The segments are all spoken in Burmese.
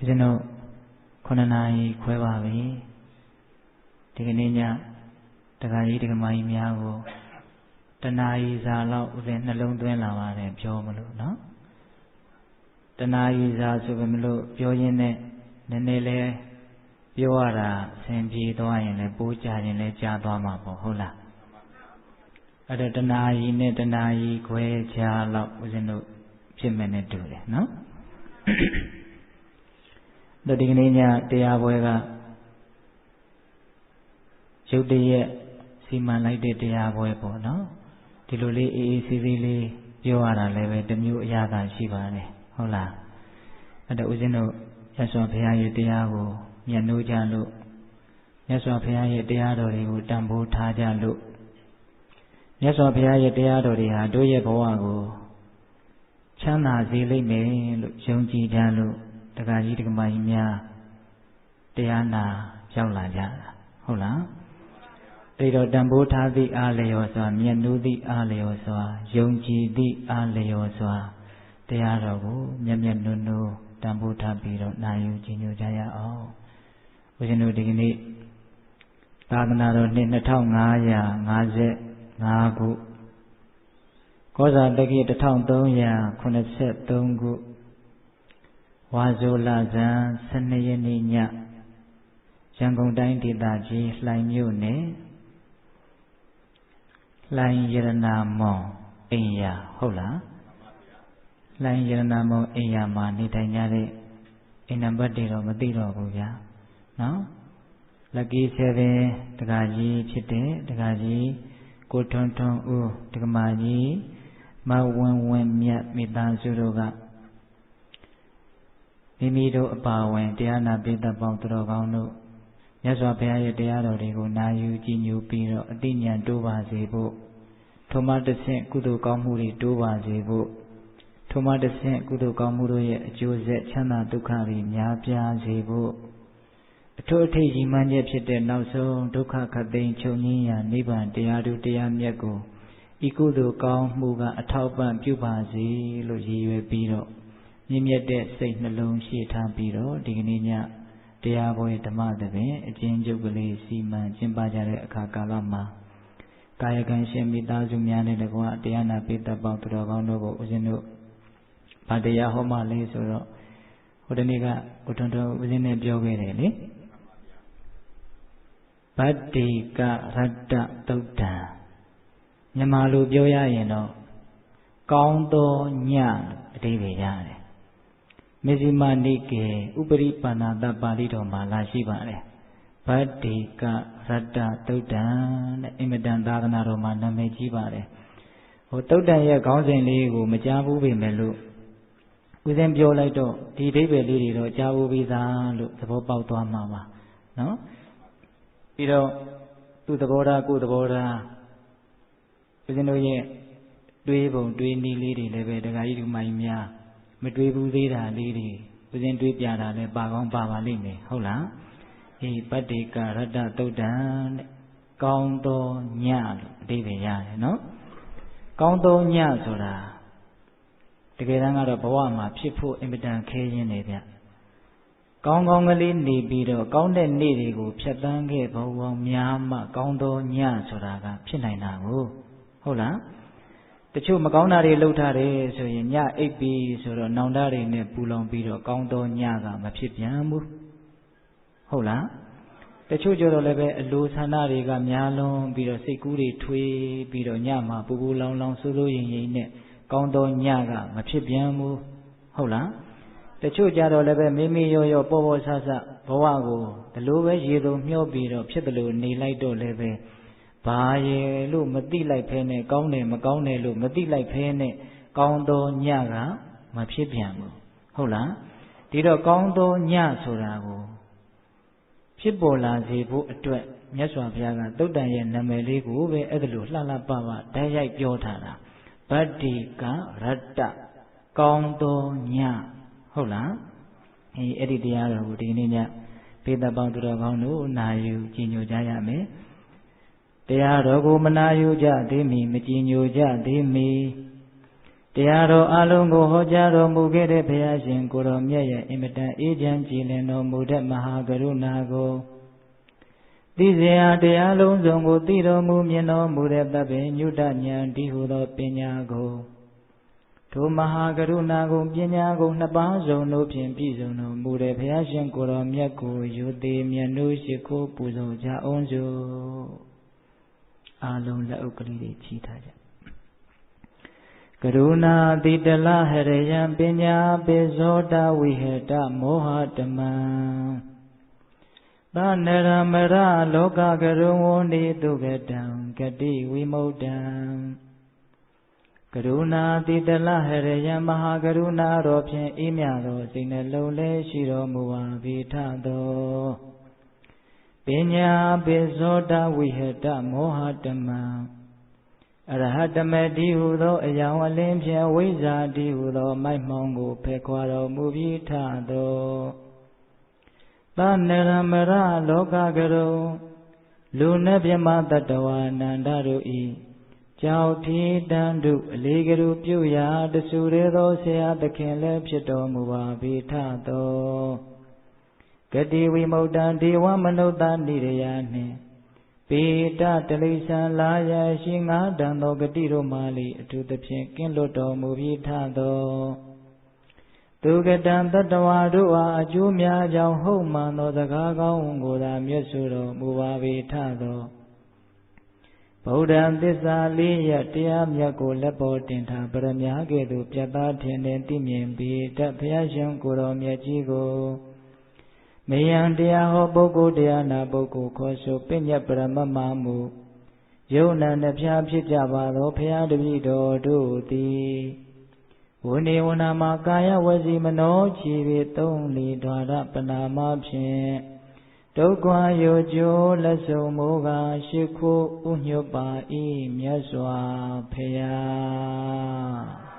ဦးဇင်းတို့9 နာရီခွဲပါပြီဒီကနေ့ညတက္ကကြီးတက္ကမကြီးများကိုတနာရီစာလောက်ဦးဇင်းနှလုံးသွင်းလာပါတယ်ပြောမလို့နော်တနာရီစာဆိုပေမလို့ပြောရင်းနဲ့နည်းနည်းလဲပြောရတာအဆင်ပြေသွားရင်လည်းပိုးကြရင်လည်းကြားသွားမှာပေါ့ဟုတ်လားအဲ့တော့တနာရီနဲ့တနာရီခွဲကြားလောက်ဦးဇင်းတို့ဖြစ်မယ်နဲ့တူတယ်နော်တို့ဒီကနေ့ညတရားပွဲကရုပ်တရက်စီမံလိုက်တဲ့တရားပွဲပေါ့နော်ဒီလိုလေးအေးအေးဆေးဆေးလေးပြောရတာလည်းပဲတစ်မျိုးအရာသာရှိပါတယ်ဟုတ်လားအဲ့တော့ဦးဇင်းတို့မြတ်စွာဘုရားရဲ့တရားကိုမြတ်နိုးကြလို့မြတ်စွာဘုရားရဲ့တရားတော်တွေကိုတန်ဖိုးထားကြလို့မြတ်စွာဘုရားရဲ့တရားတော်တွေဟာတို့ရဲ့ဘဝကိုချမ်းသာစေလိမ့်မယ်လို့ယုံကြည်ကြလို့တက္ကကြီးတက္ကမကြီးများတရားနာရောက်လာကြတာဟုတ်လားအဲ့တော့တန်ဖိုးထားသည့်အားလျော်စွာမြတ်နိုးသည့်အားလျော်စွာယုံကြည်သည့်အားလျော်စွာတရားတော်ကိုမြတ်မြတ်နိုးနိုးတန်ဖိုးထားပြီးတော့နာယူကြည်ညိုကြရအောင်ဦးဇင်းတို့ဒီကနေ့သာသနာတော်နှစ်2555ခုကောဇာတက္ကိ1383ခုဝါဇိုလဇန်12ရက်နေ့ညရန်ကုန်တိုင်းဒေသကြီးလှိုင်မြို့နယ်လှိုင်ရတနာမောင်အိမ်ယာဟုတ်လားလှိုင်ရတနာမောင်အိမ်ယာမှာနေထိုင်ကြတဲ့အိမ်နံပါတ်တွေတော့မသိတော့ဘူးဗျာနော်လက်ကီး7တက္ကကြီးဖြစ်တဲ့တက္ကကြီးကိုထွန်းထွန်းဦးတက္ကမကြီးမဝင်းဝင်းမြတ်မိသားစုတို့ကမိမိတို့အပါဝင်တရားနာပိဋကပေါင်းသူတော်ကောင်းတို့မြတ်စွာဘုရားရဲ့တရားတော်တွေကိုနာယူကြည်ညိုပြီးတော့အတိညာဏ်တိုးပါစေဖို့ထိုမှတစ်ဆင့်ကုသိုလ်ကောင်းမှုတွေတိုးပါစေဖို့ထိုမှတစ်ဆင့်ကုသိုလ်ကောင်းမှုတို့ရဲ့အကျိုးဆက်ချမ်းသာဒုက္ခတွေများပြားစေဖို့အထွတ်အထိပ်ကြီးမှန်းချက်ဖြစ်တဲ့နောက်ဆုံးဒုက္ခခတ်သိမ်းချုပ်ငြိမ်းရာနိဗ္ဗာန်တရားတူတရားမြတ်ကိုဤကုသိုလ်ကောင်းမှုကအထောက်ပံ့ပြုပါစေလို့ရည်ရွယ်ပြီးတော့မြင့်မြတ်တဲ့စိတ်နှလုံးရှိထားပြီးတော့ဒီကနေ့ညတရားပွဲဓမ္မသဘင်အကျဉ်းချုပ်ကလေးစီမံကျင်းပကြတဲ့အခါကာလမှာကာယကံရှင်မိသားစုများနဲ့တကွတရားနာပိဋကပေါင်းသူတော်ကောင်းတို့ကိုဦးဇင်းတို့ဗာတရားဟောမှလေးဆိုတော့ဟိုတနေ့ကဦးထွန်းထွန်းဦးဇင်းနဲ့ပြောခဲ့တယ်လေဗတ္တိကရတ္တသုတ်တံမြန်မာလိုပြောရရင်တော့ကောင်းသောညအဓိပ္ပာယ်ရတယ်မေဇိမာနိကေဥပရိပန္နာတပါဠိတော်မှာလာရှိပါတယ်ဗတ္တိကရတ္တသုတ်တံတဲ့အင်မတန်သာသနာတော်မှာနာမည်ကြီးပါတယ်ဟိုသုတ်တံရဲ့ခေါင်းစဉ်လေးကိုမကြားဘူးပေမဲ့လို့ဦးဇင်းပြောလိုက်တော့ဒီအဓိပ္ပာယ်လေးတွေတော့ကြားဘူးပြီးသားလို့သဘောပေါက်သွားမှာပါနော်ပြီးတော့သူ့သဘောထားကိုယ်သဘောထားဦးဇင်းတို့ရဲ့တွေးပုံတွေးနည်းလေးတွေလည်းပဲဒကာကြီးဒီမိုင်းများမတွေးဘူးသေးတာလေးတွေဦးဇင်းတွေးပြတာလည်းပါကောင်းပါပါလိမ့်မယ်ဟုတ်လားအေးပတ္တိကရတ္တသုတ်တံတဲ့ကောင်းသောညလို့အဓိပ္ပာယ်ရတယ်နော်ကောင်းသောညဆိုတာတကယ်တမ်းကတော့ဘဝမှာဖြစ်ဖို့အင်မတန်ခဲရင်းနေဗျကောင်းကောင်းကလေးနေပြီးတော့ကောင်းတဲ့နေ့တွေကိုဖြတ်သန်းခဲ့ဘဝများမှကောင်းသောညဆိုတာကဖြစ်နိုင်တာကိုဟုတ်လားတချို့မကောင်းတာတွေလှုပ်ထားတယ်ဆိုရင်ညအိပ်ပြီးဆိုတော့နောင်တတွေနဲ့ပူလောင်ပြီးတော့ကောင်းသောညကမဖြစ်ပြန်ဘူးဟုတ်လားတချို့ကြတော့လည်းပဲအလိုဆန္ဒတွေကများလွန်ပြီးတော့စိတ်ကူးတွေထွေးပြီးတော့ညမှာပူပူလောင်လောင်ဆိုးဆိုးရင်ရင်နဲ့ကောင်းသောညကမဖြစ်ပြန်ဘူးဟုတ်လားတချို့ကြတော့လည်းပဲမိမိရောရောပေါ်ပေါ်ဆဆဘဝကိုဒီလိုပဲရေစုံမျောပြီးတော့ဖြစ်တယ်လို့နေလိုက်တော့လည်းပဲဘာရဲ့လို့မသိလိုက်ဖဲနဲ့ကောင်းတယ်မကောင်းတယ်လို့မသိလိုက်ဖဲနဲ့ကောင်းသောညကမဖြစ်ပြန်ဘူးဟုတ်လားဒီတော့ကောင်းသောညဆိုတာကိုဖြစ်ပေါ်လာစေဖို့အတွက်မြတ်စွာဘုရားကသုတ်တန်ရဲ့နာမည်လေးကိုပဲအဲ့ဒါလိုလှလှပပဓာတ်ရိုက်ပြောထားတာဗတ္တိကရတ္တကောင်းသောညဟုတ်လားအဲ့ဒီတရားတော်ကိုဒီနေ့ညပေတပေါင်းသူတော်ကောင်းတို့နာယူကြည်ညိုကြရမယ်တရားတော်ကိုမနာယူကြသေးမီမကြည်ညိုကြသေးမီ တရားတော်အလုံးကိုဟောကြားတော်မူခဲ့တဲ့ဘုရားရှင်ကိုတော်မြတ်ရဲ့အင်မတန်အေးချမ်းကြည်လင်တော်မူတဲ့မဟာကရုဏာကိုသိစေရာတရားလုံးစုံကိုသိတော်မူမြင်တော်မူတဲ့သဗ္ဗညုတဉာဏ်ဒီဟုသောပညာကိုထိုမဟာကရုဏာကိုပညာကိုနှစ်ပါးစုံတို့ဖြင့်ပြည့်စုံတော်မူတဲ့ဘုရားရှင်ကိုတော်မြတ်ကိုယူသေးမြတ်နိုးရှိခိုးပူဇော်ကြအောင်စို့အာလုံးလက်ဥကလေးတွေချီးထားကြကရုဏာတိတလဟရယံပညာပိဇောတဝိဟတမောဟတမံသနရမရလောကကရုံဝနိတုကတံဂတိဝိမု dd ံကရုဏာတိတလဟရယံမဟာကရုဏာတော်ဖြင့်အေးမြသောစိတ်နှလုံးလေးရှိတော်မူပါ၏ထသောပညာပိဇောတဝိဟတမောဟတမံအရဟတမတိဟုသောအယောင်အလင်းဖြင့်ဝိဇ္ဇာတိဟုသောမိုက်မှောင်ကိုဖယ်ခွာတော်မူပြီးထသောသနရမရလောကကရုံလူနှင့်မြမတတဝါနန္ဒတို့ဤကြောက်ထီတန်တုအလေးကလူပြုရာတဆူရဲသောဆရာသခင်လည်းဖြစ်တော်မူပါ၏ထသောဂတိဝိမု dd ံဒေဝမနုဿနိရယနှင့်ပေတတလိษံလာရရှိငါးတန်သောဂတိတို့မှလေအထူးသဖြင့်ကင်းလွတ်တော်မူပြီးထသောသူကတံတတဝါတို့အားအကျိုးများကြောင့်ဟုတ်မှန်သောစကားကောင်းကိုသာမြတ်ဆိုတော်မူပါ၏ထသောဗုဒ္ဓံသစ္စာလေးရတရားမြတ်ကိုလက်ပေါ်တင်ထားပရမညာကဲ့သို့ပြတ်သားထင်ထင်သိမြင်ပြီးတဘုရားရှင်ကိုယ်တော်မြတ်ကြီးကိုမေယံတရားဟောပုဂ္ဂိုလ်တရားနာပုဂ္ဂိုလ်ခေါ်ဆိုပညတ်ပရမမမှုယုံနာနှဖျားဖြစ်ကြပါသောဘုရားတပည့်တော်တို့သည်ဝိနေဝနာမှာကာယဝစီမနောခြေပေသုံးလီဓာရပနာမဖြင့်ဒုက္ခယောကျိုးလက်စုံမိုးကရှိခိုးဥညွတ်ပါ၏မြတ်စွာဘုရား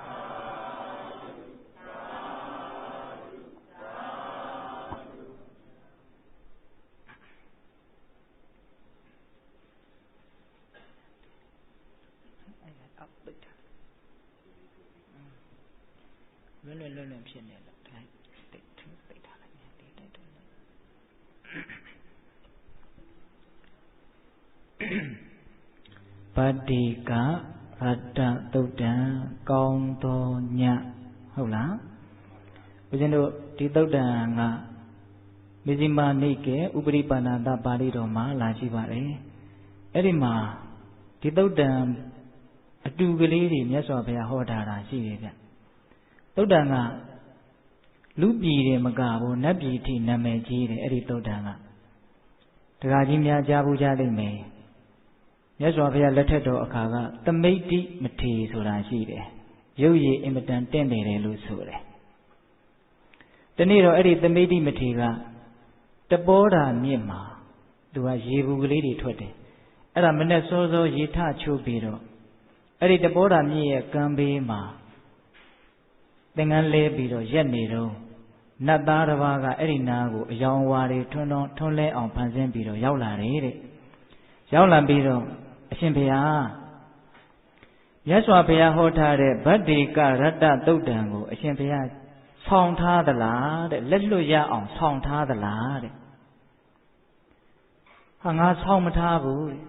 လွယ်ဖြစ်နေလို့တိတ်ထားလိုက်ဒီတိုက်တော့ပတ္တိကရတ္တသုတ်တံကောင်းသောညဟုတ်လားဦးဇင်းတို့ဒီသုတ်တံကမေဇိမာနိကေဥပရိပန္နတပါဠိတော်မှာလာရှိပါတယ်အဲ့ဒီမှာဒီသုတ်တံအတူကလေးတွေမြတ်စွာဘုရားဟောထားတာရှိတယ်ဗျသုတ်တံကလူပြည်တယ်မကဘူးနတ်ပြည်ထိနာမည်ကြီးတယ်အဲ့ဒီသုတ်တံကဒကာကြီးများကြားဘူးကြားလိမ့်မယ်မြတ်စွာဘုရားလက်ထက်တော်အခါကသမိတ္တိမထေဆိုတာရှိတယ်ရုပ်ရည်အင်မတန်တင့်တယ်လို့ဆိုတယ်ဒီနေ့တော့အဲ့ဒီသမိတ္တိမထေကတပောဓာမြစ်မှာသူကရေဘူးကလေးတွေထွက်တယ်အဲ့ဒါမနဲ့စောစောရေထချိုးပြီးတော့အဲ့ဒီတပောဓာမြစ်ရဲ့ကမ်းဘေးမှာသင်္ကန်းလဲပြီးတော့ရက်နေတော့နတ်သားတစ်ပါးကအဲ့ဒီနားကိုအယောင်ဝါတွေထွန်းလဲအောင်ဖန်ဆင်းပြီးတော့ရောက်လာတယ်တဲ့ရောက်လာပြီးတော့အရှင်ဘုရားမြတ်စွာဘုရားဟောထားတဲ့ဗတ္တိကရတ္တသုတ်တံကိုအရှင်ဘုရားဆောင်ထားသလားတဲ့လက်လွတ်ရအောင်ဆောင်ထားသလားတဲ့ဟာငါဆောင်မထားဘူးတဲ့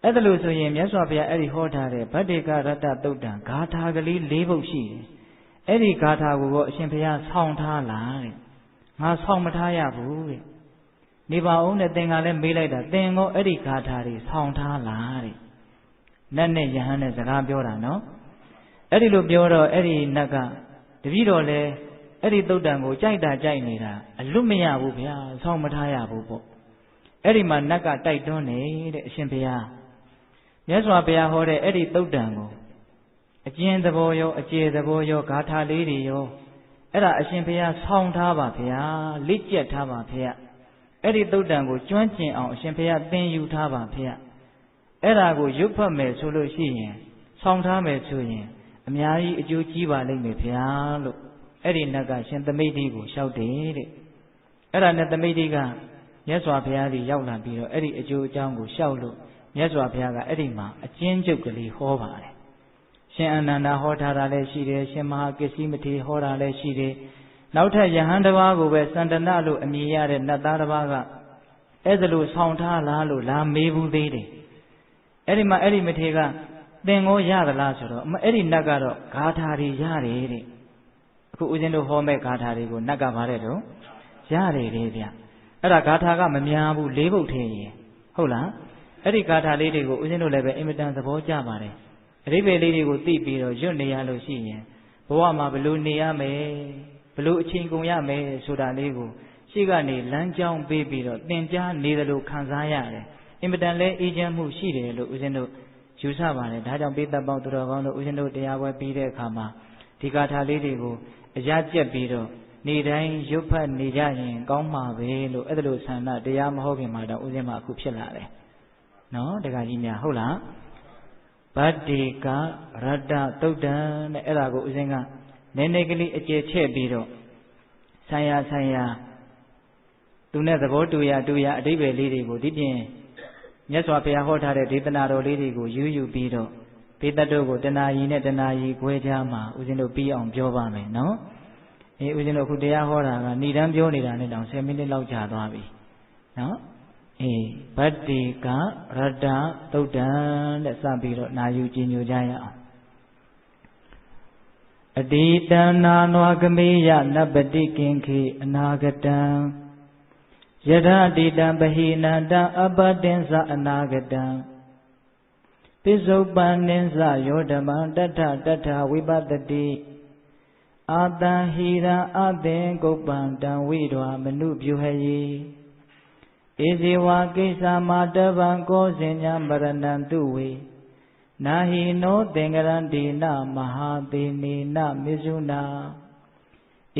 အဲ့ဒါလို့ဆိုရင်မြတ်စွာဘုရားအဲ့ဒီဟောထားတဲ့ဗတ္တိကရတ္တသုတ်တံဂါထာကလေး၄ပုဒ်ရှိတယ်အဲ့ဒီဂါထာကိုအရှင်ဘုရားဆောင်ထားလားတဲ့ငါဆောင်မထားရဘူးတဲ့နေပါဦးနဲ့သင်ကလည်းမေးလိုက်တာသင်ကောအဲ့ဒီဂါထာတွေဆောင်ထားလားတဲ့နတ်နဲ့ယဟန်နဲ့စကားပြောတာနော်အဲ့ဒီလိုပြောတော့အဲ့ဒီနတ်ကတပည့်တော်လည်းအဲ့ဒီသုတ်တံကိုကြိုက်တာကြိုက်နေတာအလွတ်မရဘူးဗျာဆောင်မထားရဘူးပေါ့အဲ့ဒီမှာနတ်ကတိုက်တွန်းနေတဲ့အရှင်ဘုရားမြတ်စွာဘုရားဟောတဲ့အဲ့ဒီသုတ်တံကိုအကျဉ်းသဘောရောအကျေသဘောရောဂါထာလေးတွေရောအဲ့ဒါအရှင်ဘုရားဆောင်းထားပါဗျာလက်ကျက်ထားပါဗျာအဲ့ဒီသုတ်တံကိုကျွမ်းကျင်အောင်အရှင်ဘုရားသင်ယူထားပါဗျာအဲ့ဒါကိုရွတ်ဖတ်မယ်ဆိုလို့ရှိရင်ဆောင်းထားမယ်ဆိုရင်အများကြီးအကျိုးကြီးပါလိမ့်မယ်ဗျာလို့အဲ့ဒီနတ်ကရှင်သမိတ္တိကိုလျှောက်တယ်တဲ့အဲ့ဒါနဲ့သမိတ္တိကမြတ်စွာဘုရားကြီးရောက်လာပြီးတော့အဲ့ဒီအကျိုးအကြောင်းကိုလျှောက်လို့မြတ်စွာဘုရားကအဲ့ဒီမှာအကျဉ်းချုပ်ကလေးဟောပါတယ် ရှင်အနန္ဒာဟောထားတာလည်းရှိတယ်ရှင်မဟာကစ္စည်းမထေရဟောတာလည်းရှိတယ်နောက်ထပ်ယဟန်တစ်ပါးကိုပဲစန္ဒနာလို့အမည်ရတဲ့နတ်သားတစ်ပါးကအဲ့ဒါလို့ဆောင်းထားလားလို့လာမေးဘူးသေးတယ်အဲ့ဒီမှာအဲ့ဒီမထေရကသင်ကိုရသလားဆိုတော့အဲ့ဒီနတ်ကတော့ဂါထာတွေရတယ်တဲ့အခုဦးဇင်းတို့ဟောမဲ့ဂါထာတွေကိုနတ်ကပါတယ်တော့ရတယ်လေဗျအဲ့ဒါဂါထာကမများဘူး၄ပုဒ်ထဲရင်ဟုတ်လားအဲ့ဒီဂါထာလေးတွေကိုဦးဇင်းတို့လည်းပဲအင်မတန်သဘောကျပါတယ်အဓိပ္ပာယ်လေးတွေကိုသိပြီးတော့ရွတ်နေရလို့ရှိရင်ဘဝမှာဘလို့နေရမယ်ဘလို့အချိန်ကုန်ရမယ်ဆိုတာလေးကိုရှေ့ကနေလမ်းကြောင်းပေးပြီးတော့သင်ကြားနေတယ်လို့ခံစားရတယ်အင်မတန်လည်းအေးချမ်းမှုရှိတယ်လို့ဦးဇင်းတို့ယူဆပါတယ်ဒါကြောင့်ပိဿပေါင်းသူတော်ကောင်းတို့ဦးဇင်းတို့တရားပွဲပြီးတဲ့အခါမှာဒီဂါထာလေးတွေကိုအရာကျက်ပြီးတော့နေတိုင်းရွတ်ဖတ်နေကြရင်ကောင်းမှာပဲလို့အဲ့ဒါလို့ဆန္ဒတရားမဟုတ်ခင်မှာတော့ဦးဇင်းမှာအခုဖြစ်လာတယ်နော်တခါကြီးများဟုတ်လားဗတ္တိကရတ္တသုတ်တံတဲ့အဲ့ဒါကိုဦးဇင်းကနည်းနည်းကလေးအကျယ်ချဲ့ပြီးတော့ဆိုင်ရာသူနဲ့သဘောတူရအဓိပ္ပာယ်လေးတွေကိုဒီပြင်မြတ်စွာဘုရားဟောထားတဲ့ဒေသနာတော်လေးတွေကိုယူပြီးတော့ဘေးတတ်တို့ကိုတဏှာကြီးနဲ့တဏှာကြီးခွဲခြားမှာဦးဇင်းတို့ပြီးအောင်ပြောပါမယ်နော်ဦးဇင်းတို့အခုတရားဟောတာကဏိဒံပြောနေတာနဲ့တောင်10မိနစ်လောက်ကြာသွားပြီနော်ဗတ္တိကရတ္တသုတ်တံတဲ့စပြီးတော့နာယူကြည်ညိုကြရအောင်အတိတံနာနွာကမေယနပတိကင်ခေအနာဂတံယထတိတံပဟိနန္တအပတင်္စအနာဂတံပိစုပန်နိစ္စယောဓမံတထဝိပတတိအာတံဟိရံအသင်္ကုပ္ပံတံဝိဒွာမနုပြုဟယေဧဇေဝကိစ္စမာတဗံကောဇင်ညာမရဏံတုဝေနာဟိနောသင်္ကရန္တိနမဟာသေနေနမေဇုနာ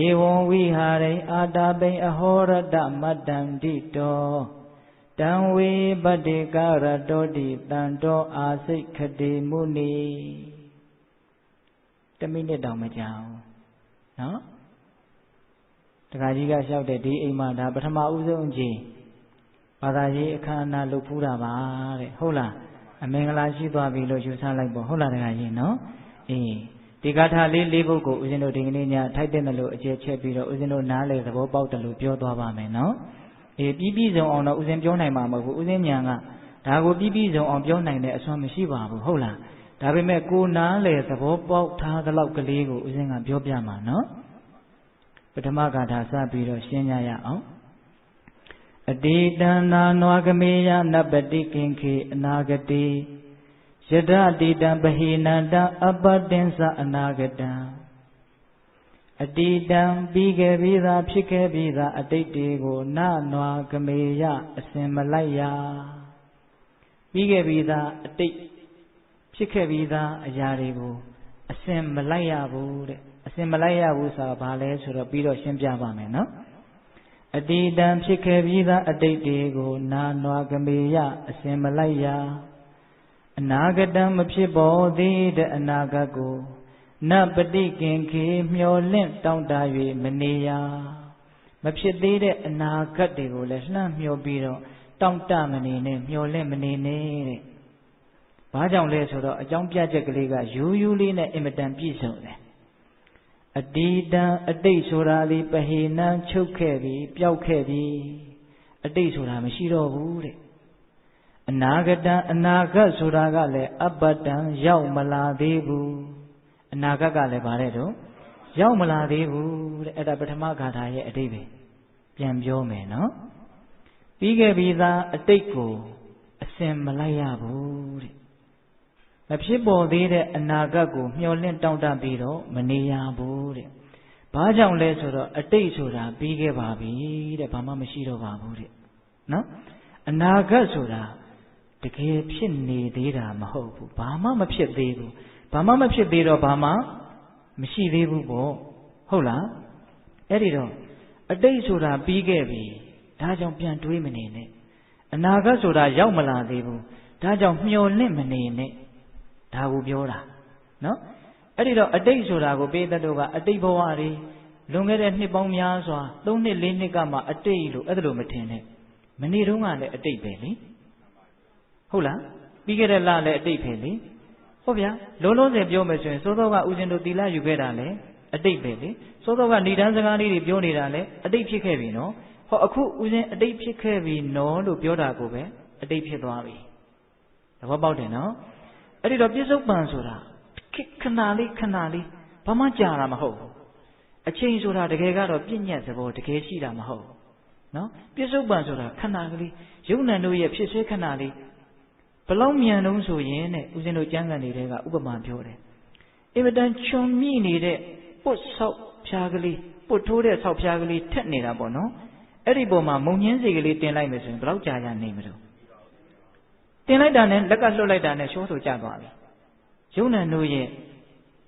ဧဝံဝိဟာရိအာတာပိအဟောရတမတ္တံတိတောတံဝေပတ္တိကရတောတိတံတောအာစိတ်ခတိမုနိ1မိနစ်တောင်မကြာဘူးနော်တခါကြီးကလျှောက်တဲ့ဒီအိမ်မှာဒါပထမဦးဆုံးအချိန်ဘာသာရေးအခမ်းအနားလုပ်ဖူးတာပါတဲ့ဟုတ်လားအမင်္ဂလာရှိသွားပြီလို့ယူဆလိုက်ပေါ့ဟုတ်လားတခါကြီးနော်ဒီဂါထာလေး၄ပုဒ်ကိုဦးဇင်းတို့ဒီကနေ့ညထိုက်တဲ့လို့အကျယ်ချက်ပြီးတော့ဦးဇင်းတို့နားလေသဘောပေါက်တယ်လို့ပြောသွားပါမယ်နော်ပြီးစုံအောင်တော့ဦးဇင်းပြောနိုင်မှာမဟုတ်ဘူးဦးဇင်းညာကဒါကိုပြီးစုံအောင်ပြောနိုင်တဲ့အစွမ်းမရှိပါဘူးဟုတ်လားဒါပေမဲ့ကိုနားလေသဘောပေါက်ထားသလောက်ကလေးကိုဦးဇင်းကပြောပြမှာနော်ပထမဂါထာစပြီးတော့ရှင်းကြရအောင်အတိတံနာနွာကမေယနပတိကင်ခေအနာဂတိယထတိတံပဟိနန္တအပတင်္စအနာဂတံအတိတံပြီးခဲ့ပြီးသားဖြစ်ခဲ့ပြီးသားအတိတ်တွေကိုနာနွာကမေယအစဉ်မလိုက်ရပြီးခဲ့ပြီးသားအတိတ်ဖြစ်ခဲ့ပြီးသားအရာတွေကိုအစဉ်မလိုက်ရဘူးတဲ့အစဉ်မလိုက်ရဘူးဆိုတာဘာလဲဆိုတော့ပြီးတော့ရှင်းပြပါမယ်နော်အတိတံဖြစ်ခဲ့ပြီးသားအတိတ်တွေကိုနာနွာကမေယအစဉ်မလိုက်ရအနာဂတံမဖြစ်ပေါ်သေးတဲ့အနာဂတ်ကိုနပတိကင်ခေမျောလင့်တောင့်တ၍မနေရမဖြစ်သေးတဲ့အနာဂတ်တွေကိုလည်းလှမ်းမျောပြီးတော့တောင့်တမနေနဲ့မျောလင့်မနေနဲ့တဲ့ဘာကြောင့်လဲဆိုတော့အကြောင်းပြချက်ကလေးကယူးလေးနဲ့အင်မတန်ပြည့်စုံတယ်အတိတံအတိတ်ဆိုတာဒီပဟိနံချုပ်ခဲ့ပြီပျောက်ခဲ့ပြီအတိတ်ဆိုတာမရှိတော့ဘူးတဲ့အနာဂတံအနာဂတ်ဆိုတာကလည်းအပတံရောက်မလာသေးဘူးအနာဂတ်ကလည်းဗါတဲ့တော့ရောက်မလာသေးဘူးတဲ့အဲ့ဒါပထမဂါထာရဲ့အဓိပ္ပာယ်ပြန်ပြောမယ်နော်ပြီးခဲ့ပြီးသားအတိတ်ကိုအစဉ်မလိုက်ရဘူးတဲ့မဖြစ်ပေါ်သေးတဲ့အနာဂတ်ကိုမျှော်လင့်တောင့်တပြီးတော့မနေရဘူးတဲ့ဘာကြောင့်လဲဆိုတော့အတိတ်ဆိုတာပြီးခဲ့ပါပြီတဲ့ဘာမှမရှိတော့ပါဘူးတဲ့နော်အနာဂတ်ဆိုတာတကယ်ဖြစ်နေသေးတာမဟုတ်ဘူးဘာမှမဖြစ်သေးဘူးဘာမှမဖြစ်သေးတော့ဘာမှမရှိသေးဘူးပေါ့ဟုတ်လားအဲ့ဒီတော့အတိတ်ဆိုတာပြီးခဲ့ပြီဒါကြောင့်ပြန်တွေးမနေနဲ့အနာဂတ်ဆိုတာရောက်မလာသေးဘူးဒါကြောင့်မျှော်လင့်မနေနဲ့ဒါကိုပြောတာနော်အဲ့ဒီတော့အတိတ်ဆိုတာကိုပေတတ်တို့ကအတိတ်ဘဝတွေလွန်ခဲ့တဲ့နှစ်ပေါင်းများစွာ3နှစ်4နှစ်ကမှအတိတ်လို့အဲ့ဒါလိုမထင်နဲ့မနေ့တုန်းကလည်းအတိတ်ပဲလေဟုတ်လားပြီးခဲ့တဲ့လလည်းအတိတ်ပဲလေ ဟုတ်ဗျာလုံးလုံးစင်ပြောမယ်ဆိုရင်စောစောကဦးဇင်းတို့သီလယူခဲ့တာလေအတိတ်ပဲလေစောစောကဏိဒန်းစကားလေးတွေပြောနေတာလေအတိတ်ဖြစ်ခဲ့ပြီနော်ဟောအခုဦးဇင်းအတိတ်ဖြစ်ခဲ့ပြီနော်လို့ပြောတာကိုပဲအတိတ်ဖြစ်သွားပြီသဘောပေါက်တယ်နော်အဲ့ဒီတော့ပြစ္ဆုတ်ပံဆိုတာခဏလေးဘာမှကြာတာမဟုတ်ဘူးအချိန်ဆိုတာတကယ်ကတော့ပြည့်ညတ်သဘောတကယ်ရှိတာမဟုတ်ဘူးနော်ပြစ္ဆုတ်ပံဆိုတာခဏကလေးယုံနံတို့ရဲ့ဖြစ်ဆွဲခဏလေးဘလောက်မြန်တုံးဆိုရင်တဲ့ဦးဇင်းတို့ကျမ်းဂန်တွေကဥပမာပြောတယ်အင်မတန်ချွန်မိနေတဲ့ပုတ်ဆောက်ဖြားကလေးပုတ်ထိုးတဲ့ဆောက်ဖြားကလေးထက်နေတာပေါ့နော်အဲ့ဒီပုံမှာမုံညင်းစီကလေးတင်လိုက်မယ်ဆိုရင်ဘလောက်ကြာကြာနေမလို့တင်လိုက်တာနဲ့လက်ကလွတ်လိုက်တာနဲ့ရှောဆိုကျသွားပြီယုံနံတို့ရဲ့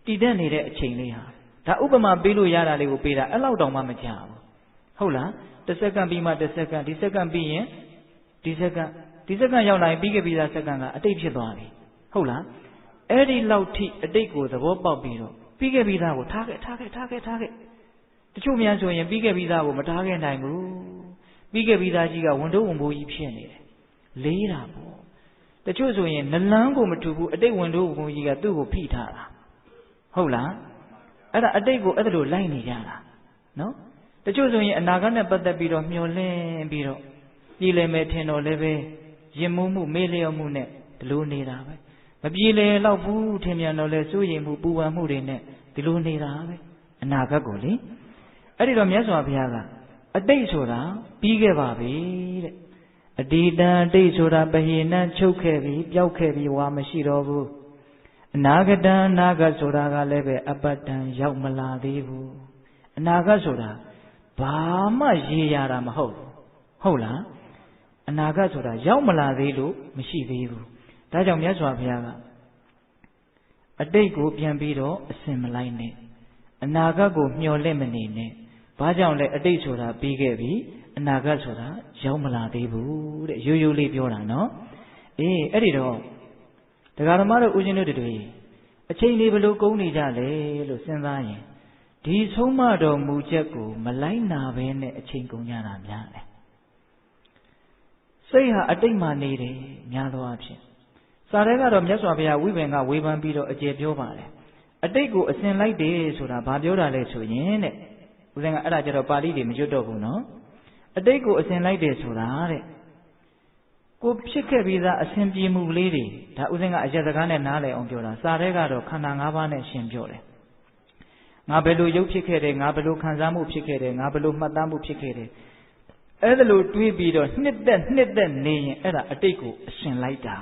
တည်တဲ့နေတဲ့အချိန်လေးဟာဒါဥပမာပေးလို့ရတာလေးကိုပေးတာအဲ့လောက်တောင်မှမကြာဘူးဟုတ်လားတစ်စက္ကန့်ပြီးမှတစ်စက္ကန့်ဒီစက္ကန့်ပြီးရင်ဒီစက္ကန့်ရောက်လာရင်ပြီးခဲ့ပြီးသားစက္ကန့်ကအတိတ်ဖြစ်သွားပြီဟုတ်လားအဲ့ဒီလောက်ထိအတိတ်ကိုသဘောပေါက်ပြီးတော့ပြီးခဲ့ပြီးသားကိုထားခဲ့တချို့များဆိုရင်ပြီးခဲ့ပြီးသားကိုမထားခဲ့နိုင်ဘူးပြီးခဲ့ပြီးသားကြီးကဝန်တိုးဝန်ဘိုးကြီးဖြစ်နေတယ်လေးတာပေါ့တချို့ဆိုရင်နလန်းကိုမထူဘူးအတိတ်ဝန်တိုးဝန်ဘိုးကြီးကသူ့ကိုဖိထားတာဟုတ်လားအဲ့ဒါအတိတ်ကိုအဲ့ဒါလိုလိုက်နေကြတာနော်တချို့ဆိုရင်အနာဂတ်နဲ့ပတ်သက်ပြီးတော့မျှော်လင့်ပြီးတော့ပြည်လည်မယ်ထင်တော့လည်းပဲရင်မှုမှုမေးလျော့မှုနဲ့ဒီလိုနေတာပဲမပြေလည်တော့ဘူးထင်မြန်တော့လဲစိုးရိမ်မှုပူပန်မှုတွေနဲ့ဒီလိုနေတာပဲအနာဂတ်ကိုလေအဲ့ဒီတော့မြတ်စွာဘုရားကအတိတ်ဆိုတာပြီးခဲ့ပါပြီတဲ့အတ္တအတိတ်ဆိုတာပဟိနံချုပ်ခဲ့ပြီပျောက်ခဲ့ပြီဝါမရှိတော့ဘူးအနာဂတံအနာဂတ်ဆိုတာကလည်းပဲအပတ္တံရောက်မလာသေးဘူးအနာဂတ်ဆိုတာဘာမှရေရတာမဟုတ်ဘူးဟုတ်လားအနာဂတ်ဆိုတာရောက်မလာသေးလို့မရှိသေးဘူးဒါကြောင့်မြတ်စွာဘုရားကအတိတ်ကိုပြန်ပြီးတော့အစင်မလိုက်နဲ့အနာဂတ်ကိုမျှော်လင့်မနေနဲ့ဘာကြောင့်လဲအတိတ်ဆိုတာပြီးခဲ့ပြီအနာဂတ်ဆိုတာရောက်မလာသေးဘူးတဲ့ရိုးရိုးလေးပြောတာနော်အေးအဲ့ဒီတော့တရားဓမ္မတို့ဦးဇင်းတို့တွေအချိန်လေးဘလို့ကုန်နေကြလဲလို့စဉ်းစားရင်ဒီဆုံးမတော်မူချက်ကိုမလိုက်နာဘဲနဲ့အချိန်ကုန်ကြတာများတယ်စိတ်ဟာအတိတ်မှနေတယ်များသောအားဖြင့်စာထဲကတော့မြတ်စွာဘုရားဝိပင်ကဝေဖန်ပြီးတော့အကျေပြောပါတယ်အတိတ်ကိုအစဉ်လိုက်တယ်ဆိုတာဘာပြောတာလဲဆိုရင်တဲ့ဦးဇင်းကအဲ့ဒါကြတော့ပါဠိတွေမကျွတ်တော့ဘူးနော်အတိတ်ကိုအစဉ်လိုက်တယ်ဆိုတာတဲ့ကိုဖြစ်ခဲ့ပြီးသားအစဉ်ပြေမှုလေးတွေဒါဦးဇင်းကအရက်စကားနဲ့နားလည်အောင်ပြောတာစာထဲကတော့ခန္ဓာ၅ပါးနဲ့ရှင်းပြောတယ်ငါဘယ်လိုရုပ်ဖြစ်ခဲ့တယ်ငါဘယ်လိုခံစားမှုဖြစ်ခဲ့တယ်ငါဘယ်လိုမှတ်သားမှုဖြစ်ခဲ့တယ်အဲ့ဒါလိုတွေးပြီးတော့နှစ်သက်နေရင်အဲ့ဒါအတိတ်ကိုအစဉ်လိုက်တာ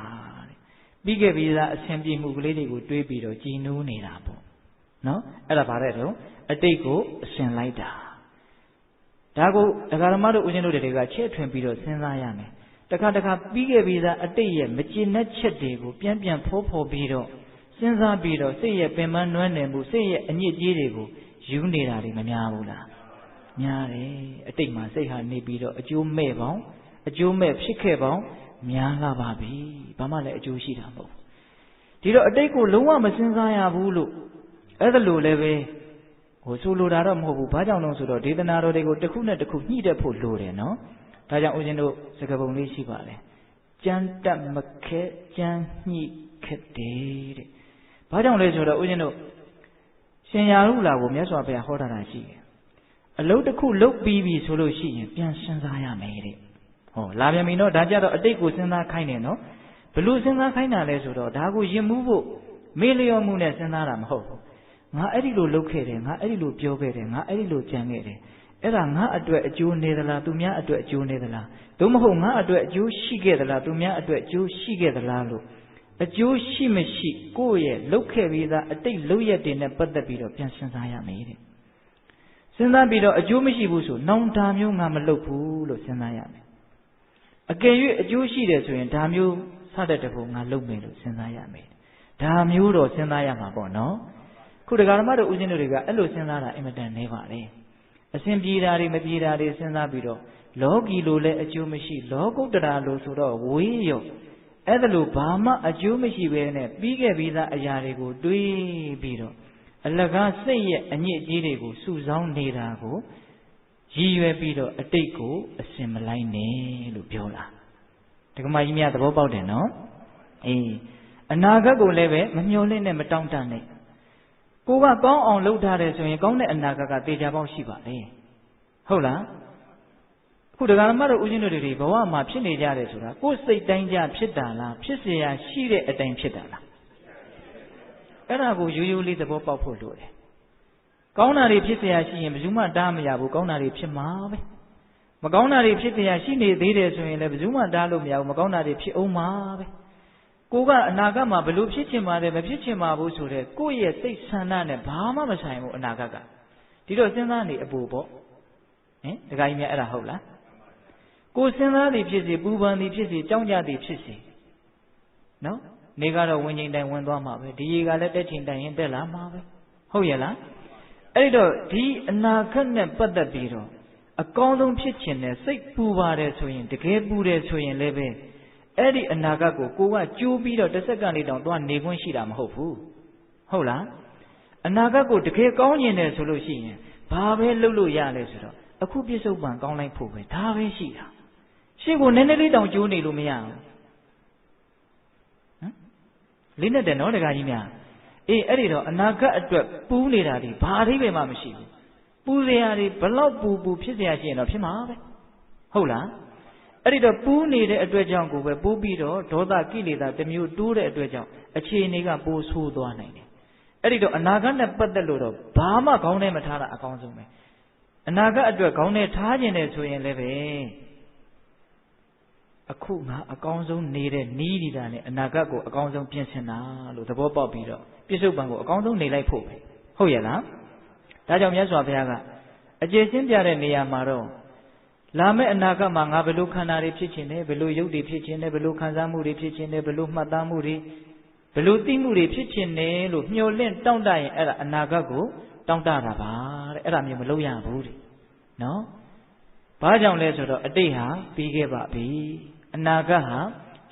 တဲ့ပြီးခဲ့ပြီးသားအစဉ်ပြေမှုကလေးတွေကိုတွေးပြီးတော့ကြည်နိုးနေတာပေါ့နော်အဲ့ဒါဗါတဲ့တော့အတိတ်ကိုအစဉ်လိုက်တာဒါကိုဒကာဓမ္မတို့ဦးဇင်းတို့တွေကချဲ့ထွင်ပြီးတော့စဉ်းစားရမယ်တခါပြီးခဲ့ပြီးသားအတိတ်ရဲ့မကျေနပ်ချက်တွေကိုပြန်ဖောပြီးတော့စဉ်းစားပြီးတော့စိတ်ရဲ့ပင်ပန်းနွမ်းနယ်မှုစိတ်ရဲ့အညစ်အကြေးတွေကိုယူနေတာတွေမများဘူးလားများတယ်အတိတ်မှာစိတ်ဟာနေပြီးတော့အကျိုးမဲ့ပေါင်းအကျိုးမဲ့ဖြစ်ခဲ့ပေါင်းများလာပါပြီဘာမှလည်းအကျိုးရှိတာမဟုတ်ဒီတော့အတိတ်ကိုလုံးဝမစဉ်းစားရဘူးလို့အဲ့ဒါလိုလည်းပဲဆိုလိုတာတော့မဟုတ်ဘူးဘာကြောင့်လဲဆိုတော့ဒေသနာတော်တွေကိုတစ်ခုနဲ့တစ်ခုညှိတတ်ဖို့လိုတယ်နော်ဒါကြောင့်ဦးဇင်းတို့စကားပုံလေးရှိပါတယ်ကြမ်းတက်မခဲကြမ်းညှိခက်တယ်တဲ့ဘာကြောင့်လဲဆိုတော့ဦးဇင်းတို့ရှင်ရာဟုလာကိုမြတ်စွာဘုရားဟောတာရှိတယ်အလုပ်တစ်ခုလုပ်ပြီးပြီဆိုလို့ရှိရင်ပြန်စဉ်းစားရမယ်တဲ့ဟောလာပြန်ပြီနော်ဒါကြတော့အတိတ်ကိုစဉ်းစားခိုင်းတယ်နော်ဘလို့စဉ်းစားခိုင်းတာလဲဆိုတော့ဒါကိုရင်မှုဖို့မေးလျော်မှုနဲ့စဉ်းစားတာမဟုတ်ဘူးငါအဲ့ဒီလိုလုပ်ခဲ့တယ်ငါအဲ့ဒီလိုပြောခဲ့တယ်ငါအဲ့ဒီလိုကြံခဲ့တယ်အဲ့ဒါငါအတွက်အကျိုးနေသလားသူများအတွက်အကျိုးနေသလားသို့မဟုတ်ငါအတွက်အကျိုးရှိခဲ့သလားသူများအတွက်အကျိုးရှိခဲ့သလားလို့အကျိုးရှိမရှိကိုယ့်ရဲ့လုပ်ခဲ့ပြီးသားအတိတ်လုပ်ရက်တွေနဲ့ပတ်သက်ပြီးတော့ပြန်စဉ်းစားရမယ်တဲ့စဉ်းစားပြီးတော့အကျိုးမရှိဘူးဆိုနောင်ဒါမျိုးငါမလုပ်ဘူးလို့စဉ်းစားရမယ်အကယ်၍အကျိုးရှိတယ်ဆိုရင်ဒါမျိုးစတဲ့တဖို့ငါလုပ်မယ်လို့စဉ်းစားရမယ်ဒါမျိုးတော့စဉ်းစားရမှာပေါ့နော်ခုတရားဓမ္မတို့ဦးဇင်းတို့တွေကအဲ့လိုစဉ်းစားတာအင်မတန်နေပါလေအစဉ်ပြေတာတွေမပြေတာတွေစဉ်းစားပြီးတော့လောကီလိုလည်းအကျိုးမရှိလောကုတ္တရာလိုဆိုတော့ဝေးရောအဲ့ဒါလိုဘာမှအကျိုးမရှိဘဲနဲ့ပြီးခဲ့ပြီးသားအရာတွေကိုတွေးပြီးတော့အလကားစိတ်ရဲ့အညစ်အကြေးတွေကိုစုဆောင်းနေတာကိုရည်ရွယ်ပြီးတော့အတိတ်ကိုအစင်မလိုက်နဲ့လို့ပြောတာဒကမကြီးများသဘောပေါက်တယ်နော်အေး အနာဂတ်ကိုလည်းပဲမမျှော်လင့်နဲ့မတောင့်တနဲ့ကိုကကောင်းအောင်လုပ်ထားတယ်ဆိုရင်ကောင်းတဲ့အနာဂတ်ကသေချာပေါက်ရှိပါလေဟုတ်လားအခုတရားဓမ္မတို့ဦးဇင်းတို့တွေဘဝမှာဖြစ်နေကြတယ်ဆိုတာကိုယ်စိတ်တိုင်းကြဖြစ်တာလားဖြစ်เสียရှိတဲ့အတိုင်းဖြစ်တာလားအဲ့ဒါကိုရိုးရိုးလေးသဘောပေါက်ဖို့လိုတယ်ကောင်းတာတွေဖြစ်เสียရှိရင်ဘယ်သူမှတားမရဘူးကောင်းတာတွေဖြစ်မှာပဲမကောင်းတာတွေဖြစ်เสียရှိနေသေးတယ်ဆိုရင်လည်းဘယ်သူမှတားလို့မရဘူးမကောင်းတာတွေဖြစ်အောင်မှာပဲကိုကအနာဂတ်မှာဘလို့ဖြစ်ချင်ပါတယ်မဖြစ်ချင်ပါဘူးဆိုတဲ့ကိုယ့်ရဲ့စိတ်ဆန္ဒနဲ့ဘာမှမဆိုင်ဘူးအနာဂတ်ကဒီတော့စဉ်းစားနေအပူပေါ့ဟင်ဒကာကြီးများအဲ့ဒါဟုတ်လားကိုစဉ်းစားသည်ဖြစ်စေပူပန်သည်ဖြစ်စေကြောင်းကြသည်ဖြစ်စေနော်နေကတော့ဝင်ချိန်တိုင်းဝင်သွားမှာပဲဒီရေကလည်းတက်ချိန်တိုင်းရင်တက်လာမှာပဲဟုတ်ရဲ့လားအဲ့တော့ဒီအနာဂတ်နဲ့ပတ်သက်ပြီးတော့အကောင်းဆုံးဖြစ်ချင်တဲ့စိတ်ပူပါတယ်ဆိုရင်တကယ်ပူတယ်ဆိုရင်လည်းပဲအဲ့ဒီအနာဂတ်ကိုကိုကကြိုးပြီးတော့တစ်စက္ကန့်လေးတောင်သွားနေခွင့်ရှိတာမဟုတ်ဘူးဟုတ်လားအနာဂတ်ကိုတကယ်ကောင်းကျင်တယ်ဆိုလို့ရှိရင်ဘာပဲလုပ်လို့ရလဲဆိုတော့အခုပြစ္ဆုတ်ပံကောင်းလိုက်ဖို့ပဲဒါပဲရှိတာရှင်းကိုနည်းနည်းလေးတောင်ကြိုးနေလို့မရဘူးဟမ်လေးနဲ့တယ်နော်တခါကြီးများအေးအဲ့ဒီတော့အနာဂတ်အတွက်ပူးနေတာဒီဘာအဓိပ္ပာယ်မှမရှိဘူးပူစရာတွေဘလောက်ပူဖြစ်စရာရှိရင်တော့ဖြစ်မှာပဲဟုတ်လားအဲ့ဒီတော့ပူးနေတဲ့အတွက်ကြောင့်ကိုပဲပိုးပြီးတော့ဒေါသကိလေသာတစ်မျိုးတိုးတဲ့အတွက်ကြောင့်အခြေအနေကပိုးဆိုးသွားနိုင်တယ်အဲ့ဒီတော့အနာဂတ်နဲ့ပတ်သက်လို့တော့ဘာမှခေါင်းထဲမထားတာအကောင်းဆုံးပဲအနာဂတ်အတွက်ခေါင်းထဲထားခြင်းတယ်ဆိုရင်လည်းပဲအခုငါအကောင်းဆုံးနေတဲ့နီးနေတာနဲ့အနာဂတ်ကိုအကောင်းဆုံးပြင်ဆင်တာလို့သဘောပေါက်ပြီးတော့ပြစ္ဆုတ်ပံကိုအကောင်းဆုံးနေလိုက်ဖို့ပဲဟုတ်ရဲ့လားဒါကြောင့်မြတ်စွာဘုရားကအကျေရှင်းပြတဲ့နေရာမှာတော့လာမယ့်အနာဂတ်မှာငါဘယ်လိုခန္ဓာတွေဖြစ်ခြင်းလဲဘယ်လိုရုပ်တွေဖြစ်ခြင်းလဲဘယ်လိုခံစားမှုတွေဖြစ်ခြင်းလဲဘယ်လိုမှတ်သားမှုတွေဘယ်လိုသိမှုတွေဖြစ်ခြင်းလဲလို့မျှော်လင့်တောင့်တရင်အဲ့ဒါအနာဂတ်ကိုတောင့်တတာပါတဲ့အဲ့ဒါမျိုးမလုပ်ရဘူးတဲ့နော်ဘာကြောင့်လဲဆိုတော့အတိတ်ဟာပြီးခဲ့ပါပြီအနာဂတ်ဟာ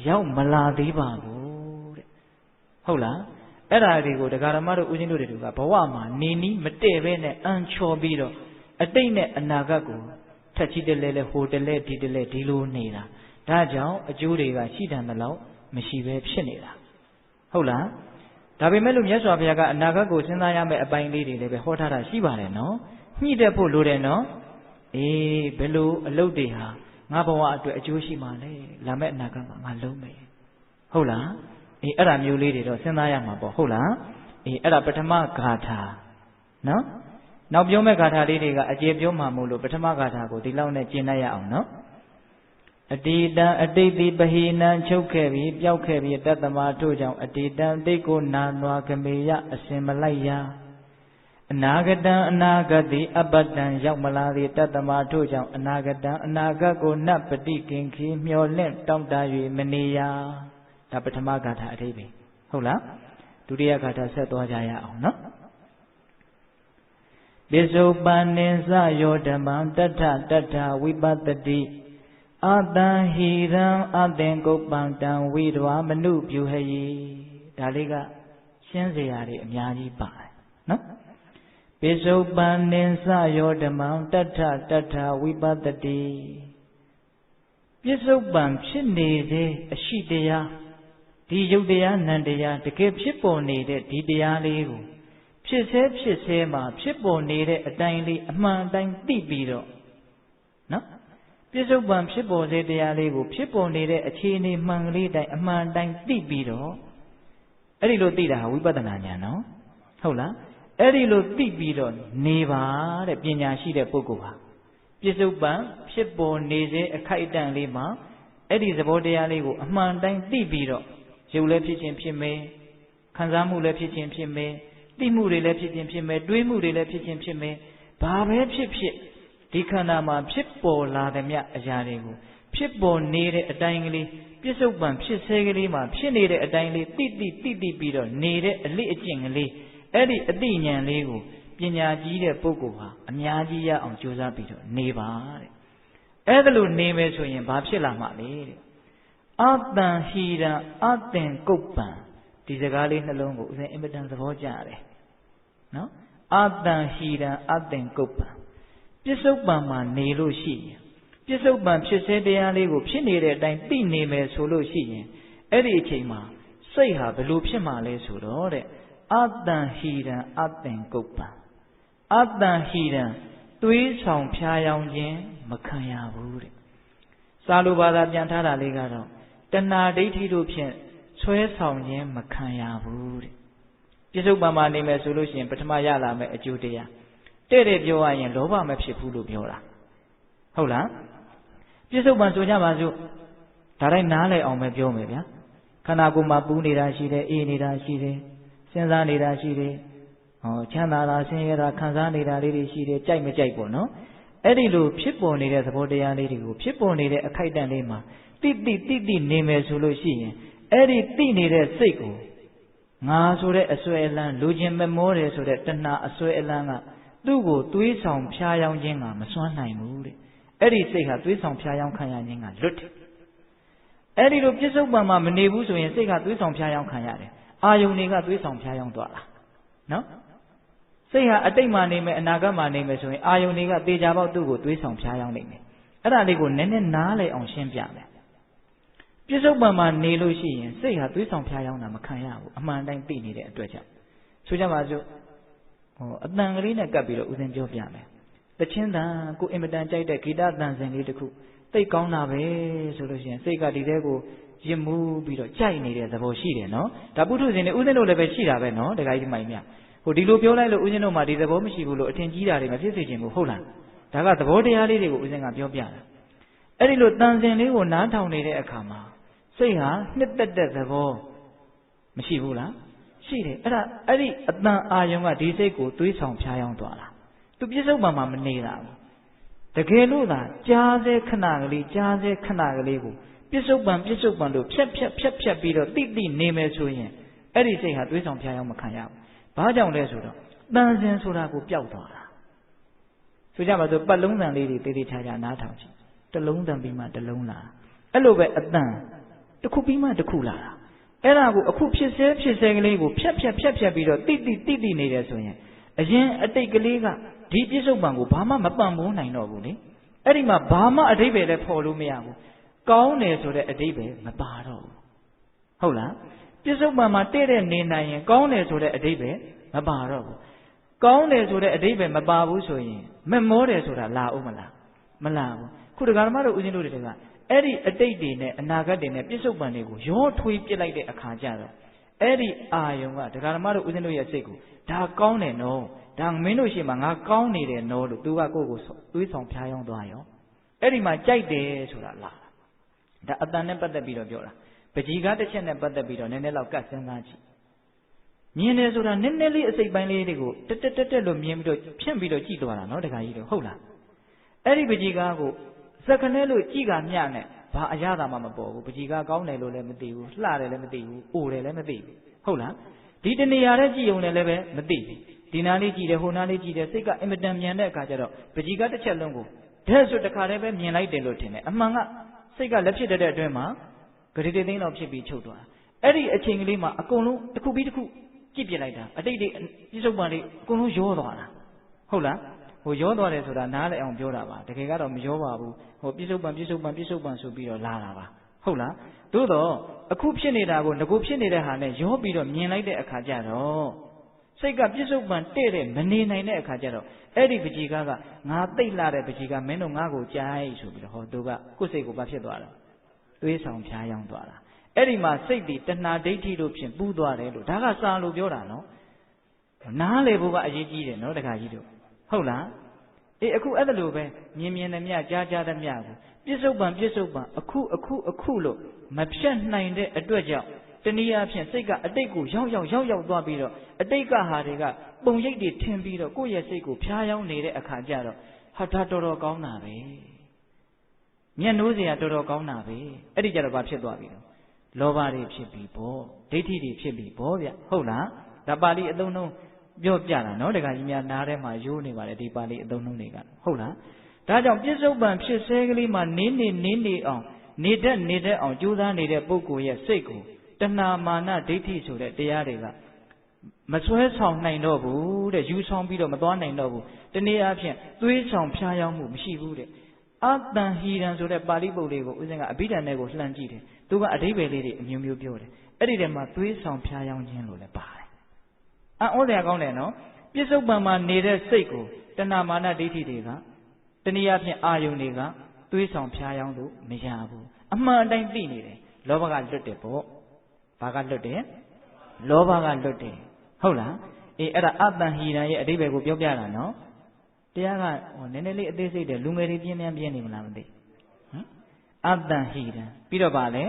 ရောက်မလာသေးပါဘူးတဲ့ဟုတ်လားအဲ့ဒါတွေကိုတရားဓမ္မတို့ဦးဇင်းတို့တွေကဘဝမှာနေနီးမတည့်ပဲနဲ့အန်ချော်ပြီးတော့အတိတ်နဲ့အနာဂတ်ကိုထက်ချီတလဲလဲဟိုတလဲဒီတလဲဒီလိုနေတာဒါကြောင့်အကျိုးတွေကရှိတယ်မလို့မရှိပဲဖြစ်နေတာဟုတ်လားဒါပေမဲ့လို့မြတ်စွာဘုရားကအနာဂတ်ကိုစဉ်းစားရမယ့်အပိုင်းလေးတွေလည်းပဲဟောထားတာရှိပါတယ်နော်ညှိတဲ့ဖို့လိုတယ်နော်အေးဘယ်လိုအလုပ်တွေဟာငါဘဝအတွက်အကျိုးရှိမှာလဲလာမယ့်အနာဂတ်မှာငါလုံးမယ်ဟုတ်လားအေးအဲ့ဒါမျိုးလေးတွေတော့စဉ်းစားရမှာပေါ့ဟုတ်လားအေးအဲ့ဒါပထမဂါထာနော်နောက်ပြောမဲ့ဂါထာလေးတွေကအကျေပြောမှာမို့လို့ပထမဂါထာကိုဒီလောက်နဲ့ကျင့်တတ်ရအောင်နော်အတိတံအတိတ်တိပဟိနံချုပ်ခဲ့ပြီးပျောက်ခဲ့ပြီးတတ္တမတို့ကြောင့်အတိတံအတိတ်ကိုနာနွားကမေယအစင်မလိုက်ရာအနာဂတံအနာဂတ်တိအပတ္တံရောက်မလာသည်တတ္တမတို့ကြောင့်အနာဂတံအနာဂတ်ကိုနတ်ပတိကင်ခီမျောလင့်တောင့်တ၍မနေရဒါပထမဂါထာအဓိပ္ပာယ်ဟုတ်လားဒုတိယဂါထာဆက်သွားကြရအောင်နော်ပိစုပန်နိသယောဓမ္မံတထဝိပတ္တိအတံဟိရံအသင်္ကုပ္ပံတံဝိဒဝမနုပြုဟယိဒါလေးကရှင်းစရာတွေအများကြီးပါတယ်နော်ပိစုပန်နိသယောဓမ္မံတထဝိပတ္တိပိစုပန်ဖြစ်နေတဲ့အရှိတရားဒီယုတ်တရားနံတရားတကယ်ဖြစ်ပေါ်နေတဲ့ဒီတရားလေးကိုဖြစ်ဆဲမှာဖြစ်ပေါ်နေတဲ့အတိုင်းလေးအမှန်တိုင်းသိပြီးတော့နော်ပြစ္ဆုတ်ပံဖြစ်ပေါ်စေတရားလေးကိုဖြစ်ပေါ်နေတဲ့အခြေအနေမှန်ကလေးတိုင်းအမှန်တိုင်းသိပြီးတော့အဲ့ဒီလိုသိတာဟာဝိပဿနာဉာဏ်နော်ဟုတ်လားအဲ့ဒီလိုသိပြီးတော့နေပါတဲ့ပညာရှိတဲ့ပုဂ္ဂိုလ်ဟာပြစ္ဆုတ်ပံဖြစ်ပေါ်နေစေအခိုက်အတန့်လေးမှာအဲ့ဒီသဘောတရားလေးကိုအမှန်တိုင်းသိပြီးတော့ရုပ်လည်းဖြစ်ခြင်းဖြစ်မယ်ခံစားမှုလည်းဖြစ်ခြင်းဖြစ်မယ်သိမှုတွေလည်းဖြစ်ခြင်းဖြစ်မယ်တွေးမှုတွေလည်းဖြစ်ခြင်းဖြစ်မယ်ဘာပဲဖြစ်ဖြစ်ဒီခန္ဓာမှာဖြစ်ပေါ်လာတဲ့မြတ်အရာတွေကိုဖြစ်ပေါ်နေတဲ့အတိုင်းကလေးပြစ္ဆုတ်ပံဖြစ်ဆဲကလေးမှာဖြစ်နေတဲ့အတိုင်းလေးတိပြီးတော့နေတဲ့အလိအကျင့်ကလေးအဲ့ဒီအတိညာဏ်လေးကိုပညာကြီးတဲ့ပုဂ္ဂိုလ်ဟာအများကြီးရအောင်ကြိုးစားပြီးတော့နေပါတဲ့အဲ့ဒါလို့နေမယ်ဆိုရင်ဘာဖြစ်လာမှာလဲတဲ့အတံဟိရံအသင်္ကုပ္ပံဒီစကားလေးနှလုံးကိုဦးဇင်းအင်မတန်သဘောကျတယ်နော်အတံဟိရံအသင်္ကုပ္ပံပြစ္ဆုတ်ပံမှာနေလို့ရှိရင်ပြစ္ဆုတ်ပံဖြစ်စေတရားလေးကိုဖြစ်နေတဲ့အတိုင်းသိနေမယ်ဆိုလို့ရှိရင်အဲ့ဒီအချိန်မှာ စိတ်ဟာဘယ်လိုဖြစ်မှလဲဆိုတော့တဲ့အတ္တဟိရံအတ္တံကုပ္ပံအတ္တဟိရံသွေးဆောင်ဖြားယောင်းခြင်းမခံရဘူးတဲ့စာလိုဘာသာပြန်ထားတာလေးကတော့တဏှာဒိဋ္ဌိတို့ဖြင့်ဆွဲဆောင်ခြင်းမခံရဘူးတဲ့ပြစ္ဆုတ်ပံမှာနေမယ်ဆိုလို့ရှိရင်ပထမရလာမယ်အကျိုးတရားတဲ့ပြောရရင်လောဘမဖြစ်ဘူးလို့ပြောတာဟုတ်လားပြစ္ဆုတ်ပံဆိုကြပါစို့ဒါတိုင်းနားလည်အောင်ပဲပြောမယ်ဗျာခန္ဓာကိုယ်မှာပူနေတာရှိတယ်အေးနေတာရှိတယ်စဉ်းစားနေတာရှိတယ်ချမ်းသာတာဆင်းရဲတာခံစားနေတာလေးတွေရှိတယ်ကြိုက်မကြိုက်ပေါ့နော်အဲ့ဒီလိုဖြစ်ပေါ်နေတဲ့သဘောတရားလေးတွေကိုဖြစ်ပေါ်နေတဲ့အခိုက်အတန့်လေးမှာတိနေမယ်ဆိုလို့ရှိရင်အဲ့ဒီတိနေတဲ့စိတ်ကိုငါဆိုတဲ့အစွဲအလန်းလူချင်းမမောတယ်ဆိုတဲ့တဏှာအစွဲအလန်းကသူ့ကိုသွေးဆောင်ဖြားယောင်းခြင်းကမစွမ်းနိုင်ဘူးတဲ့အဲ့ဒီစိတ်ဟာသွေးဆောင်ဖြားယောင်းခံရခြင်းကလွတ်တယ်အဲ့ဒီလိုပြစ္ဆုတ်ပံမှာမနေဘူးဆိုရင်စိတ်ကသွေးဆောင်ဖြားယောင်းခံရတယ်အာယုန်တွေကသွေးဆောင်ဖြားယောင်းသွားတာနော်စိတ်ဟာအတိတ်မှာနေမယ်အနာဂတ်မှာနေမယ်ဆိုရင်အာယုန်တွေကသေချာပေါက်သူ့ကိုသွေးဆောင်ဖြားယောင်းနေမယ်အဲ့ဒါလေးကိုနည်းနည်းနားလည်အောင်ရှင်းပြမယ်ပြစ္ဆုတ်ပံမှာနေလို့ရှိရင်စိတ်ဟာသွေးဆောင်ဖြားယောင်းတာမခံရဘူးအမှန်တိုင်းသိနေတဲ့အတွက်ကြောင့်ဆိုကြပါစို့အတန်ကလေးနဲ့ကပ်ပြီးတော့ဦးဇင်းပြောပြမယ်တချင်းတန်ကိုအင်မတန်ကြိုက်တဲ့ဂီတတန်စင်လေးတစ်ခုသိကောင်းတာပဲဆိုလို့ရှိရင်စိတ်ကဒီတဲကိုရစ်မှုပြီးတော့ကြိုက်နေတဲ့သဘောရှိတယ်နော်ဒါပုထုဇဉ်တွေဦးဇင်းတို့လည်းပဲရှိတာပဲနော်တခါကြီးဒီမိုင်မြဒီလိုပြောလိုက်လို့ဦးဇင်းတို့မှဒီသဘောမရှိဘူးလို့အထင်ကြီးတာတွေမဖြစ်စေချင်ဘူးဟုတ်လားဒါကသဘောတရားလေးတွေကိုဦးဇင်းကပြောပြတာအဲ့ဒီလိုတန်စင်လေးကိုနားထောင်နေတဲ့အခါမှာစိတ်ဟာနှစ်သက်တဲ့သဘောမရှိဘူးလားရှိတယ်အဲ့ဒီအတန်အာယုံကဒီစိတ်ကိုသွေးဆောင်ဖြားယောင်းသွားတာသူပြစ္ဆုတ်ပံမှာမနေတာဘူးတကယ်လို့သာကြားစေခဏကလေးကြားစေခဏကလေးကိုပြစ္ဆုတ်ပံလို့ဖြက်ပြီးတော့တိနေမယ်ဆိုရင်အဲ့ဒီစိတ်ဟာသွေးဆောင်ဖြားယောင်းမခံရဘူးဘာကြောင့်လဲဆိုတော့တန်စင်ဆိုတာကိုပျောက်သွားတာဆိုကြပါစို့ပတ်လုံးတန်လေးတွေတေးသေးချာချာနားထောင်ကြည့်တစ်လုံးတန်ပြီးမှတစ်လုံးလာအဲ့လိုပဲအတန်တစ်ခုပြီးမှတစ်ခုလာတာအဲ့ဒါကိုအခုဖြစ်စေကလေးကိုဖြက်ပြီးတော့တိနေတယ်ဆိုရင်အရင်အတိတ်ကလေးကဒီပြစ္ဆုတ်ပံကိုဘာမှမပံ့ပိုးနိုင်တော့ဘူးလေအဲ့ဒီမှာဘာမှအဓိပ္ပာယ်လည်းဖော်လို့မရဘူးကောင်းတယ်ဆိုတဲ့အဓိပ္ပာယ်မပါတော့ဘူးဟုတ်လားပြစ္ဆုတ်ပံမှာတည့်တဲ့နေနိုင်ရင်ကောင်းတယ်ဆိုတဲ့အဓိပ္ပာယ်မပါတော့ဘူးကောင်းတယ်ဆိုတဲ့အဓိပ္ပာယ်မပါဘူးဆိုရင်မမောတယ်ဆိုတာလာဦးမလားမလာဘူးခုတရားဓမ္မတို့ဦးဇင်းတို့တွေကအဲ့ဒီအတိတ်တွေနဲ့အနာဂတ်တွေနဲ့ပြစ္ဆုတ်ပံတွေကိုရောထွေးပြစ်လိုက်တဲ့အခါကျတော့အဲ့ဒီအာယုံကတရားဓမ္မတို့ဦးဇင်းတို့ရဲ့စိတ်ကိုဒါကောင်းတယ်နော်ဒါမင်းတို့ရှိမှငါကောင်းနေတယ်နော်လို့သူကကိုယ့်ကိုသွေးဆောင်ဖြားယောင်းသွားရောအဲ့ဒီမှာကြိုက်တယ်ဆိုတာလာဒါအတန်နဲ့ပတ်သက်ပြီးတော့ပြောတာပကြီကားတစ်ချက်နဲ့ပတ်သက်ပြီးတော့နည်းနည်းလောက်ကတ်စဉ်းစားကြည့်မြင်တယ်ဆိုတာနည်းနည်းလေးအစိတ်ပိုင်းလေးတွေကိုတက်လို့မြင်ပြီးတော့ဖြန့်ပြီးတော့ကြည့်သွားတာနော်တခါကြီးတော့ဟုတ်လားအဲ့ဒီပကြီကားကိုစက္ကနဲလို့ကြည့်ကမျှနဲ့ဘာအရသာမှမပေါ်ဘူးပကြီကားကောင်းတယ်လို့လည်းမသိဘူးလှတယ်လည်းမသိဘူးအိုတယ်လည်းမသိဘူးဟုတ်လားဒီတနေရာတဲ့ကြည့်ုံနဲ့လည်းပဲမသိဘူးဒီနားလေးကြည့်တယ်ဟိုနားလေးကြည့်တယ်စိတ်ကအင်မတန်မြန်တဲ့အခါကျတော့ပကြီကားတစ်ချက်လုံးကိုဓာတ်ဆိုတခါတည်းပဲမြင်လိုက်တယ်လို့ထင်တယ်အမှန်ကစိတ်ကလက်ဖြစ်တဲ့အတွင်းမှာဂရိတေသိန်းတော့ဖြစ်ပြီးချုပ်သွားအဲ့ဒီအချိန်ကလေးမှာအကုန်လုံးတစ်ခုပြီးတစ်ခုကြည့်ပြလိုက်တာအတိတ်တွေပြစ္ဆုတ်ပံတွေအကုန်လုံးရောသွားတာဟုတ်လားရောသွားတယ်ဆိုတာနားလည်းအောင်ပြောတာပါတကယ်ကတော့မရောပါဘူးပြစ္ဆုတ်ပံဆိုပြီးတော့လာတာပါဟုတ်လားသို့တော့အခုဖြစ်နေတာကိုငကိုဖြစ်နေတဲ့ဟာနဲ့ရောပြီးတော့မြင်လိုက်တဲ့အခါကျတော့စိတ်ကပြစ္ဆုတ်ပံတဲ့မနေနိုင်တဲ့အခါကျတော့အဲ့ဒီပကြီကားကငါသိတ်လာတဲ့ပကြီကားမင်းတို့ငါ့ကိုကြားရဆိုပြီးတော့သူကကိုယ်စိတ်ကိုဘာဖြစ်သွားတာသွေးဆောင်ဖြားယောင်းသွားတာအဲ့ဒီမှာစိတ်တဏှာဒိဋ္ဌိတို့ဖြင့်ပူးသွားတယ်လို့ဒါကစာလို့ပြောတာနော်နားလေဖို့ကအရေးကြီးတယ်နော်တခါကြီးတို့ဟုတ်လားအခုအဲ့ဒါလိုပဲမြင်သမျှကြားသမျှကိုပြစ္ဆုတ်ပံအခုလို့မဖြတ်နိုင်တဲ့အတွက်ကြောင့်တနည်းအားဖြင့်စိတ်ကအတိတ်ကိုရောက်သွားပြီးတော့အတိတ်ကဟာတွေကပုံရိပ်တွေထင်ပြီးတော့ကိုယ့်ရဲ့စိတ်ကိုဖြားယောင်းနေတဲ့အခါကျတော့ဟာဒါတော်တော်ကောင်းတာပဲမျက်နှိုးစရာတော်တော်ကောင်းတာပဲအဲ့ဒီကြတော့ဘာဖြစ်သွားပြီလဲလောဘတွေဖြစ်ပြီပေါ့ဒိဋ္ဌိတွေဖြစ်ပြီပေါ့ဗျဟုတ်လားဒါပါဠိအသုံးနှုန်းပြောပြတာနော်တခါကြီးများနားထဲမှာရိုးနေပါလေဒီပါဠိအသုံးနှုန်းတွေကဟုတ်လားဒါကြောင့်ပြစ္ဆုတ်ပံဖြစ်စေကလေးမှာနေအောင်နေတတ်အောင်ကြိုးစားနေတဲ့ပုဂ္ဂိုလ်ရဲ့စိတ်ကိုတဏှာမာနဒိဋ္ဌိဆိုတဲ့တရားတွေကမဆွဲဆောင်နိုင်တော့ဘူးတဲ့ယူဆောင်ပြီးတော့မသွားနိုင်တော့ဘူးတနည်းအားဖြင့်သွေးဆောင်ဖြားယောင်းမှုမရှိဘူးတဲ့ အာတန်ဟီရန်ဆိုတဲ့ပါဠိပုဒ်လေးကိုဦးဇင်းကအဘိဓမ္မာကိုလှမ်းကြည့်တယ်သူကအဓိပ္ပာယ်လေးတွေအမျိုးမျိုးပြောတယ်အဲ့ဒီထဲမှာသွေးဆောင်ဖျားယောင်းခြင်းလို့လည်းပါတယ်အံ့ဩစရာကောင်းတယ်နော်ပြစ္ဆုတ်ပံမှာနေတဲ့စိတ်ကိုတဏမာနဒိဋ္ဌိတွေကတနည်းအားဖြင့်အာယုန်တွေကသွေးဆောင်ဖျားယောင်းလို့မရဘူးအမှန်အတိုင်းသိနေတယ်လောဘကလွတ်တယ်ပေါ့ဘာကလွတ်တယ်လောဘကလွတ်တယ်ဟုတ်လားအေးအဲ့ဒါအတန်ဟီရန်ရဲ့အဓိပ္ပာယ်ကိုပြောပြတာနော်တရားကနည်းနည်းလေးအသေးစိတ်တယ်လူငယ်တွေပြင်းနေမလားမသိဟမ်အတန်ဟီရန်ပြီးတော့ဗာလဲ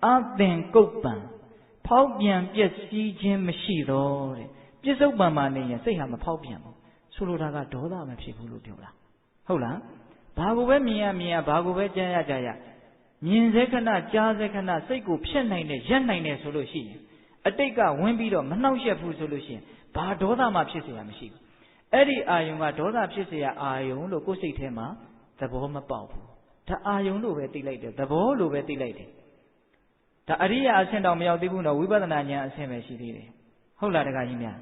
အသင်ကုတ်ပံဖောက်ပြန်ပျက်စီးခြင်းမရှိတော့တဲ့ပြစ္ဆုတ်ပံမှာနေရင်စိတ်ဟာမဖောက်ပြန်ဘူးဆိုလိုတာကဒေါသမဖြစ်ဘူးလို့ပြောတာဟုတ်လားဘာကိုပဲမြင်ရဘာကိုပဲကြားရမြင်စေခဏကြားစေခဏစိတ်ကိုဖျက်နိုင်တယ်ရက်နိုင်တယ်ဆိုလို့ရှိရင်အတိတ်ကဝင်ပြီးတော့မနှောက်ယှက်ဘူးဆိုလို့ရှိရင်ဘာဒေါသမှဖြစ်เสียမရှိဘူးအဲ့ဒီအာယုံကဒေါသဖြစ်เสียအာယုံလို့ကိုယ်စိတ်ထဲမှာသဘောမပေါက်ဘူးဒါအာယုံလို့ပဲသိလိုက်တယ်သဘောလို့ပဲသိလိုက်တယ်ဒါအရိယာအဆင့်တောင်မရောက်သေးဘူးနော်ဝိပဿနာဉာဏ်အဆင့်ပဲရှိသေးတယ်ဟုတ်လားတခါကြီးများ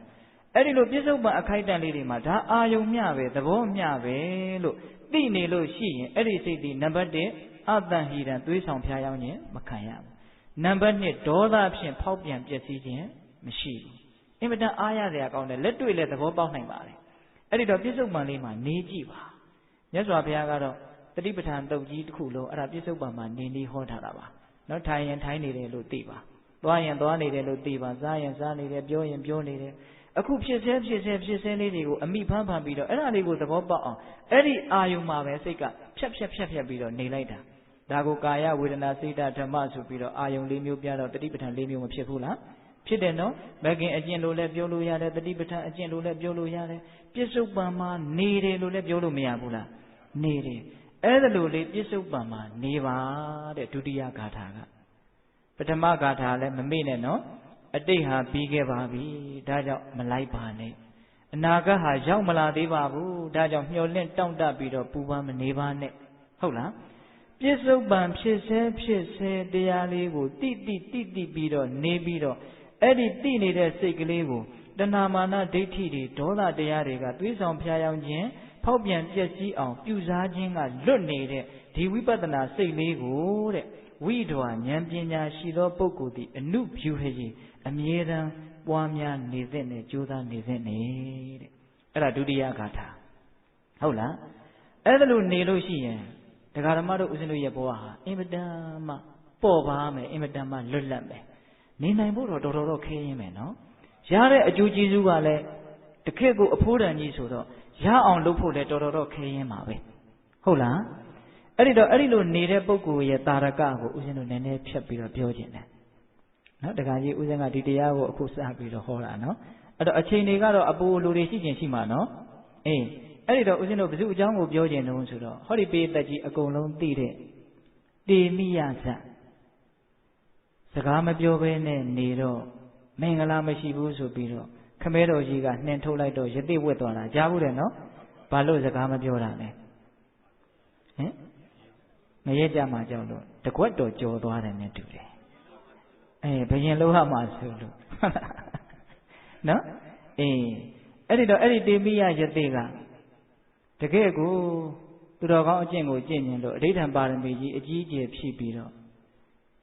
အဲ့ဒီလိုပြစ္ဆုတ်ပံအခိုက်အတန့်လေးတွေမှာဒါအာယုံမျှပဲသဘောမျှပဲလို့သိနေလို့ရှိရင်အဲ့ဒီစိတ်ဒီနံပါတ်1အတန်ဟီရန်သွေးဆောင်ဖျားယောင်းခြင်းမခံရဘူးနံပါတ်2ဒေါသဖြင့်ဖောက်ပြန်ပျက်စီးခြင်းမရှိဘူးအင်မတန်အားရစရာကောင်းတယ်လက်တွေ့လည်းသဘောပေါက်နိုင်ပါတယ်အဲ့ဒီတော့ပြစ္ဆုတ်ပံလေးမှာနေကြည့်ပါမြတ်စွာဘုရားကတော့တတိပဋ္ဌာန်တုတ်ကြီးတစ်ခုလုံးအဲ့ဒါပြစ္ဆုတ်ပံမှာနေဟောထားတာပါနော်ထိုင်ရင်ထိုင်နေတယ်လို့သိပါသွားရင်သွားနေတယ်လို့သိပါစားရင်စားနေတယ်ပြောရင်ပြောနေတယ်အခုဖြစ်ဆဲလေးတွေကိုအမိဖမ်းပြီးတော့အဲ့ဒါလေးကိုသဘောပေါက်အောင်အဲ့ဒီအာယုံမှာပဲစိတ်ကဖြတ်ပြီးတော့နေလိုက်တာဒါကိုကာယဝေဒနာစိတ်ဓမ္မဆိုပြီးတော့အာယုံ၄မျိုးပြတော့တတိပဋ္ဌာန်၄မျိုးမဖြစ်ဘူးလားဖြစ်တယ်နော်မဂ္ဂင်အကျင့်လို့လည်းပြောလို့ရတယ်တတိပဋ္ဌာန်အကျင့်လို့လည်းပြောလို့ရတယ်ပြစ္ဆုတ်ပံမှာနေတယ်လို့လည်းပြောလို့မရဘူးလားနေတယ်အဲ့ဒါလိုလေးပြစ္ဆုတ်ပံမှာနေပါတဲ့ဒုတိယဂါထာကပထမဂါထာလည်းမမေ့နဲ့နော်အတိတ်ဟာပြီးခဲ့ပါပြီဒါကြောင့်မလိုက်ပါနဲ့အနာဂတ်ဟာရောက်မလာသေးပါဘူးဒါကြောင့်မျှော်လင့်တောင့်တပြီးတော့ပူပန်မနေပါနဲ့ဟုတ်လားပြစ္ဆုတ်ပံဖြစ်ဆဲတရားလေးကိုတိပြီးတော့နေပြီးတော့အဲ့ဒီတိနေတဲ့စိတ်ကလေးကိုတဏမာနဒိဋ္ဌိတွေဒေါသတရားတွေကသွေးဆောင်ဖျားယောင်းခြင်းဖောက်ပြန်ပျက်စီးအောင်ပြုစားခြင်းကလွတ်နေတဲ့ဒီဝိပဿနာစိတ်လေးကိုတဲ့ဝိဓဝဉာဏ်ပညာရှိသောပုဂ္ဂိုလ်သည်အနုဖြူဟရေအမြဲတမ်းပွားများနေသင့်နဲ့ကြိုးစားနေသင့်နေတဲ့အဲ့ဒါဒုတိယဂါထာဟုတ်လားအဲ့ဒါလို့နေလို့ရှိရင်ဒကာဓမ္မတို့ဦးဇင်းတို့ရဲ့ဘဝဟာအင်မတန်မှပေါ်ပါမယ်အင်မတန်မှလွတ်လပ်မယ်နေနိုင်ဖို့တော့တော်တော်ခဲရင်းမယ်နော်ရတဲ့အကျိုးကျေးဇူးကလည်းတခက်ကိုအဖိုးတန်ကြီးဆိုတော့ရအောင်လုပ်ဖို့လည်းတော်တော်ခဲရင်းပါပဲဟုတ်လားအဲ့ဒီတော့အဲ့ဒီလိုနေတဲ့ပုဂ္ဂိုလ်ရဲ့တာရကကိုဦးဇင်းတို့နည်းနည်းဖြတ်ပြီးတော့ပြောခြင်းတယ်နော်တခါကြီးဦးဇင်းကဒီတရားကိုအခုစပြီးတော့ဟောတာနော်အဲ့တော့အချိန်တွေကတော့အပူလိုတွေရှိခြင်းရှိမှာနော်အေးအဲ့ဒီတော့ဦးဇင်းတို့ဘု து အကြောင်းကိုပြောခြင်းတုံးဆိုတော့ဟောဒီပေသက်ကြီးအကုန်လုံးသိတဲ့တေမိယဇတ်စကားမပြောဘဲနဲ့နေတော့မင်္ဂလာမရှိဘူးဆိုပြီးတော့ခမဲတော်ကြီးကနှင်ထုတ်လိုက်တော့ရတိဝက်သွားတာကြားဘူးတယ်နော်ဘာလို့စကားမပြောတာလဲဟင်ငရဲကြမှာကြောက်လို့တကွက်တော်ကြော်သွားတယ်နဲ့တူတယ်ဘယင်လောဟမှာဆိုလို့နော်အဲ့ဒီတော့အဲ့ဒီတေမိယယတိကတကယ်ကိုသူတော်ကောင်းအကျင့်ကိုကျင့်ရင်လို့အဋ္ဌံပါရမီကြီးအကြီးအကျယ်ဖြည့်ပြီးတော့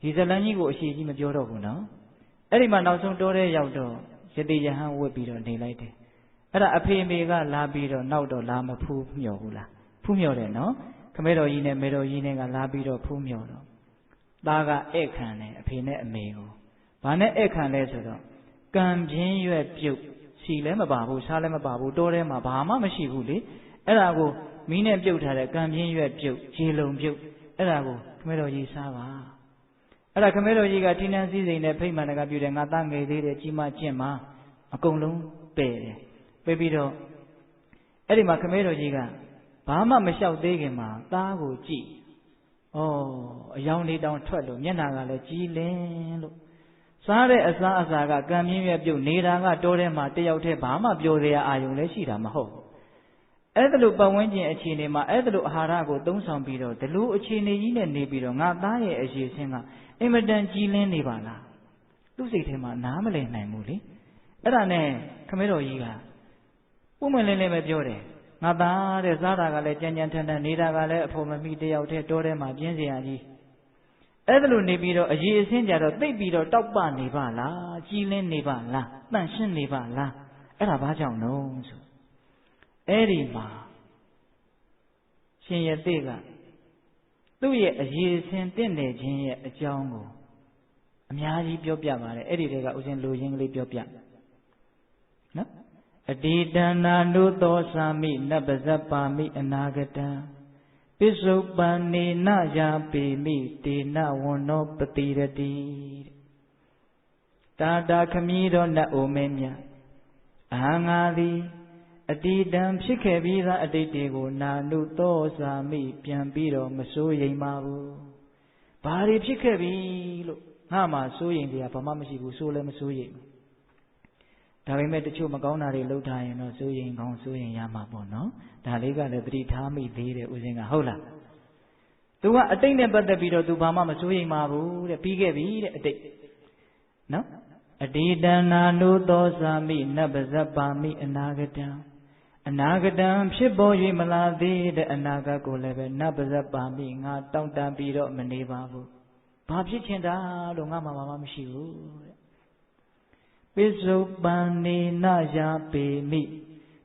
ဒီဇလန်းကြီးကိုအရှိကြီးမပြောတော့ဘူးနော်အဲ့ဒီမှာနောက်ဆုံးတိုးတဲ့ရောက်တော့ယတိယဟန်ဝတ်ပြီးတော့နေလိုက်တယ်အဲ့ဒါအဖေမေကလာပြီးတော့နောက်တော့လာမဖူးမြော်ဘူးလားဖူးမြော်တယ်နော်ခမဲတော်ကြီးနဲ့မေတော်ကြီးနဲ့ကလာပြီးတော့ဖူးမြော်တော့သားကဧည့်ခံတယ်အဖေနဲ့အမေကိုဘာနဲ့ဧည့်ခံလဲဆိုတော့ကံပြင်းရွက်ပြုတ်စီလည်းမပါဘူးစားလည်းမပါဘူးတိုးထဲမှာဘာမှမရှိဘူးလေအဲ့ဒါကိုမီးနဲ့ပြုတ်ထားတဲ့ကံပြင်းရွက်ပြုတ်ခြေလုံပြုတ်အဲ့ဒါကိုခမဲတော်ကြီးစားပါအဲ့ဒါခမဲတော်ကြီးကထိနှန်းစည်းစိမ်နဲ့ဖိမှန်တကပြုတယ်ငါသားငယ်သေးတယ်ကြီးမကျင့်မှာအကုန်လုံးပယ်တယ်ပယ်ပြီးတော့အဲ့ဒီမှာခမဲတော်ကြီးကဘာမှမလျှောက်သေးခင်မှာသားကိုကြည့်အယောင်လေးတောင်ထွက်လို့မျက်နှာကလည်းကြီးလင်းလို့စားတဲ့အစားအစာကကံမြင့်ရွက်ပြုတ်နေတာကတိုးထဲမှာတယောက်တည်းဘာမှပြောစရာအာရုံလည်းရှိတာမဟုတ်အဲ့ဒါလိုပတ်ဝန်းကျင်အခြေအနေမှာအဲ့ဒါလိုအာဟာရကိုသုံးဆောင်ပြီးတော့ဒီလိုအခြေအနေကြီးနဲ့နေပြီးတော့ငါသားရဲ့အရေးဆင်းကအင်မတန်ကြီးလင်းနေပါလားသူ့စိတ်ထဲမှာနားမလည်နိုင်ဘူးလေအဲ့ဒါနဲ့ခမဲတော်ကြီးကပုံမှန်လင်းလင်းပဲပြောတယ်င ငါသားတဲ့စားတာကလည်းကြမ်းကြမ်းထန်ထန်နေတာကလည်းအဖို့မမိတယောက်တည်းတောထဲမှာပြင်းစရာကြီးအဲ့ဒါလိုနေပြီးတော့အရေးအစင်းကြတော့သိပ်ပြီးတော့တောက်ပနေပါလားကြီးလင်းနေပါလားတန့်ရှင်းနေပါလားအဲ့ဒါဘာကြောင့်လဲဆိုအဲ့ဒီမှာရှင်ရသေးကသူ့ရဲ့အရေးအစင်းတင့်နေခြင်းရဲ့အကြောင်းကိုအများကြီးပြောပြပါတယ်အဲ့ဒီတည်းကဥစဉ်လိုရင်းကလေးပြောပြနော်အတိတနာနုသောသာမိနပဇ္ဇပါမိအနာဂတံပိစုပန်နေနယာပေမိတေနဝန္နောပတိရတိတာတာခမည်းတော်နတ်အိုမင်းမြတ်အဟံငါသည်အတိတံဖြစ်ခဲ့ပြီးသားအတိတ်တွေကိုနာနုသောသာမိပြန်ပြီးတော့မစိုးရိမ်ပါဘူးဘာတွေဖြစ်ခဲ့ပြီလို့ငါမှစိုးရိမ်တရားဘာမှမရှိဘူးစိုးလည်းမစိုးရိမ်ဘူးဒါပေမဲ့တချို့မကောင်းတာတွေလုပ်ထားရင်တော့စိုးရိမ်ကောင်းစိုးရိမ်ရမှာပေါ့နော်ဒါလေးကလည်းသတိထားမိသေးတယ်ဦးဇင်းကဟုတ်လားသူကအတိတ်နဲ့ပတ်သက်ပြီးတော့သူဘာမှမစိုးရိမ်ပါဘူးတဲ့ပြီးခဲ့ပြီတဲ့အတိတ်နော်အတိတနာနုသောသာမိနပဇ္ဇပါမိအနာဂတံအနာဂတံဖြစ်ပေါ်၍မလာသေးတဲ့အနာဂတ်ကိုလည်းပဲနပဇ္ဇပါမိငါတောင့်တပြီးတော့မနေပါဘူးဘာဖြစ်ချင်တာလို့ငါမှဘာမှမရှိဘူးတဲ့ပိစုပန်နေနယာပေမိ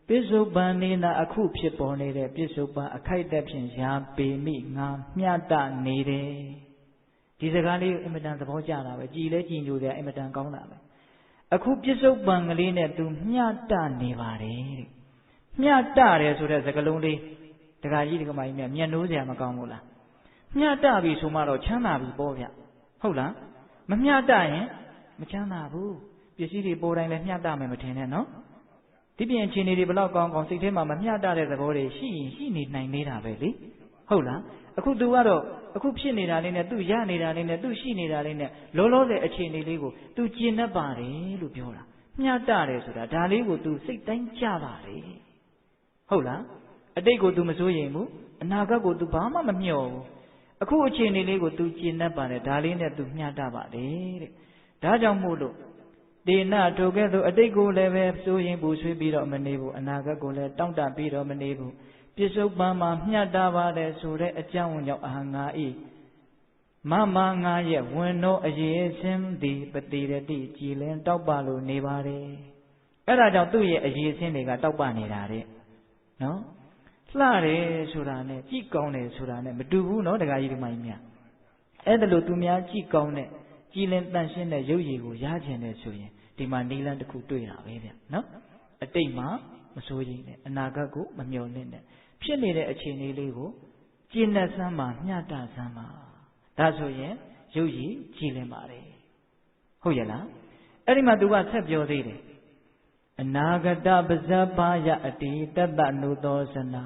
ပိစုပန်နေနအခုဖြစ်ပေါ်နေတဲ့ပိစုပန်အခိုက်အတန့်ဖြင့်ယာပေမိငါမျှတနေတယ်ဒီစကားလေးကိုအင်မတန်သဘောကျတာပဲကြည်လဲကြည်ညိုတယ်အင်မတန်ကောင်းတာပဲအခုပိစုပန်ကလေးနဲ့သူမျှတနေပါတယ်တဲ့မျှတတယ်ဆိုတဲ့စကားလုံးလေးဒကာကြီးဒကာမကြီးများမျက်နှိုးစရာမကောင်းဘူးလားမျှတပြီဆိုမှတော့ချမ်းသာပြီပေါ့ဗျဟုတ်လားမမျှတရင်မချမ်းသာဘူးပစ္စည်းတွေပေါ်တိုင်းလည်းမျှတမယ်မထင်နဲ့နော်ဒီပြင်အခြေအနေတွေဘလောက်ကောင်းကောင်းစိတ်ထဲမှာမမျှတတဲ့သဘောတွေရှိရင်ရှိနေနိုင်နေတာပဲလေဟုတ်လားအခုသူကတော့အခုဖြစ်နေတာလေးနဲ့သူရနေတာလေးနဲ့သူရှိနေတာလေးနဲ့လောလောဆယ်အခြေအနေလေးကိုသူကျင့်တတ်ပါတယ်လို့ပြောတာမျှတတယ်ဆိုတာဒါလေးကိုသူစိတ်တိုင်းကြပါတယ်ဟုတ်လားအတိတ်ကိုသူမစိုးရိမ်ဘူးအနာဂတ်ကိုသူဘာမှမမျှော်ဘူးအခုအခြေအနေလေးကိုသူကျင့်တတ်ပါတယ်ဒါလေးနဲ့သူမျှတပါတယ်တဲ့ဒါကြောင့်မို့လို့တေနထိုကဲ့သို့အတိတ်ကိုလည်းပဲစိုးရင်ပူဆွေးပြီးတော့မနေဘူးအနာဂတ်ကိုလည်းတောင့်တပြီးတော့မနေဘူးပြစ္ဆုတ်ပံမှာမျှတပါတယ်ဆိုတဲ့အကြောင်းကြောင့်အဟံငါဤမမငါရဲ့ဝင်တော့အရေးစင်းသည်ပတိရတိကြည်လင်တောက်ပလို့နေပါတယ်အဲ့ဒါကြောင့်သူ့ရဲ့အရေးစင်းတွေကတောက်ပနေတာတဲ့နော်လှတယ်ဆိုတာနဲ့ကြည်ကောင်းတယ်ဆိုတာနဲ့မတူဘူးနော်ဒကာကြီးဒီမကြီးများအဲ့ဒါလို့သူများကြည်ကောင်းတဲ့ကြည်လင်တန့်ရှင်းတဲ့ရုပ်ရည်ကိုရကျင်တယ်ဆိုရင်ဒီမှာနီလန်းတစ်ခုတွေ့တာပဲဗျနော်အတိတ်မှာမစိုးရိမ်နဲ့အနာဂတ်ကိုမမျှော်လင့်နဲ့ဖြစ်နေတဲ့အခြေအနေလေးကိုကျင့်တဲ့ဆန်းမှာမျှတဆန်းမှာဒါဆိုရင်ရုပ်ရည်ကြည်လင်ပါတယ်ဟုတ်ရဲ့လားအဲ့ဒီမှာသူကဆက်ပြောသေးတယ်အနာဂတပဇ္ဇပါယအတိတတ္တနုသောစနာ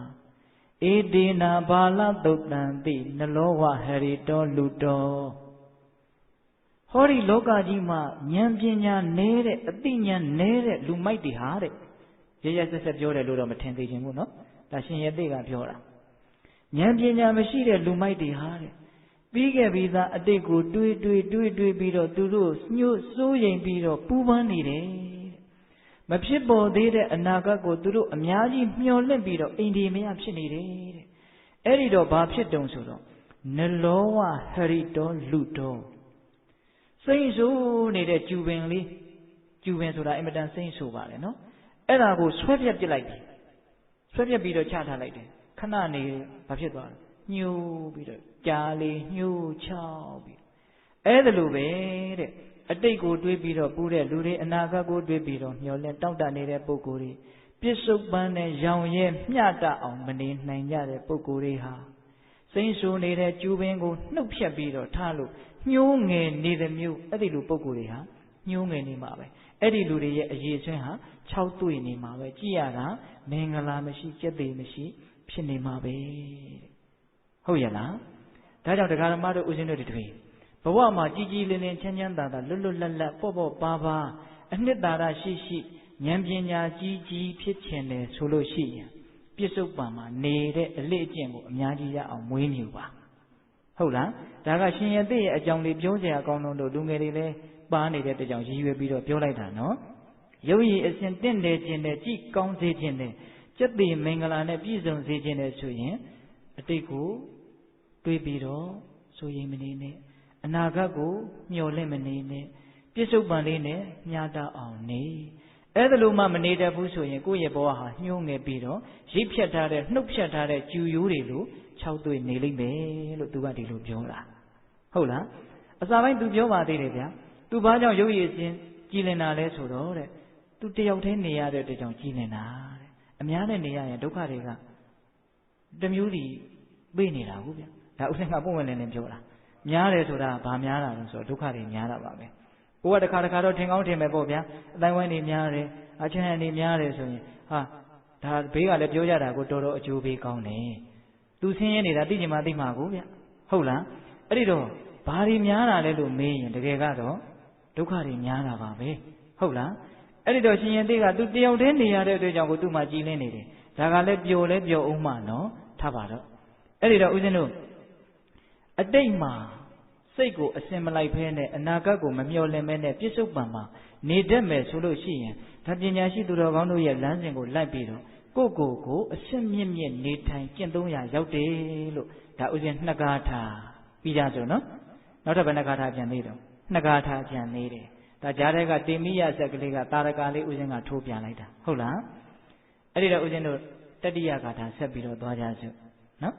ဧတေနာဘာလသုတ်တံတိနလောဝဟရိတောလူတောဟောဒီလောကကြီးမှာဉာဏ်ပညာနည်းတဲ့အသိဉာဏ်နည်းတဲ့လူမိုက်တွေဟာတဲ့ရရဆက်ဆက်ပြောတယ်လို့တော့မထင်သေးခြင်းဘူးနော်ဒါရှင်ရသေးကပြောတာဉာဏ်ပညာမရှိတဲ့လူမိုက်တွေဟာတဲ့ပြီးခဲ့ပြီးသားအတိတ်ကိုတွေးပြီးတော့သူတို့ညှို့စိုးရိမ်ပြီးတော့ပူပန်းနေတယ်မဖြစ်ပေါ်သေးတဲ့အနာဂတ်ကိုသူတို့အများကြီးမျှော်လင့်ပြီးတော့အိန္ဒိမယဖြစ်နေတယ်တဲ့အဲ့ဒီတော့ဘာဖြစ်တုံဆိုတော့နလောဝဟရိတောလူတောစိမ့်ဆိုးနေတဲ့ကျူပင်လေးကျူပင်ဆိုတာအင်မတန်စိမ့်ဆိုးပါလေနော်အဲ့ဒါကိုဆွဲပြက်ပစ်လိုက်တယ်ဆွဲပြက်ပြီးတော့ချထားလိုက်တယ်ခဏနေဘာဖြစ်သွားလဲညှိုးပြီးတော့ကြားလေးညှိုးချောက်ပြီးအဲ့ဒါလိုပဲတဲ့အတိတ်ကိုတွေးပြီးတော့ပူတဲ့လူတွေအနာဂတ်ကိုတွေးပြီးတော့မျောလင့်တောင့်တနေတဲ့ပုဂ္ဂိုလ်တွေပြစ္ဆုတ်ပန်းနဲ့ရောင်ရဲမျှတအောင်မနေနိုင်ကြတဲ့ပုဂ္ဂိုလ်တွေဟာစိမ့်ဆိုးနေတဲ့ကျူပင်ကိုနှုတ်ဖြတ်ပြီးတော့ထားလို့ညှိုးငယ်နေတဲ့မျိုးအဲ့ဒီလိုပုဂ္ဂိုလ်တွေဟာညှိုးငယ်နေမှာပဲအဲ့ဒီလူတွေရဲ့အရေးအသွင်းဟာ6တွေ့နေမှာပဲကြည်ရတာမင်္ဂလာမရှိကြက်သေးမရှိဖြစ်နေမှာပဲဟုတ်ရဲ့လားဒါကြောင့်တရားဓမ္မတို့ဦးဇင်းတို့တွေဘဝမှာကြည်ကြည်လင်လင်ချမ်းချမ်းသာသာလွတ်လွတ်လပ်လပ်ပေါ့ပေါ့ပါပါအနှစ်သာရရှိရှိဉာဏ်ပညာကြီးကြီးဖြစ်ခြင်းတယ်ဆိုလို့ရှိရင်ပြစ္ဆုတ်ပံမှာနေတဲ့အလေ့အကျင့်ကိုအများကြီးရအောင်မွေးမြူပါဟုတ်လားဒါကရှင်ရသေးရဲ့အကြောင်းလေးပြောစရာကောင်းလို့လူငယ်တွေလည်းပါနေတဲ့တကြောင်ရည်ရွယ်ပြီးတော့ပြောလိုက်တာနော်ရုပ်ရည်အစဉ်တင့်တယ်ခြင်းနဲ့ကြည်ကောင်းစေခြင်းနဲ့ကြ ကျက်သေးမင်္ဂလာနဲ့ပြည့်စုံစေခြင်းနဲ့ဆိုရင်အတိတ်ကိုတွေးပြီးတော့ဆိုရင်မနေနဲ့အနာဂတ်ကိုမျှော်လင့်မနေနဲ့ပြစ္ဆုတ်ပံလေးနဲ့မျှတအောင်နေအဲ့ဒါလို့မှမနေတတ်ဘူးဆိုရင်ကိုယ့်ရဲ့ဘဝဟာညှိုးငယ်ပြီးတော့ရိပ်ဖြတ်ထားတဲ့နှုတ်ဖြတ်ထားတဲ့ကျူရိုးတွေလိုခြောက်သွေ့နေလိမ့်မယ်လို့သူကဒီလိုပြောတာဟုတ်လားအစာပိုင်းသူပြောပါသေးတယ်ဗျာသူဘာကြောင့်ရုပ်ရည်ချင်းကြည်လင်တာလဲဆိုတော့တဲ့သူတယောက်တည်းနေရတဲ့အတွက်ကြောင့်ကြည်လင်တာတဲ့အများနဲ့နေရရင်ဒုက္ခတွေကတမျိုးစီပေးနေတာဟုတ်ဗျဒါဥစဉ်ကပုံဝင်နေပြောတာများတယ်ဆိုတာဘာများတာလဲဆိုတော့ဒုက္ခတွေများတာပါပဲကိုကတခါတော့ထင်ကောင်းထင်မယ်ပေါ့ဗျာအတိုင်းဝိုင်းနေများတယ်အချင်းဟန်နေများတယ်ဆိုရင်ဟာဒါဘေးကလည်းပြောကြတာကိုတော်တော်အကျိုးပေးကောင်းတယ်သူဆင်းရဲနေတာသိချင်မှသိမှာကိုဗျဟုတ်လားအဲ့ဒီတော့ဘာတွေများတာလဲလို့မေးရင်တကယ်ကတော့ဒုက္ခတွေများတာပါပဲဟုတ်လားအဲ့ဒီတော့ရှင်ရင်သေးကသူတယောက်တည်းနေရတဲ့အတွက်ကြောင့်ကိုသူ့မှာကြည်လင်းနေတယ်ဒါကလည်းပျော်လဲပျော်အောင်မှနော်ထားပါတော့အဲ့ဒီတော့ဦးဇင်းတို့အတိတ်မှာစိတ်ကိုအစင်မလိုက်ဖဲနဲ့အနာဂတ်ကိုမမျှော်လင့်မဲနဲ့ပြစ္ဆုတ်ပံမှာနေတတ်မယ်ဆိုလို့ရှိရင်ဒါပညာရှိသူတော်ကောင်းတို့ရဲ့လမ်းစဉ်ကိုလိုက်ပြီးတော့ကိုအစင်မြင့်မြင့်နေထိုင်ကျင့်သုံးရရောက်တယ်လို့ဒါဦးဇင်းနှစ်ကားထားပြီးကြဆိုနော်နောက်ထပ်ဘယ်နှကားထားပြန်သေးတော့နှစ်ကားထားပြန်နေတယ်ဒါကြားတဲ့ကတေမိယဆက်ကလေးကတာရကလေးဦးဇင်းကထိုးပြန်လိုက်တာဟုတ်လားအဲ့ဒီတော့ဦးဇင်းတို့တတိယကာထာဆက်ပြီးတော့သွားကြစို့နော်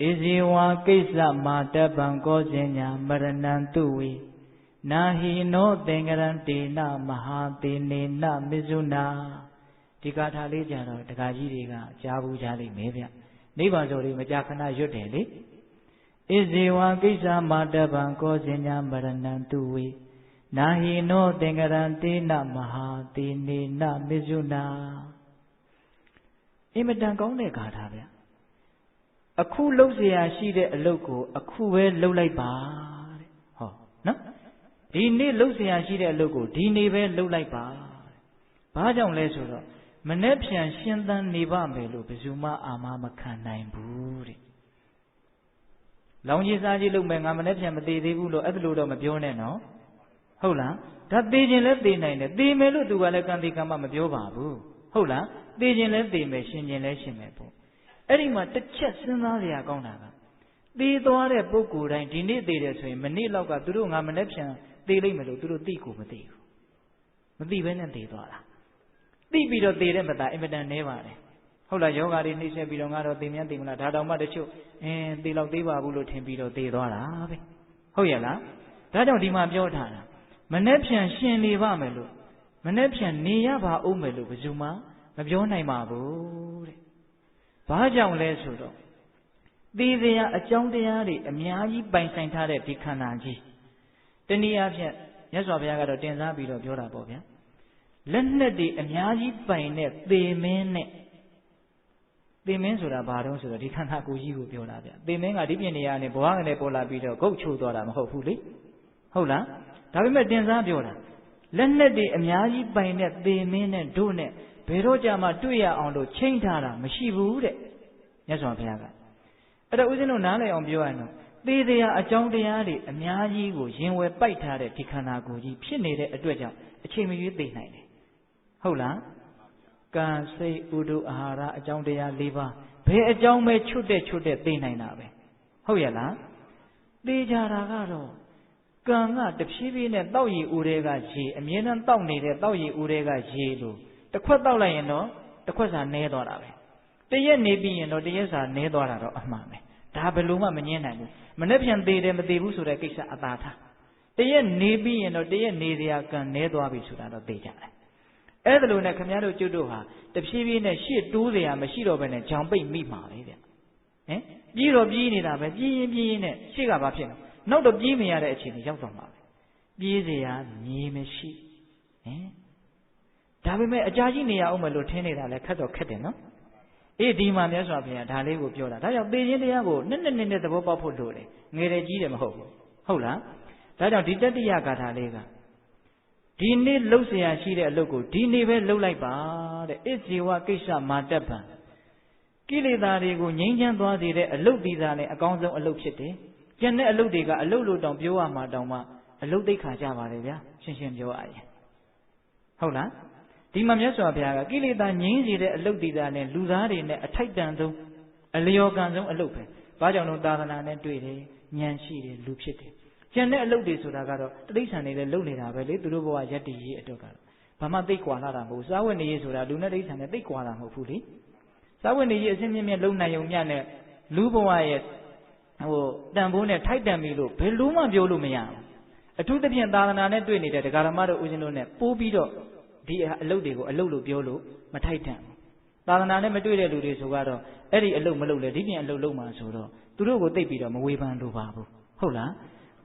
ဧဇေဝါကိစ္စမာတပံကောဇင်ညာမရဏံတုဝေနာဟိနောသင်္ကရံတေနမဟာသေနေနမေဇုနာဒီကာထာလေးကြတော့တက္ကကြီးတွေကကြားဘူးကြားလိမ့်မယ်ဗျနိဗ္ဗာန်ဆိုတွေမကြာခဏရွတ်တယ်လေဧဇေဝါကိစ္စမာတပံကောဇင်ညာမရဏံတုဝေနာဟိနောသင်္ကရံတေနမဟာသေနေနမေဇုနာအင်မတန်ကောင်းတဲ့ဂါထာဗျအခုလှုပ်เสียရှိတဲ့အလုပ်ကိုအခုပဲလှုပ်လိုက်ပါတဲ့ဟောနော်ဒီနေ့လှုပ်เสียရှိတဲ့အလုပ်ကိုဒီနေ့ပဲလှုပ်လိုက်ပါဘာကြောင့်လဲဆိုတော့မနေ့ပြန်ရှင်သန်နေပါမယ်လို့ဘယ်သူမှအာမမခံနိုင်ဘူးတဲ့လောင်ကြီးစားကြီးလုပ်မယ်ငါမနေ့ပြန်မသေးသေးဘူးလို့အဲ့လိုတော့မပြောနဲ့နော်ဟုတ်လားဒါသေခြင်းလဲသေနိုင်တယ်သေမယ်လို့သူကလည်းကံသေကံမမပြောပါဘူးဟုတ်လားသေခြင်းလဲသေမယ်ရှင်ခြင်းလဲရှင်မယ်ပေါ့အဲ့ဒီမှာတစ်ချက်စဉ်းစားရကောင်းတာကသေသွားတဲ့ပုဂ္ဂိုလ်တိုင်းဒီနေ့သေတယ်ဆိုရင်မနေ့လောက်ကသူတို့ငါမနေ့ပြန်သေလိမ့်မယ်လို့သူတို့သိကိုမသိဘူးမသိဘဲနဲ့သေသွားတာသိပြီးတော့သေတဲ့မသားအင်မတန်နဲပါတယ်ဟုတ်လားယောဂါတွေနှိမ့်ဆက်ပြီးတော့ငါတော့သေမြန်းသေမလားဒါတောင်မှတချို့သေလောက်သေးပါဘူးလို့ထင်ပြီးတော့သေသွားတာပဲဟုတ်ရဲ့လားဒါကြောင့်ဒီမှာပြောထားတာမနေ့ပြန်ရှင်နေပါမယ်လို့မနေ့ပြန်နေရပါဦးမယ်လို့ဘယ်သူမှမပြောနိုင်ပါဘူးတဲ့ဘာကြောင့်လဲဆိုတော့သေစရာအကြောင်းတရားတွေအများကြီးပိုင်ဆိုင်ထားတဲ့ဒီခန္ဓာကြီးတနည်းအားဖြင့်မြတ်စွာဘုရားကတော့တင်စားပြီးတော့ပြောတာပေါ့ဗျာလက်နဲ့တွေအများကြီးပိုင်တဲ့သေမင်းနဲ့သေမင်းဆိုတာဘာတုံးဆိုတော့ဒီခန္ဓာကိုယ်ကြီးကိုပြောတာဗျသေမင်းကဒီပြင်နေရာနဲ့ဘဝကနေပေါ်လာပြီးတော့ဂုတ်ချိုးသွားတာမဟုတ်ဘူးလေဟုတ်လားဒါပေမဲ့တင်စားပြောတာလက်နဲ့တွေအများကြီးပိုင်တဲ့သေမင်းနဲ့တို့နဲ့ဘယ်တော့ကြမှာတွေ့ရအောင်လို့ချိန်ထားတာမရှိဘူးတဲ့မြတ်စွာဘုရားကအဲ့တော့ဦးဇင်းတို့နားလည်အောင်ပြောရရင်တော့သေတရားအကြောင်းတရားတွေအများကြီးကိုရင်ဝယ်ပိုက်ထားတဲ့ဒီခန္ဓာကိုယ်ကြီးဖြစ်နေတဲ့အတွက်ကြောင့်အချိန်မရွေးသိနိုင်တယ်ဟုတ်လားကံစိတ်ဥဒုအာဟာရအကြောင်းတရား၄ပါးဘယ်အကြောင်းပဲချွတ်တဲ့သိနိုင်တာပဲဟုတ်ရဲ့လားသိကြတာကတော့ကံကတဖြည်းဖြည်းနဲ့တောက်ရည်ဦးတွေကရေအမြဲတမ်းတောက်နေတဲ့တောက်ရည်ဦးတွေကရေလို့တစ်ခွက်တောက်လိုက်ရင်တော့တစ်ခွက်စာနဲသွားတာပဲတရက်နေပြီးရင်တော့တရက်စာနဲသွားတာတော့အမှန်ပဲဒါဘယ်လို့မှမငြင်းနိုင်ဘူးမနေ့ပြန်သေးတယ်မသေးဘူးဆိုတဲ့ကိစ္စအသာထားတရက်နေပြီးရင်တော့တရက်နေစရာကံနဲသွားပြီဆိုတာတော့သိကြတယ်အဲ့ဒါလို့နဲ့ခင်ဗျားတို့ကျွတ်တို့ဟာတဖြည်းဖြည်းနဲ့ရှေ့တိုးစရာမရှိတော့ဘဲနဲ့ဂျောင်ပိတ်မိမှာပဲဗျဟင်ပြီးတော့ပြေးနေတာပဲပြေးရင်နဲ့ရှေ့ကဘာဖြစ်လဲနောက်တော့ပြေးမရတဲ့အခြေအနေရောက်တော့မှာပဲပြေးစရာမြေမရှိဟင်ဒါပေမဲ့အကြာကြီးနေရအောင်မလို့ထင်းနေတာလဲခက်တော့ခက်တယ်နော်အေးဒီမှာမြတ်စွာဘုရားဒါလေးကိုပြောတာဒါကြောင့်သေခြင်းတရားကိုနဲ့သဘောပေါက်ဖို့လိုတယ်ငယ်တယ်ကြီးတယ်မဟုတ်ဘူးဟုတ်လားဒါကြောင့်ဒီတတိယဂါထာလေးကဒီနေ့လှုပ်เสียရှိတဲ့အလုပ်ကိုဒီနေ့ပဲလှုပ်လိုက်ပါတဲ့ဣဇေဝကိစ္စမာတပံကိလေသာတွေကိုငြိမ်းချမ်းသွားစေတဲ့အလုပ်ဒီသာနဲ့အကောင်းဆုံးအလုပ်ဖြစ်တယ်ကျန်တဲ့အလုပ်တွေကအလုပ်လို့တောင်ပြောရမှာတောင်မှအလုပ်သိက္ခာကြပါလေဗျာရှင်းရှင်းပြောရရင်ဟုတ်လားဒ ဒီမှာမြတ်စွာဘုရားကကိလေသာငြိမ်းစေတဲ့အလုပ်တွေနဲ့လူသားတွေနဲ့အထိုက်တန်ဆုံးအလျော်ကန်ဆုံးအလုပ်ပဲဘာကြောင့်လို့သာသနာနဲ့တွေ့တယ်ဉာဏ်ရှိတယ်လူဖြစ်တယ်ကျန်တဲ့အလုပ်တွေဆိုတာကတော့တိဋ္ဌာန်တွေလည်းလုပ်နေတာပဲလေသူတို့ဘဝယက်တည်ရေးအတွက်ကတော့ဘာမှသိကွာလာတာမဟုတ်စားဝတ်နေရေးဆိုတာလူနဲ့တိဋ္ဌာန်နဲ့သိကွာတာမဟုတ်ဘူးလေစားဝတ်နေရေးအစင်းမြင့်မြတ်လုံနိုင်ုံမြတ်နဲ့လူဘဝရဲ့တန်ဖိုးနဲ့ထိုက်တန်ပြီလို့ဘယ်လို့မှပြောလို့မရဘူးအထူးသဖြင့်သာသနာနဲ့တွေ့နေတဲ့ဒကာဓမ္မတို့ဦးဇင်းတို့နဲ့ပိုးပြီးတော့ဒီအလုပ်တွေကိုအလုပ်လို့ပြောလို့မထိုက်တန်ဘူးသာသနာနဲ့မတွေ့တဲ့လူတွေဆိုတော့အဲ့ဒီအလုပ်မလုပ်လဲဒီပြင်အလုပ်လုပ်မှာဆိုတော့သူတို့ကိုသိပြီးတော့မဝေဖန်လိုပါဘူးဟုတ်လား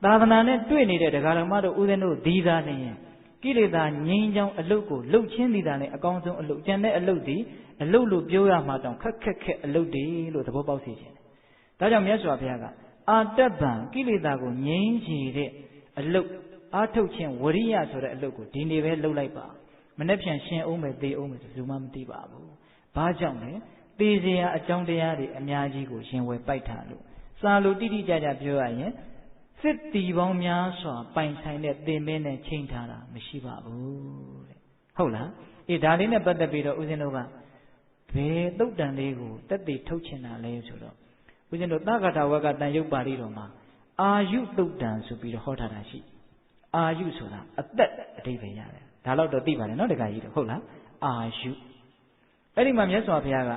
သာသနာနဲ့တွေ့နေတဲ့ဒကာဓမ္မတို့ဦးဇင်းတို့ဒီသားနေရင်ကိလေသာငြိမ်းချောင်းအလုပ်ကိုလှုပ်ချင်းသည်တာနဲ့အကောင်းဆုံးအလုပ်ကျန်တဲ့အလုပ်ဒီအလုပ်လို့ပြောရမှာတောင်ခက်ခက်အလုပ်တွေလို့သဘောပေါက်စေခြင်းဒါကြောင့်မြတ်စွာဘုရားကအာတ္တဗံကိလေသာကိုငြိမ်းချေတဲ့အလုပ်အာထုတ်ခြင်းဝရိယဆိုတဲ့အလုပ်ကိုဒီနေ့ပဲလုပ်လိုက်ပါမနေ့ပြန်ရှင်အောင်မယ်သေအောင်မယ်ဆိုမှမသိပါဘူးဘာကြောင့်လဲသေစရာအကြောင်းတရားတွေအများကြီးကိုရှင်ဝယ်ပိုက်ထားလို့စာလို့တိတိကျကျပြောရရင်စစ်တီပေါင်းများစွာပိုင်ဆိုင်တဲ့သင်မင်းနဲ့ချိန်ထားတာမရှိပါဘူးတဲ့ဟုတ်လားအေးဒါလေးနဲ့ပတ်သက်ပြီးတော့ဦးဇင်းတို့ကဘယ်တုတ်တန်လေးကိုတက်တည်ထုတ်ချင်တာလဲဆိုတော့ဦးဇင်းတို့သက္ကတာဝကတန်ရုပ်ပါဠိတော်မှာအာယုတုတ်တန်ဆိုပြီးတော့ဟောထားတာရှိအာယုဆိုတာအသက်အဓိပ္ပာယ်ရတယ်ဒါတော့သိပါတယ်နော်တခါကြီးတော့ဟုတ်လားအာယုအဲ့ဒီမှာမြတ်စွာဘုရားကယ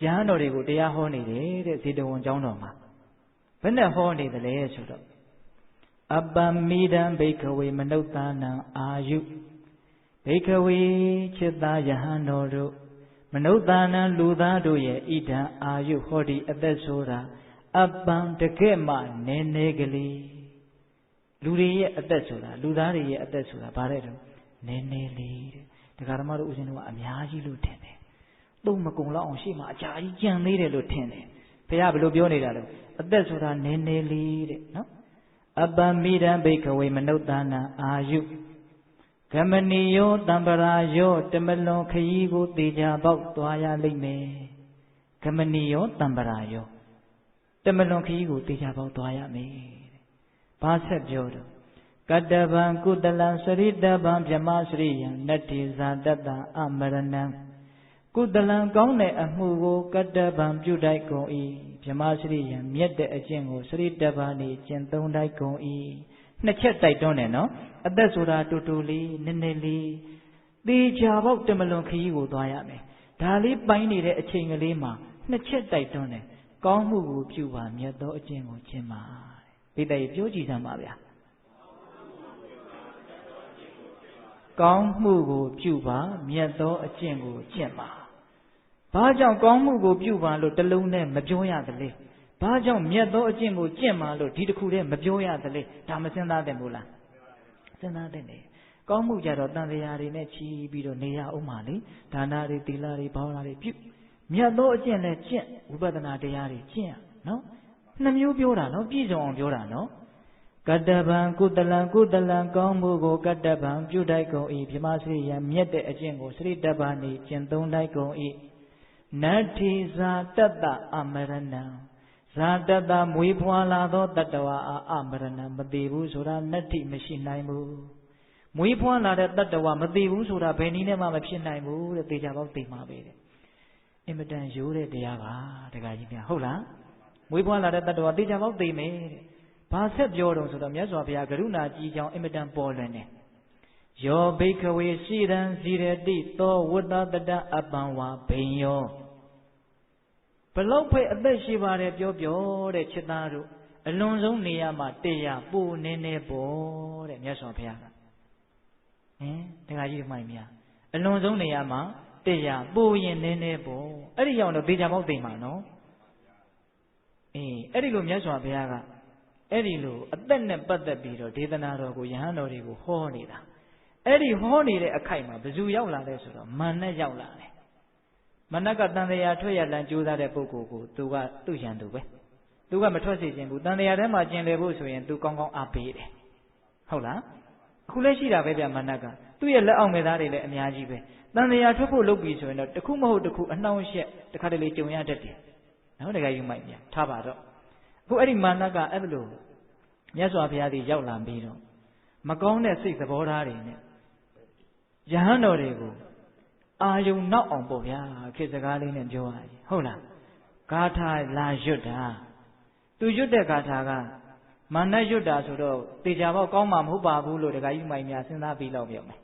ဟန်တော်တွေကိုတရားဟောနေတယ်တဲ့ဇေတဝန်ကျောင်းတော်မှာဘယ်နဲ့ဟောနေသလဲဆိုတော့အပ္ပမိဒံဘိက္ခဝေမနုဿာနံအာယုဘိက္ခဝေจิตသားယဟန်တော်တို့မနုဿာနံလူသားတို့ရဲ့ဣဒံအာယုဟောဒီအသက်ဆိုတာအပ္ပံတကယ်မှနည်းနည်းကလေးလူတွေရဲ့အသက်ဆိုတာလူသားတွေရဲ့အသက်ဆိုတာဘာလဲတော့နည်းနည်းလေးတဲ့ဒကာဓမ္မတို့ဦးဇင်းတို့ကအများကြီးလို့ထင်တယ်သုံးမကုံလောက်အောင်ရှေ့မှာအကြာကြီးကြံသေးတယ်လို့ထင်တယ်ဘုရားဘယ်လိုပြောနေတာလဲအသက်ဆိုတာနည်းနည်းလေးတဲ့နော်အပ္ပမိဒံဘိက္ခဝေမနုဿာနံအာယုဂမဏီယောတံပရာယောတမလွန်ခရီးကိုသေချာပေါက်သွားရလိမ့်မယ်ဂမဏီယောတံပရာယောတမလွန်ခရီးကိုသေချာပေါက်သွားရမယ်ဘာဆက်ပြောတော့ကတ္တဗံကုတလံစရိတဗံဗြမစရိယံနတ္တိဇာတတအမရဏံကုတလံကောင်းတဲ့အမှုကိုကတ္တဗံပြုတိုက်ကုန်၏ဗြမစရိယံမြတ်တဲ့အကျင့်ကိုစရိတဗံနေကျင့်သုံးတိုက်ကုန်၏နှစ်ချက်တိုက်တွန်းတယ်နော်အသက်ဆိုတာတူတူလေးနည်းနည်းလေးသေချာပေါက်တမလွန်ခရီးကိုသွားရမယ်ဒါလေးပိုင်းနေတဲ့အချိန်ကလေးမှာနှစ်ချက်တိုက်တွန်းတယ်ကောင်းမှုကိုပြုပါမြတ်သောအကျင့်ကိုကျင့်ပါဘိတ္တရေပြောကြည့်စမ်းပါဗျာကောင်းမှုကိုပြုပါမြတ်သောအကျင့်ကိုကျင့်ပါဘာကြောင့်ကောင်းမှုကိုပြုပါလို့တလုံးနဲ့မပြောရသလဲဘာကြောင့်မြတ်သောအကျင့်ကိုကျင့်ပါလို့ဒီတစ်ခုတည်းမပြောရသလဲဒါမစဉ်းစားသင့်ဘူးလားစဉ်းစားသင့်တယ်ကောင်းမှုကြတော့တန်တရားတွေနဲ့ချီးပြီးတော့နေရအောင်ပါလေဒါနတွေသီလတွေဘာဝနာတွေပြုမြတ်သောအကျင့်နဲ့ကျင့်ဝိပဿနာတရားတွေကျင့်ရနော်နှစ်မျိုးပြောတာနော်ပြည့်စုံအောင်ပြောတာနော်ကတ္တဗံကုတလံကောင်းမှုကိုကတ္တဗံပြုတိုက်ကုန်၏ဗြမစရိယံမြတ်တဲ့အကျင့်ကိုစရိတဗ္ဗာနေကျင့်သုံးတိုက်ကုန်၏နတ္ထိဇာတတအမရဏံဇာတတမွေးဖွာလာသောတတ္တဝါအမရဏံမသိဘူးဆိုတာနတ္ထိမရှိနိုင်ဘူးမွေးဖွာလာတဲ့တတ္တဝါမသိဘူးဆိုတာဘယ်နည်းနဲ့မှမဖြစ်နိုင်ဘူးတဲ့သေချာပေါက်သိမှာပဲတဲ့အင်မတန်ရိုးတဲ့တရားပါတခါကြီးများဟုတ်လားမွေးဖွာလာတဲ့တတ္တဝါသေချာပေါက်သိမယ်တဲ့ဘာဆက်ပြောတော့ဆိုတော့မြတ်စွာဘုရားကရုဏာကြီးကြောင်းအင်မတန်ပေါ်လွင်တယ်ယောဘိက္ခဝေရှိရန်ဇီရတိသောဝတ္တတတအပံဝါဘိညောဘလောက်ပဲအသက်ရှိပါတယ်ပြောတဲ့ချစ်သားတို့အလွန်ဆုံးနေရာမှာတရားပိုနေနေပေါ်တဲ့မြတ်စွာဘုရားကတခါကြီးမှန်မြာအလွန်ဆုံးနေရာမှာတရားပိုရင်နေနေပေါ်အဲ့ဒီရောက်တော့သေချာပေါက်သိမှာနော်အဲ့ဒီလိုမြတ်စွာဘုရားကအဲ့ဒီလိုအသက်နဲ့ပတ်သက်ပြီးတော့ဒေသနာတော်ကိုယဟန်တော်တွေကိုဟောနေတာအဲ့ဒီဟောနေတဲ့အခိုက်မှာဘယ်သူရောက်လာလဲဆိုတော့မာနရောက်လာတယ်မနက်ကတန်တရားထွက်ရလန်ကြိုးစားတဲ့ပုဂ္ဂိုလ်ကိုသူကသူ့ရန်သူပဲသူကမထွက်စေခြင်းဘူးတန်တရားထဲမှာကျင်လည်ဖို့ဆိုရင်သူကောင်းကောင်းအားပေးတယ်ဟုတ်လားအခုလည်းရှိတာပဲဗျမနက်ကသူ့ရဲ့လက်အောက်ငယ်သားတွေလည်းအများကြီးပဲတန်တရားထွက်ဖို့လုပ်ပြီးဆိုရင်တော့တစ်ခုမဟုတ်တစ်ခုအနှောင့်အယှက်တစ်ခါတလေကြုံရတတ်တယ်နော်တကယ်ယူမိုက်မြထားပါတော့အခုအဲ့ဒီမာနကအဲ့လိုမြတ်စွာဘုရားကြီးရောက်လာပြီးတော့မကောင်းတဲ့စိတ်သဘောထားတွေနဲ့ ယဟန်တော်တွေကိုအာယုံနောက်အောင်ပေါ့ဗျာခေတ်စကားလေးနဲ့ပြောရရင်ဟုတ်လားဂါထာလာရွတ်တာသူရွတ်တဲ့ဂါထာကမာနရွတ်တာဆိုတော့တေချာပေါက်ကောင်းမှာမဟုတ်ပါဘူးလို့ဒကာကြီးမိုင်များစဉ်းစားပြီးတော့ပြောမယ်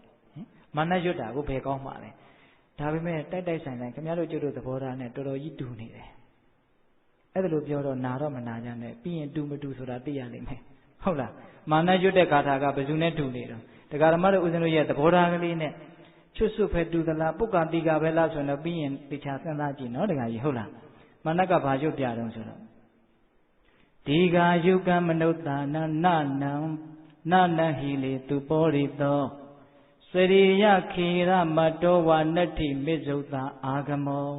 မာနရွတ်တာကိုဘယ်ကောင်းမှာလဲဒါပေမဲ့တိုက်တိုက်ဆိုင်ဆိုင်ခင်ဗျားတို့ကျွတ်တို့သဘောထားနဲ့တော်တော်ကြီးတူနေတယ်အဲ့ဒါလိုပြောတော့နာတော့မနာကြနဲ့ပြီးရင်တူမတူဆိုတာသိရလိမ့်မယ်ဟုတ်လားမာနရွတ်တဲ့ဂါထာကဘယ်သူနဲ့တူနေတော့ဒကာဓမ္မတို့ဦးဇင်းတို့ရဲ့သဘောထားကလေးနဲ့ချွတ်ဆွတ်ပဲတူသလားပုက္ကတိကပဲလားဆိုတော့ပြီးရင်တေချာစဉ်းစားကြည့်နော်ဒကာကြီးဟုတ်လားမာနကဘာရွတ်ပြတော့ဆိုတော့ဒီဃာယုကမနုဿာနနနဟိလေသူပောရိသောစရိယခေရမတောဝနတ္ထိမစ္ဆုတာအာဂမော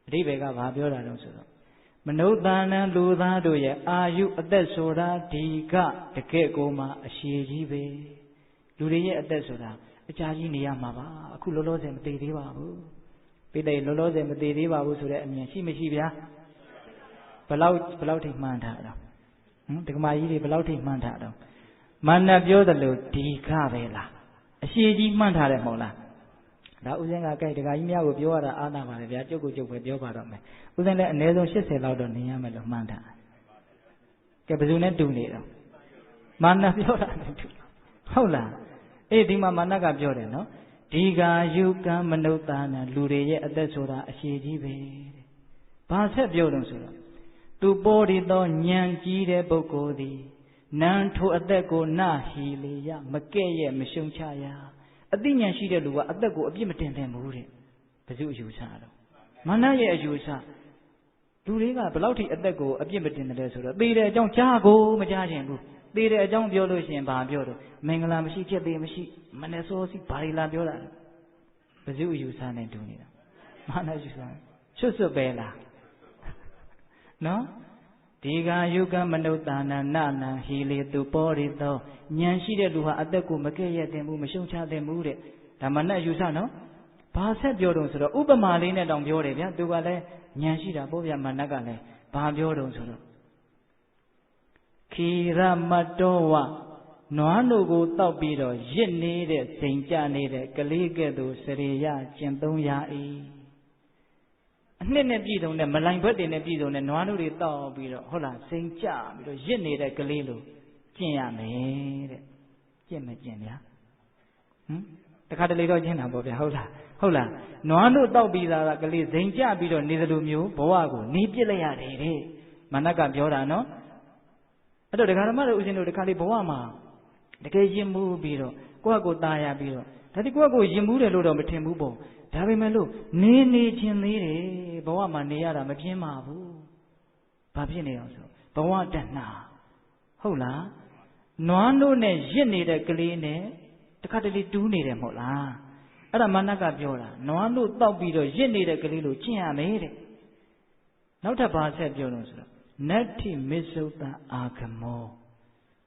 အဓိပ္ပာယ်ကဘာပြောတာလဲဆိုတော့မနုဿာနံလူသားတို့ရဲ့အာယုအသက်ဆိုတာဒီကတကယ့်ကိုမှအရှိကြီးပဲလူတွေရဲ့အသက်ဆိုတာအကြာကြီးနေရမှာပါအခုလောလောဆယ်မသေးသေးပါဘူးပိဋိလောလောဆယ်မသေးသေးပါဘူးဆိုတဲ့အမြင်ရှိမရှိဗျာဘလောက်ထိမှန်းထားတော့ဒကမာကြီးတွေဘလောက်ထိမှန်းထားတော့မာနပြောတယ်လို့ဒီကပဲလားအရှိကြီးမှန်းထားတယ်မဟုတ်လားဒါဥစဉ်ကကြိုက်ဒကာကြီးများကိုပြောရတာအားနာပါလေဗျာကျုပ်ကိုကျုပ်ပဲပြောပါတော့မယ်ဥစဉ်လည်းအနည်းဆုံး80လောက်တော့နေရမယ်လို့မှန်းထားကဲဘယ်သူနဲ့တူနေတော့မာနပြောတာနဲ့တူဟုတ်လားအေးဒီမှာမာနကပြောတယ်နော်ဒီဃာယုကံမနုဿာနလူတွေရဲ့အသက်ဆိုတာအရှိကြီးပဲဘာဆက်ပြောလို့ဆိုတော့သူပေါ်ဒီသောဉာဏ်ကြီးတဲ့ပုဂ္ဂိုလ်သည်နံထိုအသက်ကိုနဟီလေယမကဲ့ရဲ့မရှုံချရအသိဉာဏ်ရှိတဲ့လူကအသက်ကိုအပြစ်မတင်သင့်ဘူးတဲ့ဘယ်သူအယူဆတော့မာနရဲ့အယူဆလူတွေကဘယ်လောက်ထိအသက်ကိုအပြစ်မတင်တယ်ဆိုတော့သေတဲ့အကြောင်းကြားကိုမကြားခြင်းဘူးသေတဲ့အကြောင်းပြောလို့ရှိရင်ဘာပြောတော့မင်္ဂလာမရှိဖြစ်သေးမရှိမနဲ့စောစီဘာတွေလာပြောတာဘယ်သူအယူဆနဲ့တူနေတာမာနယူဆချွတ်စွတ်ပဲလားနော်ဒီဃာယုကမနုဿာနနဟိလေသူပောရိသောဉာဏ်ရှိတဲ့လူဟာအသက်ကိုမကဲ့ရဲ့တင်ဘူးမရှုံချတင်ဘူးတဲ့ဒါမာနယူဆနော်ဘာဆက်ပြောတော့ဆိုတော့ဥပမာလေးနဲ့တောင်ပြောတယ်ဗျာသူကလည်းဉာဏ်ရှိတာပေါ့ဗျာမာနကလည်းဘာပြောတော့ဆိုတော့ခိရမတောဝနွားတို့ကိုတောက်ပြီးတော့ရစ်နေတဲ့စိန်ကြနေတဲ့ကလေးကဲ့သို့စရိယကျင့်သုံးရ၏အနှစ်နဲ့ပြည်စုံတဲ့မလိုင်ဘက်တွေနဲ့ပြည်စုံတဲ့နွားတို့တွေတောက်ပြီးတော့ဟုတ်လားစိန်ကြပြီးတော့ရစ်နေတဲ့ကလေးလိုကျင့်ရမယ်တဲ့ကျင့်မကျင့်ဗျာတခါတလေတော့ကျင့်တာပေါ့ဗျာဟုတ်လားနွားတို့တောက်ပြီးသားကလေးစိန်ကြပြီးတော့နေသလိုမျိုးဘဝကိုနေပြစ်လိုက်ရတယ်တဲ့မာနကပြောတာနော်အဲ့တော့ဒကာဓမ္မတို့ဦးဇင်းတို့တခါလေးဘဝမှာတကယ်ရင်မှုပြီးတော့ကိုယ့်အကိုตายရပြီးတော့ဒါတိကိုယ့်အကိုရင်မှုတယ်လို့တော့မထင်ဘူးပေါ့ဒါပေမဲ့လို့နေချင်းသေးတယ်ဘဝမှာနေရတာမပြင်းပါဘူးဘာဖြစ်နေအောင်ဆိုဘဝတဏှာဟုတ်လားနွားတို့နဲ့ရစ်နေတဲ့ကလေးနဲ့တခါတလေတူးနေတယ်မဟုတ်လားအဲ့ဒါမာနကပြောတာနွားတို့တောက်ပြီးတော့ရစ်နေတဲ့ကလေးလိုကျင့်ရမယ်တဲ့နောက်ထပ်ဘာဆက်ပြောလို့ဆိုတော့နတ္ထိမစ္ဆုတအာဂမော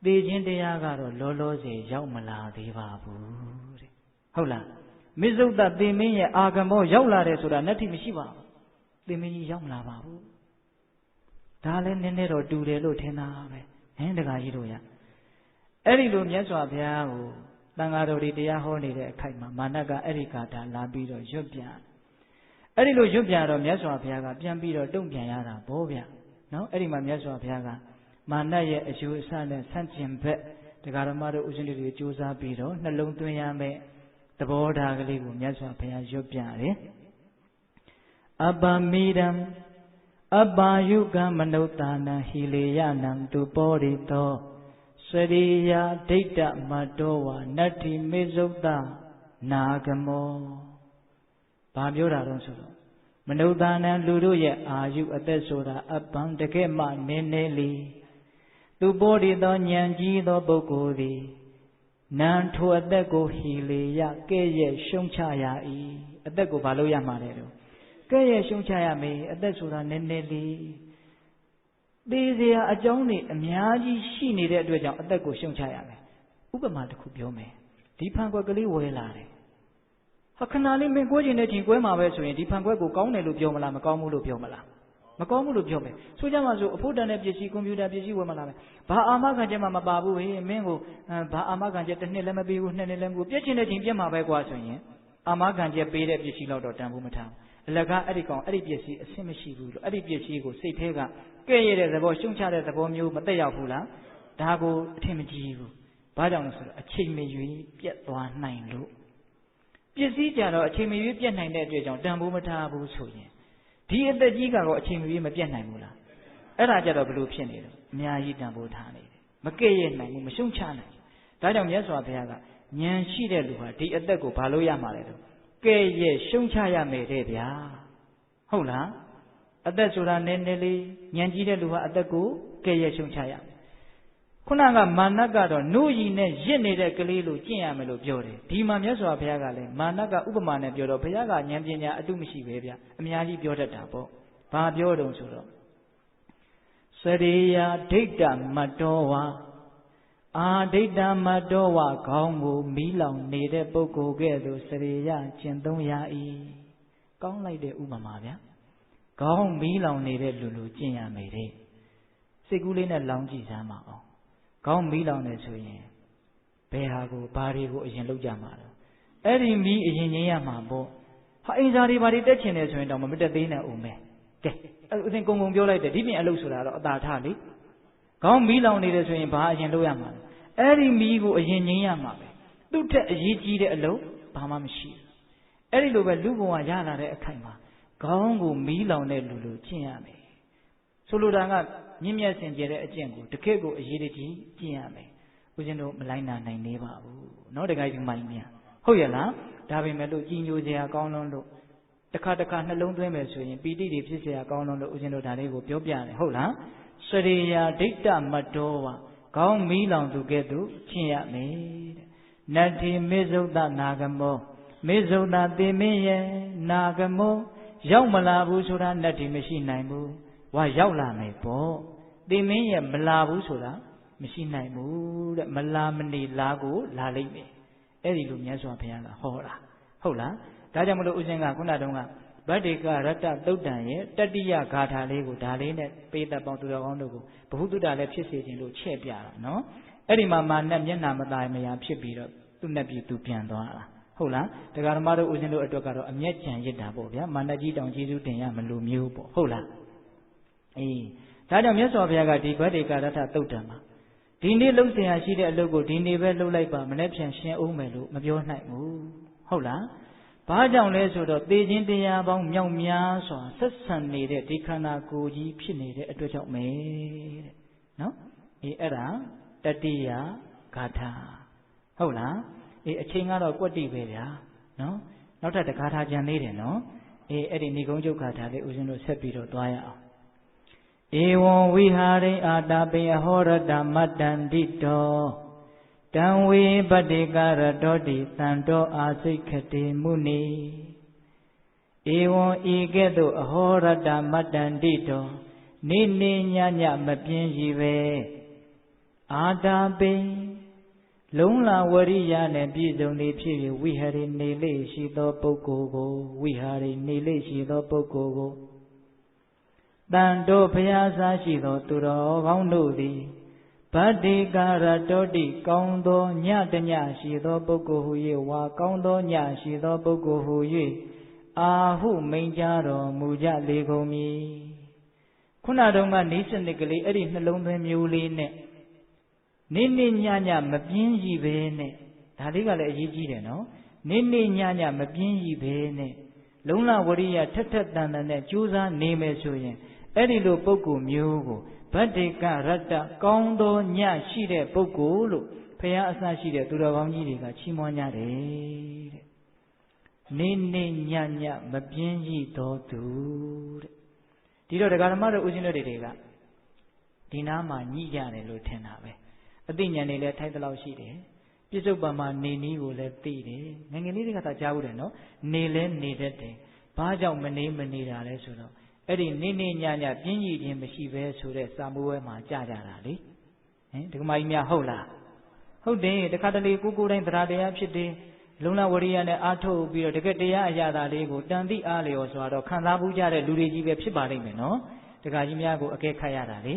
သေခြင်းတရားကတော့လောလောဆယ်ရောက်မလာသေးပါဘူးတဲ့ဟုတ်လားမစ္ဆုတသေမင်းရဲ့အာဂမောရောက်လာတယ်ဆိုတာနတ္ထိမရှိပါဘူးသေမင်းကြီးရောက်မလာပါဘူးဒါလည်းနည်းနည်းတော့တူတယ်လို့ထင်တာပဲတခါကြီးတို့ရအဲ့ဒီလိုမြတ်စွာဘုရားကိုတန်ဃာတော်တွေတရားဟောနေတဲ့အခိုက်မှာမာနကအဲ့ဒီကာထာလာပြီးတော့ရွတ်ပြအဲ့ဒီလိုရွတ်ပြတော့မြတ်စွာဘုရားကပြန်ပြီးတော့တုံ့ပြန်ရတာဗောဗျနော်အဲ့ဒီမှာမြတ်စွာဘုရားကမာနရဲ့အယူအဆနဲ့ဆန့်ကျင်ဘက်တရားဓမ္မတို့ဥစဉ်တွေကြိုးစားပြီးတော့နှလုံးသွင်းရမယ်သဘောထားကလေးကိုမြတ်စွာဘုရားရွတ်ပြတယ်အပမိဒံအပါယုကမနုဿာနဟိလေယနံသူပောရိသောစရိယဒိဋ္ဌမတောဝနတ္ထိမေဇုတနာဂမောဘာပြောတာတော့ဆိုတော့မနုဿာနလူတို့ရဲ့အာယုအသက်ဆိုတာအပံတကယ်မှနည်းနည်းလေးသူပောရိသောဉာဏ်ကြီးသောပုဂ္ဂိုလ်သည်နံထိုအသက်ကိုဟိလေယကဲ့ရဲ့ရှုံချရ၏အသက်ကိုဘာလို့ရမှာလဲလို့ကဲ့ရဲ့ရှုံချရမယ်အသက်ဆိုတာနည်းနည်းလေးသေစရာအကြောင်းတွေအများကြီးရှိနေတဲ့အတွက်ကြောင့်အသက်ကိုရှုံချရမယ်ဥပမာတစ်ခုပြောမယ်ဒီဖန်ခွက်ကလေးဝဲလာတယ်ဟာခဏလေးမင်းကိုးကျင်တဲ့ချိန်ကွဲမှာပဲဆိုရင်ဒီဖန်ခွက်ကိုကောင်းတယ်လို့ပြောမလားမကောင်းဘူးလို့ပြောမလား မကောင်းဘူးလို့ပြောမယ်ဆိုကြမှာဆိုအဖို့တန်တဲ့ပစ္စည်းကွန်ပျူတာပစ္စည်းဝယ်မလာမယ်ဘာအာမခံချက်မှမပါဘူးဟေးမင်းကိုဘာအာမခံချက်တစ်နှစ်လည်းမပေးဘူးနှစ်နှစ်လည်းမပေးဘူးပြည့်ချင်တဲ့ချိန်ပြည့်မှာပဲကွာဆိုရင်အာမခံချက်ပေးတဲ့ပစ္စည်းတော့တန်ဖို့မထားဘူးအလကားအဲ့ဒီကောင်အဲ့ဒီပစ္စည်းအဆင်မရှိဘူးလို့အဲ့ဒီပစ္စည်းကိုစိတ်ထဲကကဲ့ရဲ့တဲ့သဘောရှုံချတဲ့သဘောမျိုးမသက်ရောက်ဘူးလားဒါကိုအထင်မကြီးဘူးဘာကြောင့်လဲဆိုတော့အချိန်မရွေးပြတ်သွားနိုင်လို့ပစ္စည်းကြတော့အချိန်မရွေးပြတ်နိုင်တဲ့အတွက်ကြောင့်တန်ဖိုးမထားဘူးဆိုရင်ဒီအသက်ကြီးကတော့အချိန်မရွေးမပြတ်နိုင်ဘူးလားအဲ့ဒါကြတော့ဘလို့ဖြစ်နေတယ်အများကြီးတန်ဖိုးထားနေတယ်မကဲ့ရဲ့နိုင်ဘူးမရှုံချနိုင်ဘူးဒါကြောင့်မြတ်စွာဘုရားကဉာဏ်ရှိတဲ့လူဟာဒီအသက်ကိုဘာလို့ရမှာလဲတော့ကဲ့ရဲ့ရှုံချရမယ်တဲ့ဗျာဟုတ်လားအသက်ဆိုတာနည်းနည်းလေးဉာဏ်ကြီးတဲ့လူဟာအသက်ကိုကဲ့ရဲ့ရှုံချရမယ်ခုနကမာနကတော့နှုတ်ရည်နဲ့ရစ်နေတဲ့ကလေးလိုကျင့်ရမယ်လို့ပြောတယ်ဒီမှာမြတ်စွာဘုရားကလည်းမာနကဥပမာနဲ့ပြောတော့ဘုရားကဉာဏ်ပညာအတုမရှိပဲဗျအများကြီးပြောတတ်တာပေါ့ဘာပြောတုံဆိုတော့စရိယာဒိဋ္ဌမတ္တောဝါအာဒိဋ္ဌမတ္တောဝါခေါင်းကိုမီးလောင်နေတဲ့ပုဂ္ဂိုလ်ကဲ့သို့စရိယာကျင့်သုံးရ၏ကောင်းလိုက်တဲ့ဥပမာဗျခေါင်းမီးလောင်နေတဲ့လူလူကျင့်ရမယ်တဲ့စိတ်ကူးလေးနဲ့လောင်ကြည့်စမ်းပါအောင်ခေါင်းမီးလောင်နေဆိုရင်ဘယ်ဟာကိုဘာတွေကိုအရင်လုပ်ကြမှာလဲအဲ့ဒီမီးအရင်ငြိမ်းရမှာပေါ့ဟာအင်စာတွေဘာတွေတက်ချင်တယ်ဆိုရင်တော့မတက်သေးနဲ့ဦးမယ်ကဲအဲ့ဦးစင်ကုံကုံပြောလိုက်တယ်ဒီပြင်အလုပ်ဆိုတာတော့အသာထလေခေါင်းမီးလောင်နေတယ်ဆိုရင်ဘာအရင်လုပ်ရမှာလဲအဲ့ဒီမီးကိုအရင်ငြိမ်းရမှာပဲသူ့ထက်အရေးကြီးတဲ့အလုပ်ဘာမှမရှိဘူးအဲ့ဒီလိုပဲလူဘဝရလာတဲ့အခိုက်မှာခေါင်းကိုမီးလောင်တဲ့လူလိုကျင့်ရမယ်ဆိုလိုတာကမြင့်မြတ်စင်ကြယ်တဲ့အကျင့်ကိုတကယ့်ကိုအရေးတကြီးကျင့်ရမယ်ဦးဇင်းတို့မလိုက်နာနိုင်သေးပါဘူးเนาะတခါကြီးမိုင်းများဟုတ်ရဲ့လားဒါပေမဲ့လို့ကြည်ညိုစရာကောင်းလွန်းလို့တစ်ခါတစ်ခါနှလုံးသွင်းမယ်ဆိုရင်ပီတိတွေဖြစ်စရာကောင်းလွန်းလို့ဦးဇင်းတို့ဒါလေးကိုပြောပြတယ်ဟုတ်လားစရိယာဒိဋ္ဌမတ္တောဝါခေါင်းမီးလောင်သူကဲ့သို့ကျင့်ရမယ်တဲ့နတ္ထိမေဇုတ္တနာဂမောမေဇုတ္တသေမင်းရဲ့နာဂမောရောက်မလာဘူးဆိုတာနတ္ထိမရှိနိုင်ဘူးဝါရောက်လာမယ်ပေါ့သေမင်းရဲ့မလာဘူးဆိုတာမရှိနိုင်ဘူးတဲ့မလာမနေလားကိုလာလိမ့်မယ်အဲ့ဒီလိုမြတ်စွာဘုရားကဟောတာဟုတ်လားဒါကြောင့်မလို့ဦးဇင်းကခုနတုန်းကဗတ္တိကရတ္တသုတ်တံရဲ့တတိယဂါထာလေးကိုဒါလေးနဲ့ပေသက်ပေါင်းသူတော်ကောင်းတို့ကိုဘဟုတုတ္တလည်းဖြစ်စေခြင်းလို့ချဲ့ပြတာနော်အဲ့ဒီမှာမာနမျက်နှာမသာမယာဖြစ်ပြီးတော့သူ့နဲ့ပြီးသူပြန်သွားတာဟုတ်လားတရားဓမ္မတို့ဦးဇင်းတို့အတွက်ကတော့အမျက်ကြံရစ်တာပေါ့ဗျာမာနကြီးတောင်ကျေးဇူးတင်ရမလို့မျိုးပေါ့ဟုတ်လားအေးဒါကြောင့်မြတ်စွာဘုရားကဒီဗတ္တိကရတ္တသုတ်တံမှာဒီနေ့လှုပ်เสียရှိတဲ့အလုပ်ကိုဒီနေ့ပဲလှုပ်လိုက်ပါမနေ့ပြန်ရှင်းအောင်မယ်လို့မပြောနိုင်ဘူးဟုတ်လားဘာကြောင့်လဲဆိုတော့သေခြင်းတရားပေါင်းမြောက်များစွာဆက်ဆံနေတဲ့ဒီခန္ဓာကိုယ်ကြီးဖြစ်နေတဲ့အတွက်ကြောင့်ပဲတဲ့နော်အေးအဲ့ဒါတတိယဂါထာဟုတ်လားအေးအချိန်ကတော့ကွက်တိပဲဗျာနော်နောက်ထပ်တစ်ဂါထာကြံသေးတယ်နော်အေးအဲ့ဒီဏိဂုံးကျုပ်ဂါထာလေးဦးဇင်းတို့ဆက်ပြီးတော့သွားရအောင်ဧဝံဝိဟာရိအာတာပိယဟောရတမတ္တန္တိတောတံဝေပတ္တိကရတောတိသံတောအာစိခတိမုနိဧဝံဤကဲ့သို့အဟောရတမတ္တန္တိတောနေနေညညမပြင်းရည်ပဲအာတာပိလုံးလာဝရိယနဲ့ပြည့်စုံသည်ဖြစ်၍ဝိဟာရိနေလေရှိသောပုဂ္ဂိုလ်ကိုဝိဟာရိနေလေရှိသောပုဂ္ဂိုလ်ကိုတန်တော်ဘုရားစားရှိသောသူတော်ကောင်းတို့သည်ဗတ္တိကာရတောတိကောင်းသောညတညရှိသောပုဂ္ဂိုလ်ဟူ၍ဝါကောင်းသောညရှိသောပုဂ္ဂိုလ်ဟူ၍အာဟုမိန်ကြတော်မူကြလေကုန်မည်ခုနတုန်းကနေစနစ်ကလေးအဲ့ဒီနှလုံးသွင်းမျိုးလေးနဲ့နေနေညညမပြင်းရည်ပဲနဲ့ဒါလေးကလည်းအရေးကြီးတယ်နော်နေနေညညမပြင်းရည်ပဲနဲ့လုံးလဝရိယထက်ထက်တန်တန်နဲ့ကြိုးစားနေမယ်ဆိုရင်အဲ့ဒီလိုပုဂ္ဂိုလ်မျိုးကိုဗတ္တိကရတ္တကောင်းသောညရှိတဲ့ပုဂ္ဂိုလ်လို့ဘုရားအစရှိတဲ့သူတော်ကောင်းကြီးတွေကချီးမွမ်းကြတယ်တဲ့နေနေညညမပြင်းကြီးတော်သူတဲ့ဒီတော့တရားဓမ္မတို့ဦးဇင်းတို့တွေကဒီနားမှာညှိကြတယ်လို့ထင်တာပဲအသိဉာဏ်တွေလည်းထိုက်သလောက်ရှိတယ်ပြစ္ဆုတ်ပံမှာနေနည်းကိုလည်းသိတယ်ငယ်ငယ်လေးတွေကသာကြားဘူးတယ်နော်နေလဲနေတတ်တယ်ဘာကြောင့်မနေတာလဲဆိုတော့အဲ့ဒီနေနေညညပြင်းကြီးခြင်းမရှိပဲဆိုတဲ့စာမိုးဝဲမှာကြာကြတာလေဟင်ဒီကမကြီးများဟုတ်လားဟုတ်တယ်တခါတလေကိုကိုတိုင်းတရားတရားဖြစ်တယ်လုံလဝရိယနဲ့အားထုတ်ပြီးတော့တကယ်တရားအရာသာလေးကိုတန်တိအားလျော်စွာတော့ခံစားမှုကြတဲ့လူတွေကြီးပဲဖြစ်ပါလိမ့်မယ်နော် တခါကြီးများကိုအကဲခတ်ရတာလ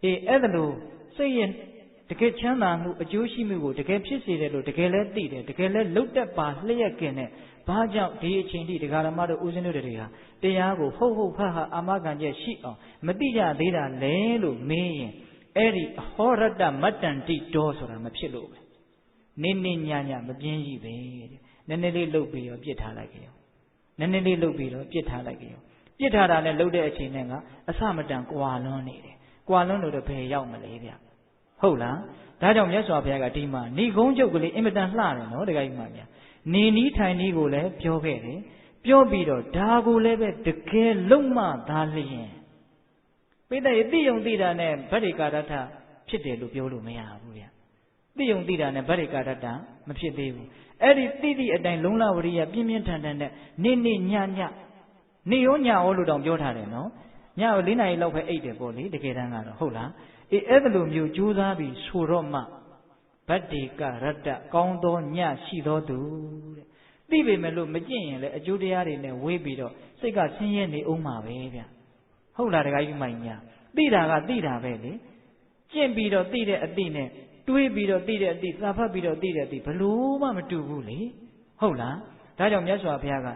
ေအဲ့ဒါလို့စိတ်ရဲ့တကယ်ချမ်းသာမှုအကျိုးရှိမှုကိုတကယ်ဖြစ်စေတယ်လို့တကယ်လဲသိတယ်တကယ်လဲလုတ်တက်ပါလျှက်ကင်နဲ့ဘာကြောင့်ဒီအချိန်ထိတရားဓမ္မတို့ဦးဇင်းတို့တွေကတရားကိုဟုတ်ဟုတ်ဖတ်ဟာအာမခံချက်ရှိအောင်မသိကြသေးတာလဲလို့မင်းရင်အဲ့ဒီအဟောရတ္တမတ္တန်တိတောဆိုတာမဖြစ်လို့ပဲနေနေညညမပြင်းကြီးပဲနည်းနည်းလေးလှုပ်ပြီးတော့ပြစ်ထားလိုက်ကြရောနည်းနည်းလေးလှုပ်ပြီးတော့ပြစ်ထားလိုက်ကြရောပြစ်ထားတာနဲ့လှုပ်တဲ့အချိန်နဲ့ကအစမတန်ကွာလွန်းနေတယ်ကွာလွန်းလို့တော့ဘယ်ရောက်မလဲဗျဟုတ်လားဒါကြောင့်မြတ်စွာဘုရားကဒီမှာဏိကုံးချုပ်ကလေးအင်မတန်လှတယ်နော်တခါကြီးမှများနေနီးထိုင်နီးကိုလည်းပြောခဲ့တယ်ပြောပြီးတော့ဒါကိုလည်းပဲတကယ်လုံးမသားလျင်ပိဋကရဲ့တိယုံတိတာနဲ့ဗတ္တိကာရထဖြစ်တယ်လို့ပြောလို့မရဘူးဗျတိယုံတိတာနဲ့ဗတ္တိကာရထမဖြစ်သေးဘူးအဲ့ဒီတိတိအတိုင်းလုံလဝရိယပြင်းပြင်းထန်ထန်နဲ့နေနေညညနေရောညရောလို့တောင်ပြောထားတယ်နော်ညကို4 နာရီလောက်ပဲအိတ်တယ်ပေါ့လေတကယ်တမ်းကတော့ဟုတ်လားအဲ့ဒါလိုမျိုးကြိုးစားပြီးဆိုတော့မှဗတ္တိကရတ္တကောင်းသောညရှိသောသူတဲ့သိပေမဲ့လို့မကျင့်ရင်လည်းအကျိုးတရားတွေနဲ့ဝေးပြီးတော့စိတ်ကဆင်းရဲနေအောင်မှာပဲဗျဟုတ်လားတခါကြီးမိုင်ညာသိတာကသိတာပဲလေကျင့်ပြီးတော့သိတဲ့အသိနဲ့တွေးပြီးတော့သိတဲ့အသိသာဖတ်ပြီးတော့သိတဲ့အသိဘလို့မှမတူဘူးလေဟုတ်လားဒါကြောင့်မြတ်စွာဘုရားက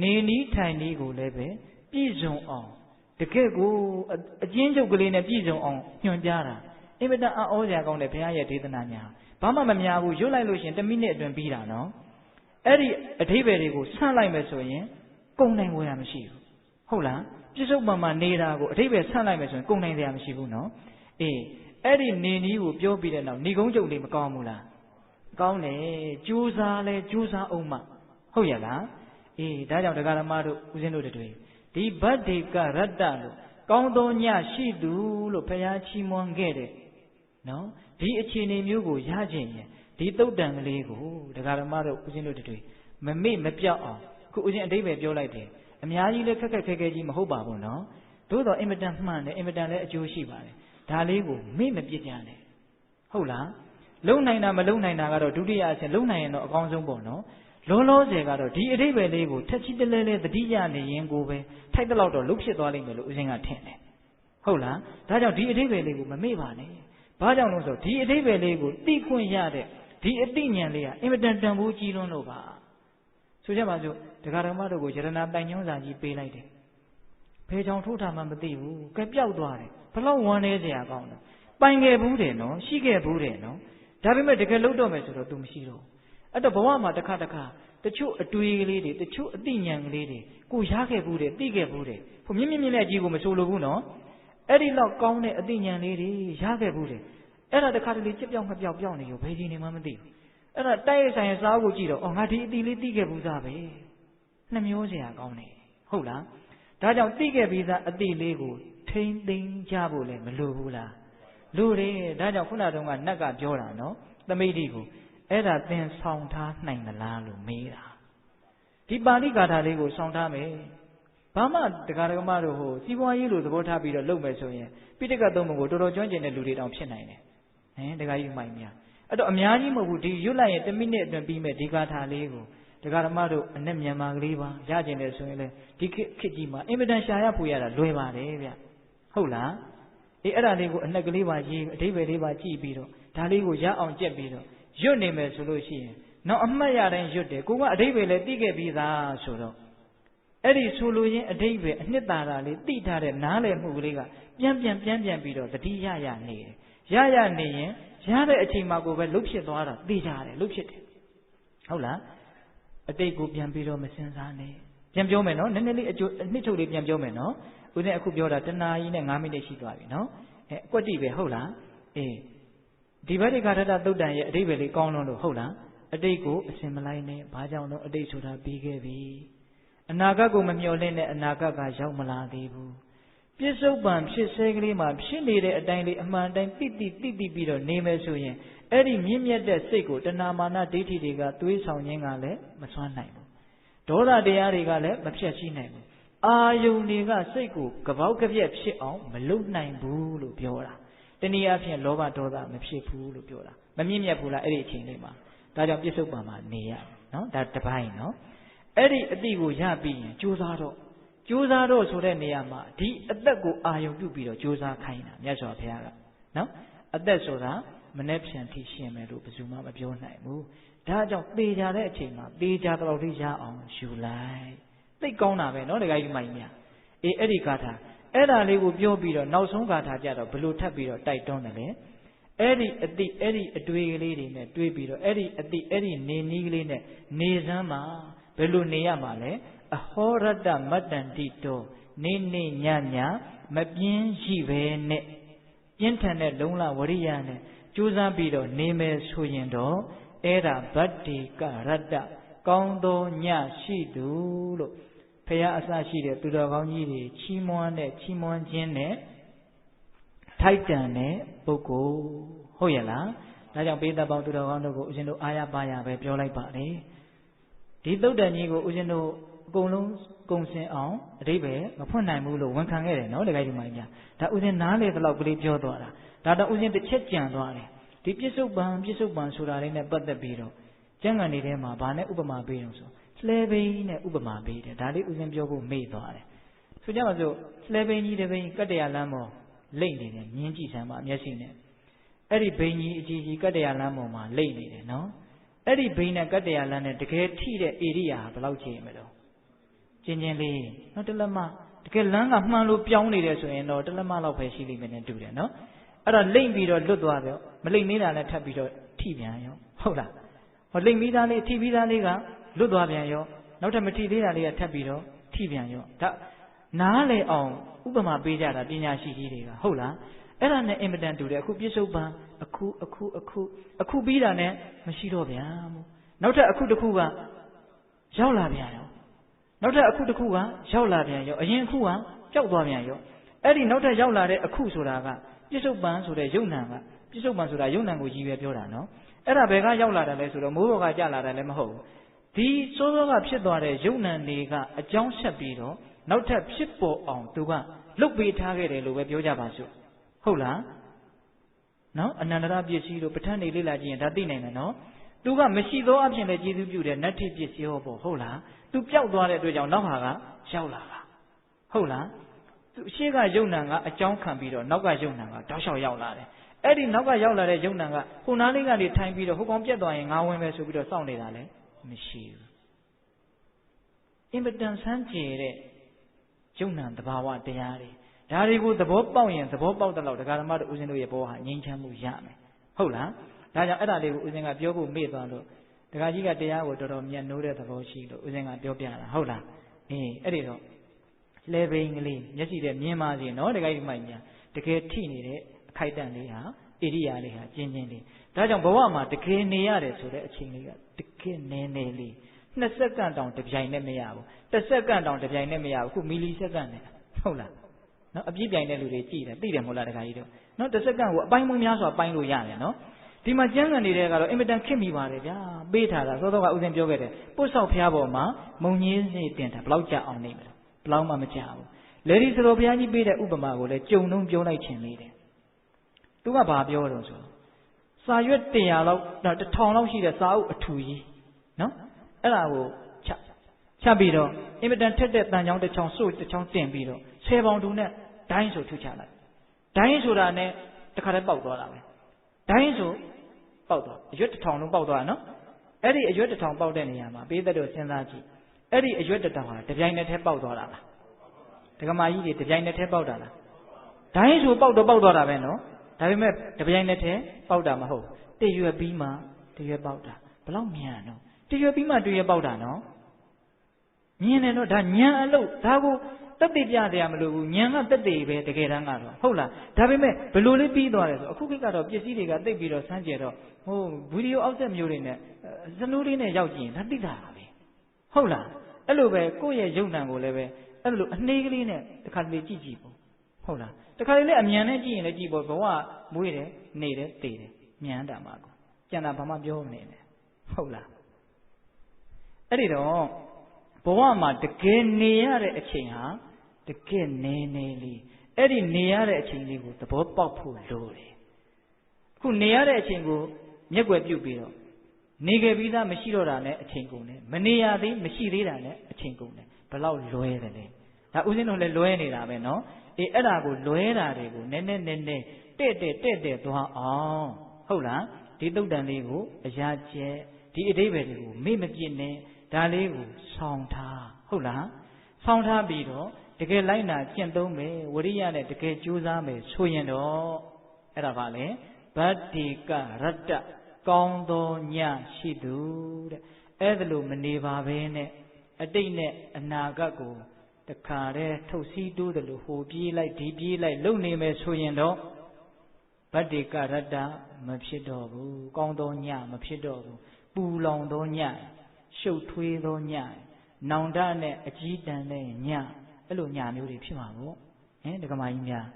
နေနီးထိုင်နီးကိုလည်းပဲပြည့်စုံအောင်တကယ့်ကိုအကျဉ်းချုပ်ကလေးနဲ့ပြည့်စုံအောင်ညွှန်ကြားတာအင်မတန်အောစရာကောင်းတဲ့ဘုရားရဲ့ဒေသနာများဘာမှမများဘူးရွတ်လိုက်လို့ရှင်1 မိနစ်အတွင်းပြီးတာနော်အဲ့ဒီအဓိပ္ပာယ်တွေကိုဆန့်လိုက်မယ်ဆိုရင်ကုန်နိုင်ဝယ်ရမရှိဘူးဟုတ်လားပြစ္ဆုတ်ပံမှာနေတာကိုအဓိပ္ပာယ်ဆန့်လိုက်မယ်ဆိုရင်ကုန်နိုင်စရာမရှိဘူးနော်အဲ့ဒီနေနည်းကိုပြောပြီးတဲ့နောက်ဏိကုံးချုပ်လေးမကောင်းဘူးလားကောင်းတယ်ကြိုးစားလဲကြိုးစားအောင်မဟုတ်ရလားဒါကြောင့်တရားဓမ္မတို့ဦးဇင်းတို့တွေဒီဗတ္တိကရတ္တလို့ကောင်းသောညရှိသူလို့ဘုရားချီးမွမ်းခဲ့တဲ့နော်ဒီအခြေအနေမျိုးကိုရခြင်းရင်ဒီတုတ်တန်ကလေးကိုတရားဓမ္မတို့ဦးဇင်းတို့တွေမမေ့မပြောက်အောင်ခုဦးဇင်းအတိတ်ပဲပြောလိုက်တယ်အများကြီးလည်းခက်ခက်ခဲခဲကြီးမဟုတ်ပါဘူးနော်သို့တော့အင်မတန်မှန်တယ်အင်မတန်လည်းအကျိုးရှိပါတယ်ဒါလေးကိုမေ့မပြစ်ကြနဲ့ဟုတ်လားလုံနိုင်တာမလုံနိုင်တာကတော့ဒုတိယအဆင့်လုံနိုင်ရင်တော့အကောင်းဆုံးပေါ့နော်လောလောဆယ်ကတော့ဒီအဓိပ္ပာယ်လေးကိုထက်ချီတလဲလဲသတိရနေရင်ကိုပဲထိုက်တဲ့လောက်တော့လှုပ်ဖြစ်သွားလိမ့်မယ်လို့ဦးဇင်းကထင်တယ်ဟုတ်လားဒါကြောင့်ဒီအဓိပ္ပာယ်လေးကိုမမေ့ပါနဲ့ဘာကြောင့်လို့ဆိုဒီအဓိပ္ပာယ်လေးကိုသိခွင့်ရတဲ့ဒီအသိဉာဏ်လေးကအင်မတန်တန်ဖိုးကြီးလွန်းလို့ပါဆိုကြပါစို့တရားဓမ္မတို့ကိုယရဏတိုင်ညွှန်းစာကြီးပေးလိုက်တယ်ဘယ်ကြောင့်ထိုးတာမှမသိဘူးကဲပျောက်သွားတယ်ဘလောက်ဝမ်းနေစရာကောင်းလဲပိုင်ခဲ့ဘူးတယ်နော်ရှိခဲ့ဘူးတယ်နော်ဒါပေမဲ့တကယ်လုံးတော့မယ်ဆိုတော့ तू မရှိတော့အဲ့တော့ဘဝမှာတစ်ခါတချို့အတွေးကလေးတွေတချို့အသိဉာဏ်ကလေးတွေကိုရခဲ့ဘူးတယ်သိခဲ့ဘူးတယ်ဟိုမြင့်နဲ့အကြီးကိုမဆိုလိုဘူးနော်အဲ့ဒီလောက်ကောင်းတဲ့အသိဉာဏ်လေးတွေရခဲ့ဘူးတယ်အဲ့ဒါတခါတလေကြက်ပြောင်းမပြောက်ပြောင်းနေရောဘယ်ချိန်နေမှမသိဘူးအဲ့ဒါတိုက်ရိုက်ဆိုင်စားကိုကြည့်တော့အော်ငါဒီအသိလေးသိခဲ့ဘူးသားပဲနှမျိုးစရာကောင်းတယ်ဟုတ်လားဒါကြောင့်သိခဲ့ပြီးသားအသိလေးကိုထိမ့်သိမ်းကြဖို့လည်းမလိုဘူးလားလိုတယ်ဒါကြောင့်ခုနတုန်းကနတ်ကပြောတာနော်သမိဋ္ဌိကိုအဲ့ဒါသင်ဆောင်ထားနိုင်သလားလို့မေးတာဒီပါဠိကာထာလေးကိုဆောင်ထားမယ်ဘာမှတရားဓမ္မတို့ဟိုစီးပွားရေးလိုသဘောထားပြီးတော့လုပ်မယ်ဆိုရင်ပိဋကသုံးပုံကိုတော်တော်ကျွမ်းကျင်တဲ့လူတွေတောင်ဖြစ်နိုင်တယ်တရားကြီးမိုင်များအဲ့တော့အများကြီးမဟုတ်ဘူးဒီရွတ်လိုက်ရင်1 မိနစ်အတွင်းပြီးမဲ့ဒီကာထာလေးကိုတရားဓမ္မတို့အနဲ့မြန်မာကလေးပါရကျင်တယ်ဆိုရင်လေဒီခေတ်ကြီးမှာအင်မတန်ရှာရဖွေရတာလွယ်ပါတယ်ဗျဟုတ်လားအဲ့ဒါလေးကိုအနဲ့ကလေးပါရေးအဓိပ္ပာယ်လေးပါကြည့်ပြီးတော့ဒါလေးကိုရအောင်ကြက်ပြီးတော့ရွတ်နေမယ်ဆိုလို့ရှိရင်နောက်အမှတ်ရတိုင်းရွတ်တယ်ကိုကအဓိပ္ပာယ်လည်းသိခဲ့ပြီးသားဆိုတော့အဲ့ဒီဆိုလိုရင်းအဓိပ္ပာယ်အနှစ်သာရလေးသိထားတဲ့နားလည်မှုကလေးကပြန်ပြီးတော့သတိရနေတယ်ရနေရင်ရတဲ့အချိန်မှာကိုပဲလှုပ်ဖြစ်သွားတာသိကြတယ်လှုပ်ဖြစ်တယ်ဟုတ်လားအတိတ်ကိုပြန်ပြီးတော့မစင်စားနဲ့ပြန်ပြောမယ်နော်နည်းနည်းလေးအနှစ်ချုပ်လေးပြန်ပြောမယ်နော်ဦးဇင်းအခုပြောတာ1 နာရီနဲ့5 မိနစ်ရှိသွားပြီနော်အကွက်တိပဲဟုတ်လားဒီဗတ္တိကာထသုတ်တန်ရဲ့အဓိပ္ပာယ်လေးကောင်းလွန်းလို့ဟုတ်လားအတိတ်ကိုအစင်မလိုက်နဲ့ဘာကြောင့်လဲအတိတ်ဆိုတာပြီးခဲ့ပြီအနာဂတ်ကိုမမျှော်လင့်နဲ့အနာဂတ်ကရောက်မလာသေးဘူးပြစ္ဆုတ်ပံဖြစ်စေကလေးမှာဖြစ်နေတဲ့အတိုင်းလေးအမှန်တိုင်းသိပြီးတော့နေမယ်ဆိုရင်အဲ့ဒီမြင့်မြတ်တဲ့စိတ်ကိုတဏမာနဒိဋ္ဌိတွေကသွေးဆောင်ခြင်းကလည်းမစွမ်းနိုင်ဘူးဒေါသတရားတွေကလည်းမဖြတ်ရှိနိုင်ဘူးအာယုန်တွေကစိတ်ကိုကပေါက်ကပြက်ဖြစ်အောင်မလုပ်နိုင်ဘူးလို့ပြောတာတနည်းအားဖြင့်လောဘဒေါသမဖြစ်ဘူးလို့ပြောတာမမြင့်မြတ်ဘူးလားအဲ့ဒီအချိန်လေးမှာဒါကြောင့်ပြစ္ဆုတ်ပံမှာနေရနော်ဒါတစ်ပိုင်းနော်အဲ့ဒီအတိကိုရပြီးရင်ကြိုးစားတော့ ကြိုးစားတော့ဆိုတဲ့နေရာမှာဒီအသက်ကိုအာရုံပြုပြီးတော့ကြိုးစားခိုင်းတာမြတ်စွာဘုရားကနော်အသက်ဆိုတာမနှက်ဖြန်ထိရှင်မယ်လို့ဘယ်သူမှမပြောနိုင်ဘူးဒါကြောင့်သေကြတဲ့အချိန်မှာသေကြတော့လေးရအောင်ယူလိုက်သိကောင်းတာပဲနော်ဒကာကြီးမကြီးများအေးအဲ့ဒီဂါထာအဲ့ဒါလေးကိုပြောပြီးတော့နောက်ဆုံးဂါထာကြတော့ဘလို့ထပ်ပြီးတော့တိုက်တွန်းတယ်လေအဲ့ဒီအတိအဲ့ဒီအတွေ့ကလေးတွေနဲ့တွေးပြီးတော့အဲ့ဒီအတိအဲ့ဒီနေနီးကလေးနဲ့နေစမ်းမှာဘယ်လိုနေရမှာလဲအဟောရတ္တမတ္တန္တိတောနေနေညညမပြင်းရှိပဲနဲ့ပြင်းထန်တဲ့လုံလဝရိယနဲ့ကြိုးစားပြီးတော့နေမယ်ဆိုရင်တော့အဲ့ဒါဗတ္တိကရတ္တကောင်းသောညရှိသူလို့ဖရာအစရှိတဲ့သူတော်ကောင်းကြီးတွေချီးမွမ်းခြင်းနဲ့ထိုက်တန်တဲ့ပုဂ္ဂိုလ်ဟုတ်ရဲ့လားဒါကြောင့်ပေတပေါင်းသူတော်ကောင်းတို့ကိုဦးဇင်းတို့အားရပါရပဲပြောလိုက်ပါလေဒီသုတ်တန်ကြီးကိုဦးဇင်းတို့အကုန်လုံးကုံစင်အောင်အဓိပ္ပာယ်မဖွင့်နိုင်ဘူးလို့ဝန်ခံခဲ့တယ်နော်တကယ်ဒီမှာညာဒါဦးဇင်းနားလေတလောက်ကလေးပြောသွားတာဒါတော့ဦးဇင်းတစ်ချက်ကြံသွားတယ်ဒီပြစ္ဆုတ်ပံဆိုတာလေးနဲ့ပတ်သက်ပြီးတော့ကျမ်းဂန်တွေထဲမှာဘာနဲ့ဥပမာပေးအောင်ဆိုလှဲဘိန်းနဲ့ဥပမာပေးတယ်ဒါလေးဦးဇင်းပြောဖို့မေ့သွားတယ်ဆိုကြပါစို့လှဲဘိန်းကြီးတစ်ဘိန်းကတ္တရာလမ်းပေါ်လိမ့်နေတယ်မြင်းကြည့်စမ်းပါမျက်စိနဲ့အဲ့ဒီဘိန်းကြီးအကြီးကြီးကတ္တရာလမ်းပေါ်မှာလိမ့်နေတယ်နော်အဲ့ဒီဘိန်းနဲ့ကတ္တရာလမ်းနဲ့တကယ်ထိတဲ့ဧရိယာဘယ်လောက်ချိန်မလို့ချင်းချင်းလေးနော်တလက်မတကယ်လမ်းကမှန်လို့ပြောင်းနေတယ်ဆိုရင်တော့တလက်မလောက်ပဲရှိလိမ့်မယ်နဲ့တူတယ်နော်အဲ့တော့လိမ့်ပြီးတော့လွတ်သွားတော့မလိမ့်နေတာနဲ့ထပ်ပြီးတော့ထိပြန်ရောဟုတ်လားဟောလိမ့်ပြီးသားလေးထိပြီးသားလေးကလွတ်သွားပြန်ရောနောက်ထပ်မထိသေးတာလေးကထပ်ပြီးတော့ထိပြန်ရောဒါနားလေအောင်ဥပမာပေးကြတာပညာရှိကြီးတွေကဟုတ်လားအဲ့ဒါနဲ့အင်မတန်တူတယ်အခုပြစ္ဆုတ်ပံအခုပြီးတာနဲ့မရှိတော့ဗျာမို့နောက်ထပ်အခုတစ်ခုကရောက်လာပြန်ရောနောက်ထပ်အခုတစ်ခုကရောက်လာပြန်ရောအရင်အခုကကြောက်သွားပြန်ရောအဲ့ဒီနောက်ထပ်ရောက်လာတဲ့အခုဆိုတာကပြစ္ဆုတ်ပံဆိုတဲ့ယုံနံကပြစ္ဆုတ်ပံဆိုတာယုံနံကိုရည်ရွယ်ပြောတာနော်အဲ့ဒါဘယ်ကရောက်လာတာလဲဆိုတော့မိုးဘော်ကကြာလာတာလည်းမဟုတ်ဘူးဒီစိုးစောကဖြစ်သွားတဲ့ယုံနံတွေကအကြောင်းဆက်ပြီးတော့နောက်ထပ်ဖြစ်ပေါ်အောင်သူကလုတ်ပေးထားခဲ့တယ်လို့ပဲပြောကြပါစို့ဟုတ်လားနော်အနန္တရပစ္စည်းတို့ပဋ္ဌာန်းတွေလေ့လာကြည့်ရင်ဒါသိနိုင်တယ်နော်သူကမရှိသောအဖြစ်နဲ့ကျေးဇူးပြုတဲ့နတ္ထိပစ္စည်းဟောပေါ့ဟုတ်လားသူပျောက်သွားတဲ့အတွက်ကြောင့်နောက်ဟာကရောက်လာတာဟုတ်လားသူအရှိကယုံနံကအကြောင်းခံပြီးတော့နောက်ကယုံနံကတောက်လျှောက်ရောက်လာတယ်အဲ့ဒီနောက်ကရောက်လာတဲ့ယုံနံကဟိုနားလေးကနေထိုင်ပြီးတော့ဟိုကောင်ပြက်သွားရင်ငါဝင်ပဲဆိုပြီးတော့စောင့်နေတာလေမရှိဘူးအင်မတန်ဆန်းကျယ်တဲ့ယုံနံသဘာဝတရားတွေဒါတွေကိုသဘောပေါက်ရင်သဘောပေါက်တဲ့လောက်ဒကာဓမ္မတို့ဦးဇင်းတို့ရဲ့ဘောဟာငြိမ်းချမ်းမှုရမယ်ဟုတ်လားဒါကြောင့်အဲ့ဒါလေးကိုဦးဇင်းကပြောဖို့မေ့သွားလို့ဒကာကြီးကတရားကိုတော်တော်မြတ်နိုးတဲ့သဘောရှိလို့ဦးဇင်းကပြောပြတာဟုတ်လားအေးအဲ့ဒီတော့လဲဘိန်းကလေးမျက်စိနဲ့မြင်ပါစေနော်ဒကာကြီးမိုက်ညာတကယ်ထိနေတဲ့အခိုက်အတန့်လေးဟာဣရိယာလေးဟာကျင်းချင်းလေးဒါကြောင့်ဘဝမှာတကယ်နေရတယ်ဆိုတဲ့အချိန်လေးကတကယ်နည်းနည်းလေး2စက္ကန့်တောင်တစ်ပြိုင်နဲ့မရဘူး1စက္ကန့်တောင်တစ်ပြိုင်နဲ့မရဘူးအခုမီလီစက္ကန့်နဲ့ဟုတ်လားနော်အပြည့်ပြိုင်တဲ့လူတွေကြည့်တယ်သိတယ်မဟုတ်လားဒကာကြီးတို့နော်1စက္ကန့်ကိုအပိုင်းမုံများစွာပိုင်းလို့ရတယ်နော်ဒီမှာကျမ်းဂန်တွေကတော့အင်မတန်ခက်မိပါတယ်ဗျာပေးထားတာသောသောကဥစဉ်ပြောခဲ့တယ်ပုတ်ဆောက်ဖျားပေါ်မှာမုံကြီးစိတ်တင်တာဘယ်လောက်ကြအောင်နေမလဲဘယ်လောက်မှမကြဘူးလေဒီစတော်ဘုရားကြီးပေးတဲ့ဥပမာကိုလည်းကြုံလုံးပြောလိုက်ခြင်းလေးတယ်သူကဘာပြောတော့ဆိုစာရွက်100လောက်1000လောက်ရှိတဲ့စာအုပ်အထူကြီးနော်အဲ့ဒါကိုချပြီးတော့အင်မတန်ထက်တဲ့တန်ချောင်းတစ်ချောင်းစို့တစ်ချောင်းတင်ပြီးတော့10ပေါင်တူနဲ့ဒိုင်းဆိုထုချလိုက်ဒိုင်းဆိုတာနဲ့တခါတည်းပေါက်သွားတာပဲဒိုင်းဆိုပေါက်သွားအရွက်1000လုံးပေါက်သွားနော်အဲ့ဒီအရွက်1000ပေါက်တဲ့နေရာမှာပေးသက်တို့စဉ်းစားကြည့်အဲ့ဒီအရွက်1000ဟာတပြိုင်နက်တည်းပေါက်သွားတာလားဒကမာကြီးတွေတပြိုင်နက်တည်းပေါက်တာလားဒိုင်းဆိုပေါက်တော့ပေါက်သွားတာပဲနော်ဒါပေမဲ့တပြိုင်နက်တည်းပေါက်တာမဟုတ်တရွက်ပြီးမှတရွက်ပေါက်တာဘယ်လောက်မြန်တော့တရွက်ပြီးမှတရွက်ပေါက်တာနော်မြင်တယ်တော့ဒါဉာဏ်အလုပ်ဒါကိုတက်တည်ပြတရားမလို့ဘူးဉာဏ်ကတက်တည်ပဲတကယ်တမ်းကတော့ဟုတ်လားဒါပေမဲ့ဘယ်လိုလေးပြီးသွားတယ်ဆိုအခုခေတ်ကတော့ပစ္စည်းတွေကသိပြီးတော့ဆန်းကျယ်တော့ဟိုဗီဒီယိုအောက်ဆက်မျိုးတွေနဲ့စနိုးလေးနဲ့ရောက်ကြည့်ရင်ဒါသိတာပဲဟုတ်လားအဲ့လိုပဲကိုယ့်ရဲ့ယုံ nant ကိုလည်းပဲအဲ့လိုအနှေးကလေးနဲ့တစ်ခါတလေကြည့်ကြည့်ပေါ့ဟုတ်လားတစ်ခါတလေအမြန်နဲ့ကြည့်ရင်လည်းကြည့်ပေါ့ဘဝမွေးတယ်နေတယ်သေတယ်မြန်တာမှာကိုကျန်တာဘာမှပြောမနေနဲ့ဟုတ်လားအဲ့ဒီတော့ဘဝမှာတကယ်နေရတဲ့အချိန်ဟာတကယ်နည်းနည်းလေးအဲ့ဒီနေရတဲ့အချိန်လေးကိုသဘောပေါက်ဖို့လိုတယ်အခုနေရတဲ့အချိန်ကိုမျက်ွယ်ပြုတ်ပြီးတော့နေခဲ့ပြီးသားမရှိတော့တာနဲ့အချိန်ကုန်တယ်မနေရသေးမရှိသေးတာနဲ့အချိန်ကုန်တယ်ဘယ်လောက်လွဲတယ်လဲဒါ ဒါဥစဉ်တို့လည်းလွဲနေတာပဲနော်အဲ့ဒါကိုလွဲတာတွေကိုနည်းနည်းတဲ့သွားအောင်ဟုတ်လားဒီတုတ်တန်လေးကိုအရာကျက်ဒီအဓိပ္ပာယ်တွေကိုမေ့မပြစ်နဲ့ဒါလေးကိုဆောင်းထားဟုတ်လားဆောင်းထားပြီးတော့တကယ်လိုက်နာကျင့်သုံးမယ်ဝရိယနဲ့တကယ်ကြိုးစားမယ်ဆိုရင်တော့အဲ့ဒါပါလေဗတ္တိကရတ္တကောင်းသောညရှိသူတဲ့အဲ့ဒါလို့မနေပါဘဲနဲ့အတိတ်နဲ့အနာဂတ်ကိုတခါတည်းထုတ်စည်းတိုးတယ်လို့ဟိုပြေးလိုက်ဒီပြေးလိုက်လုံနေမယ်ဆိုရင်တော့ဗတ္တိကရတ္တမဖြစ်တော့ဘူးကောင်းသောညမဖြစ်တော့ဘူးပူလောင်သောညရှုပ်ထွေးသောညနောင်တနဲ့အကြီးတန်းတဲ့ညအဲ့လိုညမျိုးတွေဖြစ်မှာပေါ့ဒကမာကြီးများ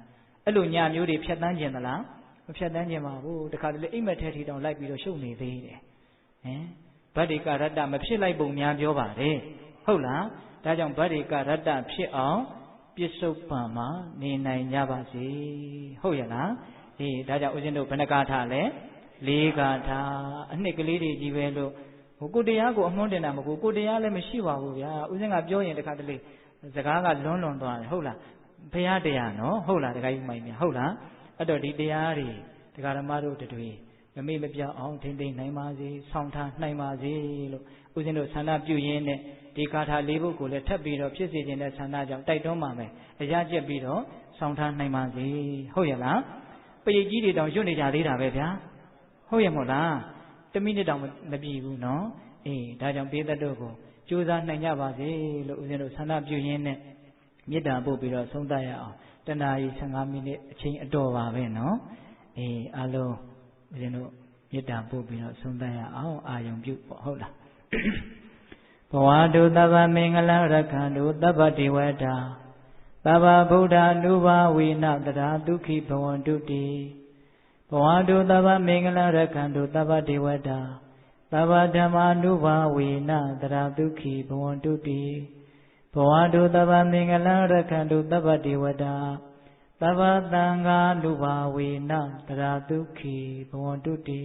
အဲ့လိုညမျိုးတွေဖြတ်တန်းခြင်းသလားမဖြတ်တန်းခြင်းပါဘူးတခါတလေအိမ်မက်ထဲထီတောင်လိုက်ပြီးတော့ရှုပ်နေသေးတယ်ဗတ္တိကရတ္တမဖြစ်လိုက်ပုံများပြောပါတယ်ဟုတ်လားဒါကြောင့်ဗတ္တိကရတ္တဖြစ်အောင်ပြစ္ဆုတ်ပံမှာနေနိုင်ကြပါစေဟုတ်ရဲ့လားဒါကြောင့်ဦးဇင်းတို့ဘယ်နှကားထားလဲ4ကားထားအနှစ်ကလေးတွေကြီးပဲလို့ကိုတရားကိုအမွှန်းတင်တာမဟုတ်ကိုတရားလည်းမရှိပါဘူးဗျာဦးဇင်းကပြောရင်တခါတလေစကားကလွန်းသွားတယ်ဟုတ်လားဘုရားတရားနော်ဟုတ်လားတခါကြီးမိုင်းမြဟုတ်လားအဲ့တော့ဒီတရားတွေဒကာဓမ္မတို့တွေမမေ့မပြောင်းအောင်ထိမ့်သိမ့်နိုင်ပါစေဆောင်းထားနိုင်ပါစေလို့ဦးဇင်းတို့ဆန္ဒပြုရင်းနဲ့ဒီကာထာ၄ပုဒ်ကိုလည်းထပ်ပြီးတော့ဖြစ်စေခြင်းတဲ့ဆန္ဒကြောင့်တိုက်တွန်းပါမယ်အရာကျက်ပြီးတော့ဆောင်းထားနိုင်ပါစေဟုတ်ရဲ့လားပရိတ်ကြီးတွေတောင်ရွတ်နေကြသေးတာပဲဗျာဟုတ်ရဲ့မို့လား1မိနစ်တောင်မပြည့်ဘူးနော်ဒါကြောင့်ပေးသက်တို့ကိုကြိုးစားနိုင်ကြပါစေလို့ဦးဇင်းတို့ဆန္ဒပြုရင်းနဲ့မေတ္တာပို့ပြီးတော့ဆုံးသတ်ရအောင်တနာရီ15မိနစ်အချိန်အတော်ပါပဲနော်အားလုံးဦးဇင်းတို့မေတ္တာပို့ပြီးတော့ဆုံးသတ်ရအောင်အာယုံပြုပေါ့ဟုတ်လားဘဝတုသဗ္ဗမင်္ဂလရခန္တုသဗ္ဗဒေဝတာသဗ္ဗဗုဒ္ဓ ानु ဘာဝေနတရာဒုက္ခိဘဝန္တုတိဘဝတုသဗ္ဗမင်္ဂလရခန္တုသဗ္ဗဒေဝတာသဗ္ဗဓမ္မာ ानु ဘာဝေနတရာဒုက္ခိဘဝန္တုတိဘဝတုသဗ္ဗမင်္ဂလရခန္တုသဗ္ဗဒေဝတာသဗ္ဗသံဃာ ानु ဘာဝေနတရာဒုက္ခိဘဝန္တုတိ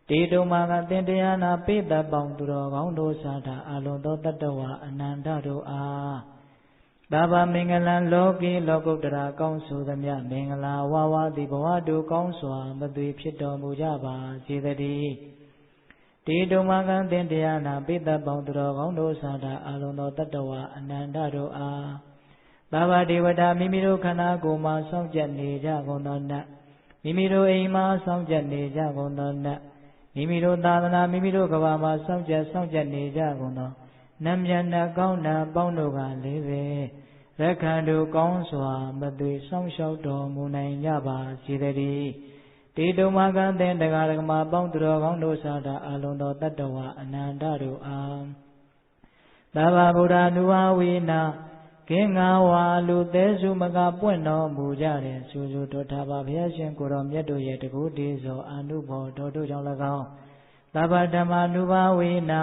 တေတုမာကသင်တရားနာပိတပေါင်းသူတော်ကောင်းတို့စာတာအလုံးသောတတ္တဝါအနန္တတို့အားသဗ္ဗမင်္ဂလံလောကီလောကုတ္တရာကောင်းဆိုသမျှမင်္ဂလာဝါဝါသည်ဘဝတို့ကောင်းစွာမသွေဖြစ်တော်မူကြပါစေတည်းတေတုမာကသင်တရားနာပိတပေါင်းသူတော်ကောင်းတို့စာတာအလုံးသောတတ္တဝါအနန္တတို့အားသဗ္ဗဒေဝတာမိမိတို့ခန္ဓာကိုယ်မှာစောင့်ကြနေကြကုန်သောနတ်မိမိတို့အိမ်မှာစောင့်ကြနေကြကုန်သောနတ်မိမိတို့သာသနာမိမိတို့ကဘာမှာစောင့်ကြနေကြကုန်သောနတ်မြတ်နှကောင်းနာပေါင်းတို့ကလည်းပဲရက္ခန္တုကောင်းစွာမသွေစောင့်ရှောက်တော်မူနိုင်ကြပါစေတည်းတေတုမာကသင်တရားဓမ္မပေါင်းသူတော်ကောင်းတို့စာတာအလုံးသောတတ္တဝါအနန္တတို့အားသဗ္ဗဗုဒ္ဓ ानु ဘာဝေနကင်္ဂဝါလူသေးစုမကပွင့်တော်မူကြတဲ့ဆူဆူတော်ထာပါဘုရားရှင်ကိုတော်မြတ်တို့ရဲ့တကူတည်သောအနုဘောတော်တို့ကြောင့်၎င်းသဗ္ဗဓမ္မာ ानु ဘာဝေန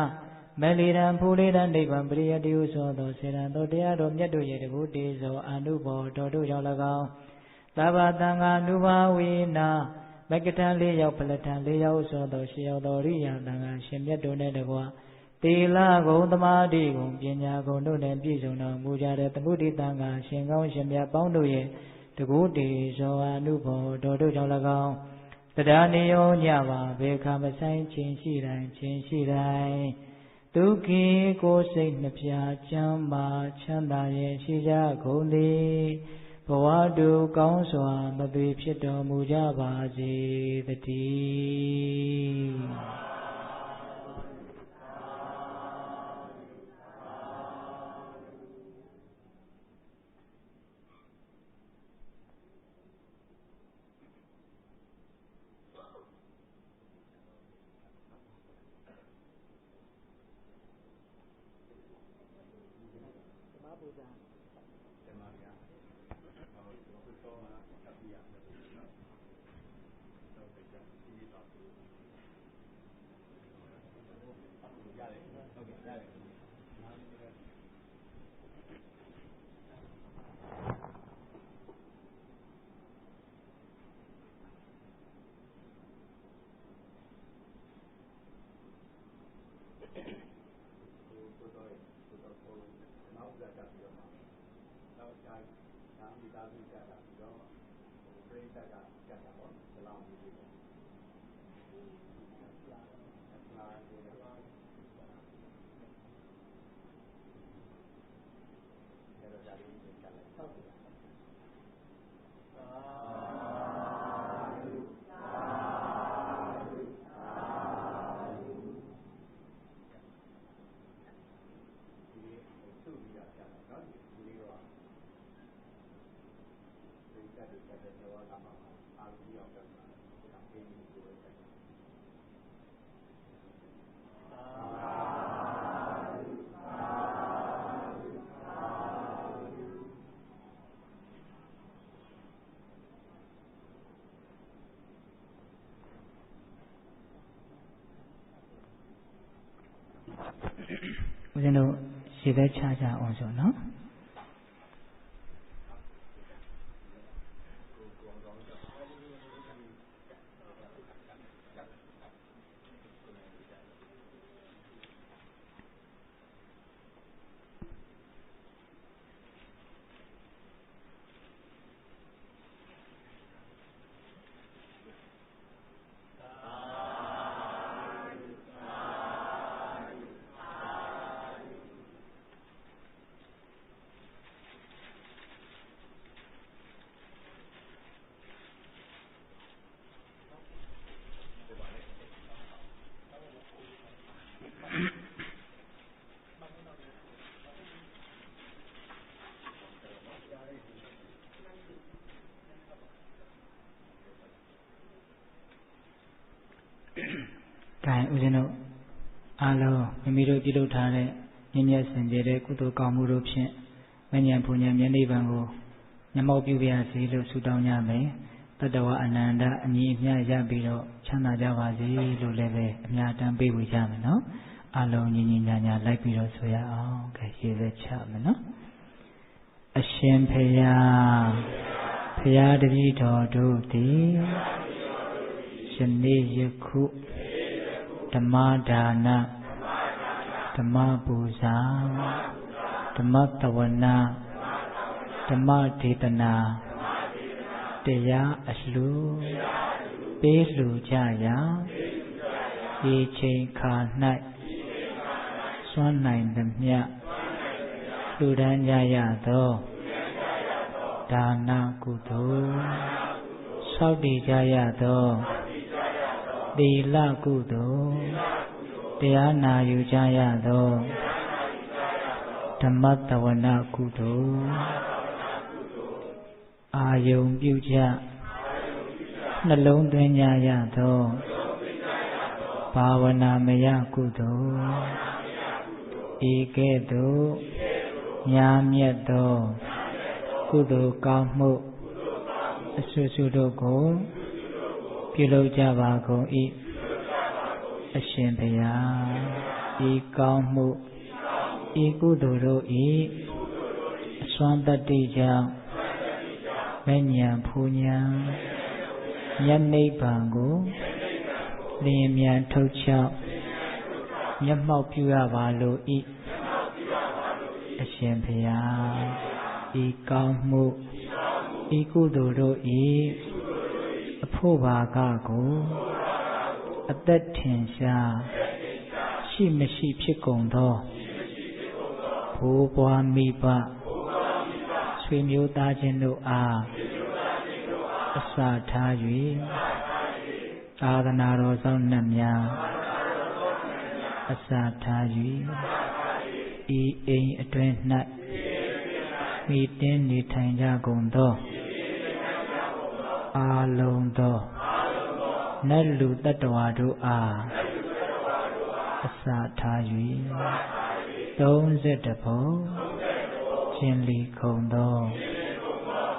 မလီရန်ဖူလေးတန်နိဗ္ဗာန်ပရိယတိဟုဆိုသောစေရန်တော်တရားတော်မြတ်တို့ရဲ့တကူတည်သောအနုဘောတော်တို့ကြောင့်၎င်းသဗ္ဗသံဃာ ानु ဘာဝေနမကထံ၄ယောက်ဖလထံ၄ယောက်ဆိုသောရှေယောတော်ရိယသံဃာရှင်မြတ်တို့နဲ့တကွာတေလဂုံသမာဓိဂုံပညာဂုံတို့နဲ့ပြည့်စုံတော်မူကြတဲ့သမုဒိတံဃာရှင်ကောင်းရှင်မြတ်ပေါင်းတို့ရဲ့တကူတည်သောအနုဘောတော်တို့ကြောင့်၎င်းတရားနေရောညပါဘေခမဆိုင်ခြင်းရှိတိုင်းဒုက္ခိကိုယ်စိတ်နှပြချမ်းမာချမ်းသာရဲ့ရှိကြကုန်သည်ဘဝတုကောင်းစွာမသွေဖြစ်တော်မူကြပါစေတည်း ဦးဇင်းတို့ရေပဲချကြအောင်ဆိုနော်ကဲဦးဇင်းတို့အားလုံးမိမိတို့ပြုလုပ်ထားတဲ့မြင့်မြတ်စင်ကြယ်တဲ့ကုသိုလ်ကောင်းမှုတို့ဖြင့်မဉ္ဇဉ်ဘုံဉဏ်မျက်နှိဗ္ဗာန်ကိုမျက်မှောက်ပြုပါစေလို့ဆုတောင်းကြမယ်တတ္တဝအနန္တအမြင့်အမြတ်ရပြီးတော့ချမ်းသာကြပါစေလို့လည်းပဲအမြတ်တမ်းပေးဝေကြမယ်နော်အားလုံးညီညီညာညာလိုက်ပြီးတော့ဆိုရအောင်ကဲရေပဲချမယ်နော်အရှင်ဖေယဖရာတပည့်တော်တို့သည်ယနေ့ယခုဓမ္မဒါနဓမ္မပူဇာဓမ္မတဝနာဓမ္မဒေသနာတရားအလှူပေးလှူကြရာဒီချိန်ခါ၌စွမ်းနိုင်သမျှလှူဒန်းကြရသောဒါနကုသိုလ်ဆောက်တည်ကြရသောသီလကုသိုလ်တရားနာယူကြရသောဓမ္မတဝနာကုသိုလ်အာယုံပြုကြနှလုံးသွင်းကြရသောဘာဝနာမယကုသိုလ်ဤကဲ့သို့ညာမြတ်သောကုသိုလ်ကောင်းမှုအဆွေစုတို့ကိုပြုလုပ်ကြပါကုန်၏အရှင်ဘုရားဤကောင်းမှုဤကုသိုလ်တို့၏အစွမ်းတတ္တိကြောင့်မဉ္ဇဉ်ဖူဉဏ်မျက်နိဗ္ဗာန်ကိုလျင်မြန်ထုတ်ချောက်မျက်မှောက်ပြုရပါလို၏အရှင်ဘုရားဤကောင်းမှုဤကုသိုလ်တို့၏အဖို့ဘာကကိုအသက်ထင်ရှားရှိမရှိဖြစ်ကုန်သောဘိုးဘွားမိဘဆွေမျိုးသားချင်းတို့အားအစထား၍သာသနာတော်ဆောင်နှင့်များအစထား၍ဤအိမ်အတွင်း၌မိတင်းနေထိုင်ကြကုန်သောအာလုံးသောနတ်လူတတ္တဝါတို့အားအစထား၍30ဘုံရှင်လီခုံသော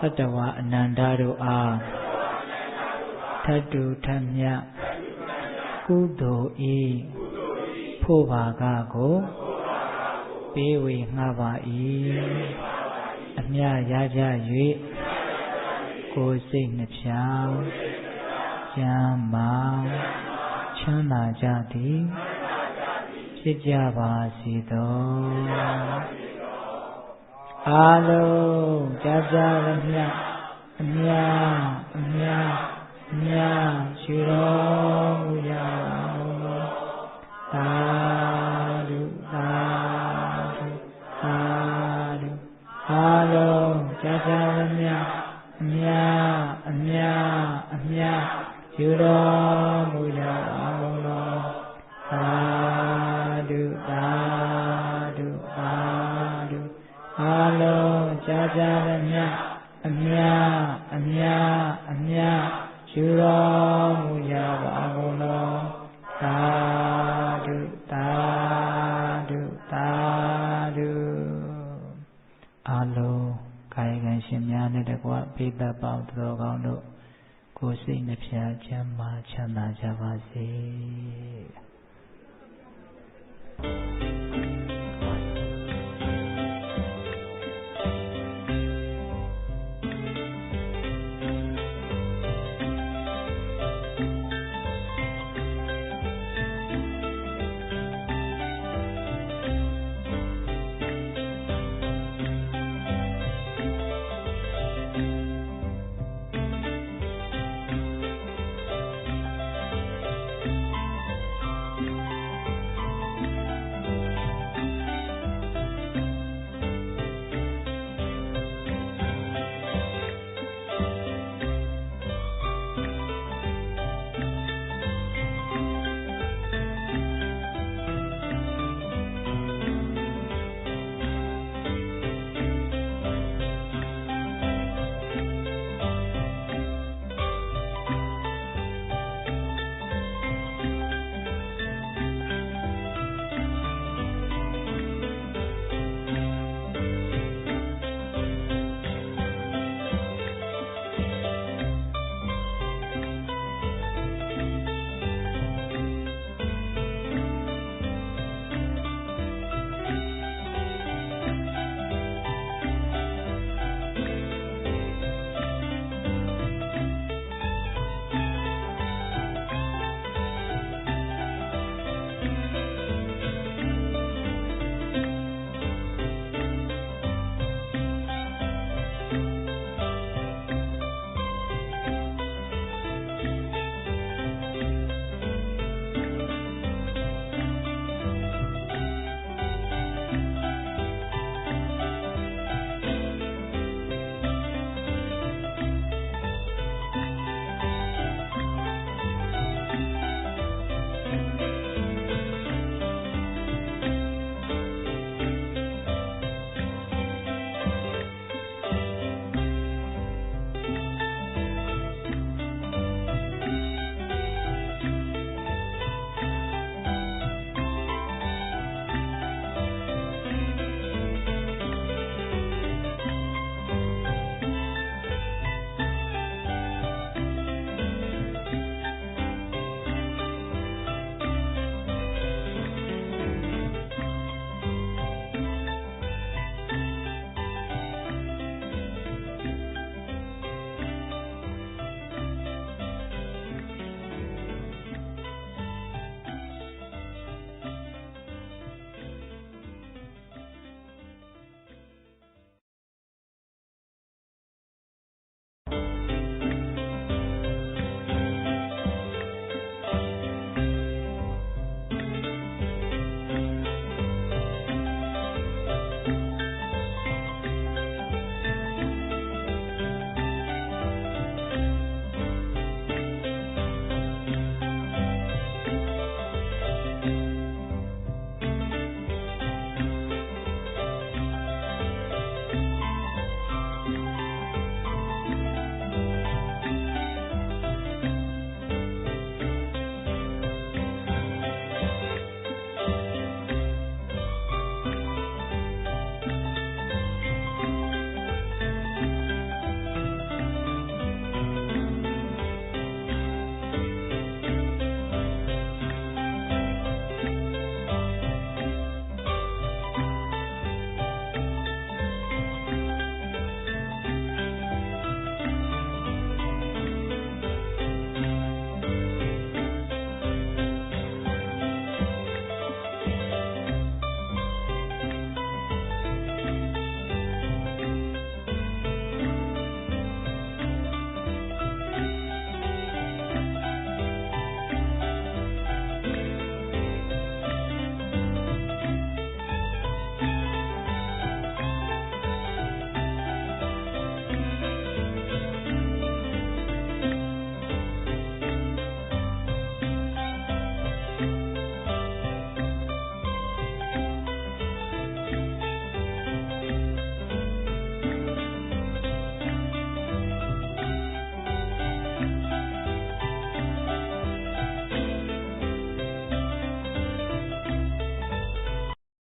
တတ္တဝါအနန္တတို့အားထတ်တူထတ်မြတ်ကုသိုလ်ဤဖို့ဘာကကိုပေးဝေငှပါ၏အမြရကြ၍ကိုယ်စိတ်နှဖျားကျမ်းမာချမ်းသာကြသည်ဖြစ်ကြပါစေသောအားလုံးကြားကြရမြ အမြအမြအမြရှိတော်မူကြပါကုန်သောသာဓုသာဓုသာဓုအားလုံးကြာကြာမြတ်အမြအမြအမြရှိတော်မူကြပါကုန်သောသာဓုသာဓုသာဓုအားလုံးကြာကြာမြတ်အမြအမြအမြရှိတော်မူကြပါကုန်သောသာဓုသာဓုသာဓုအားလုံးကာယကံရှင်များနဲ့တကွပိဋကပေါင်းတော်ကောင်းတို့ကိုယ်စိတ်နှဖျားချမ်းသာချမ်းသာကြပါစေ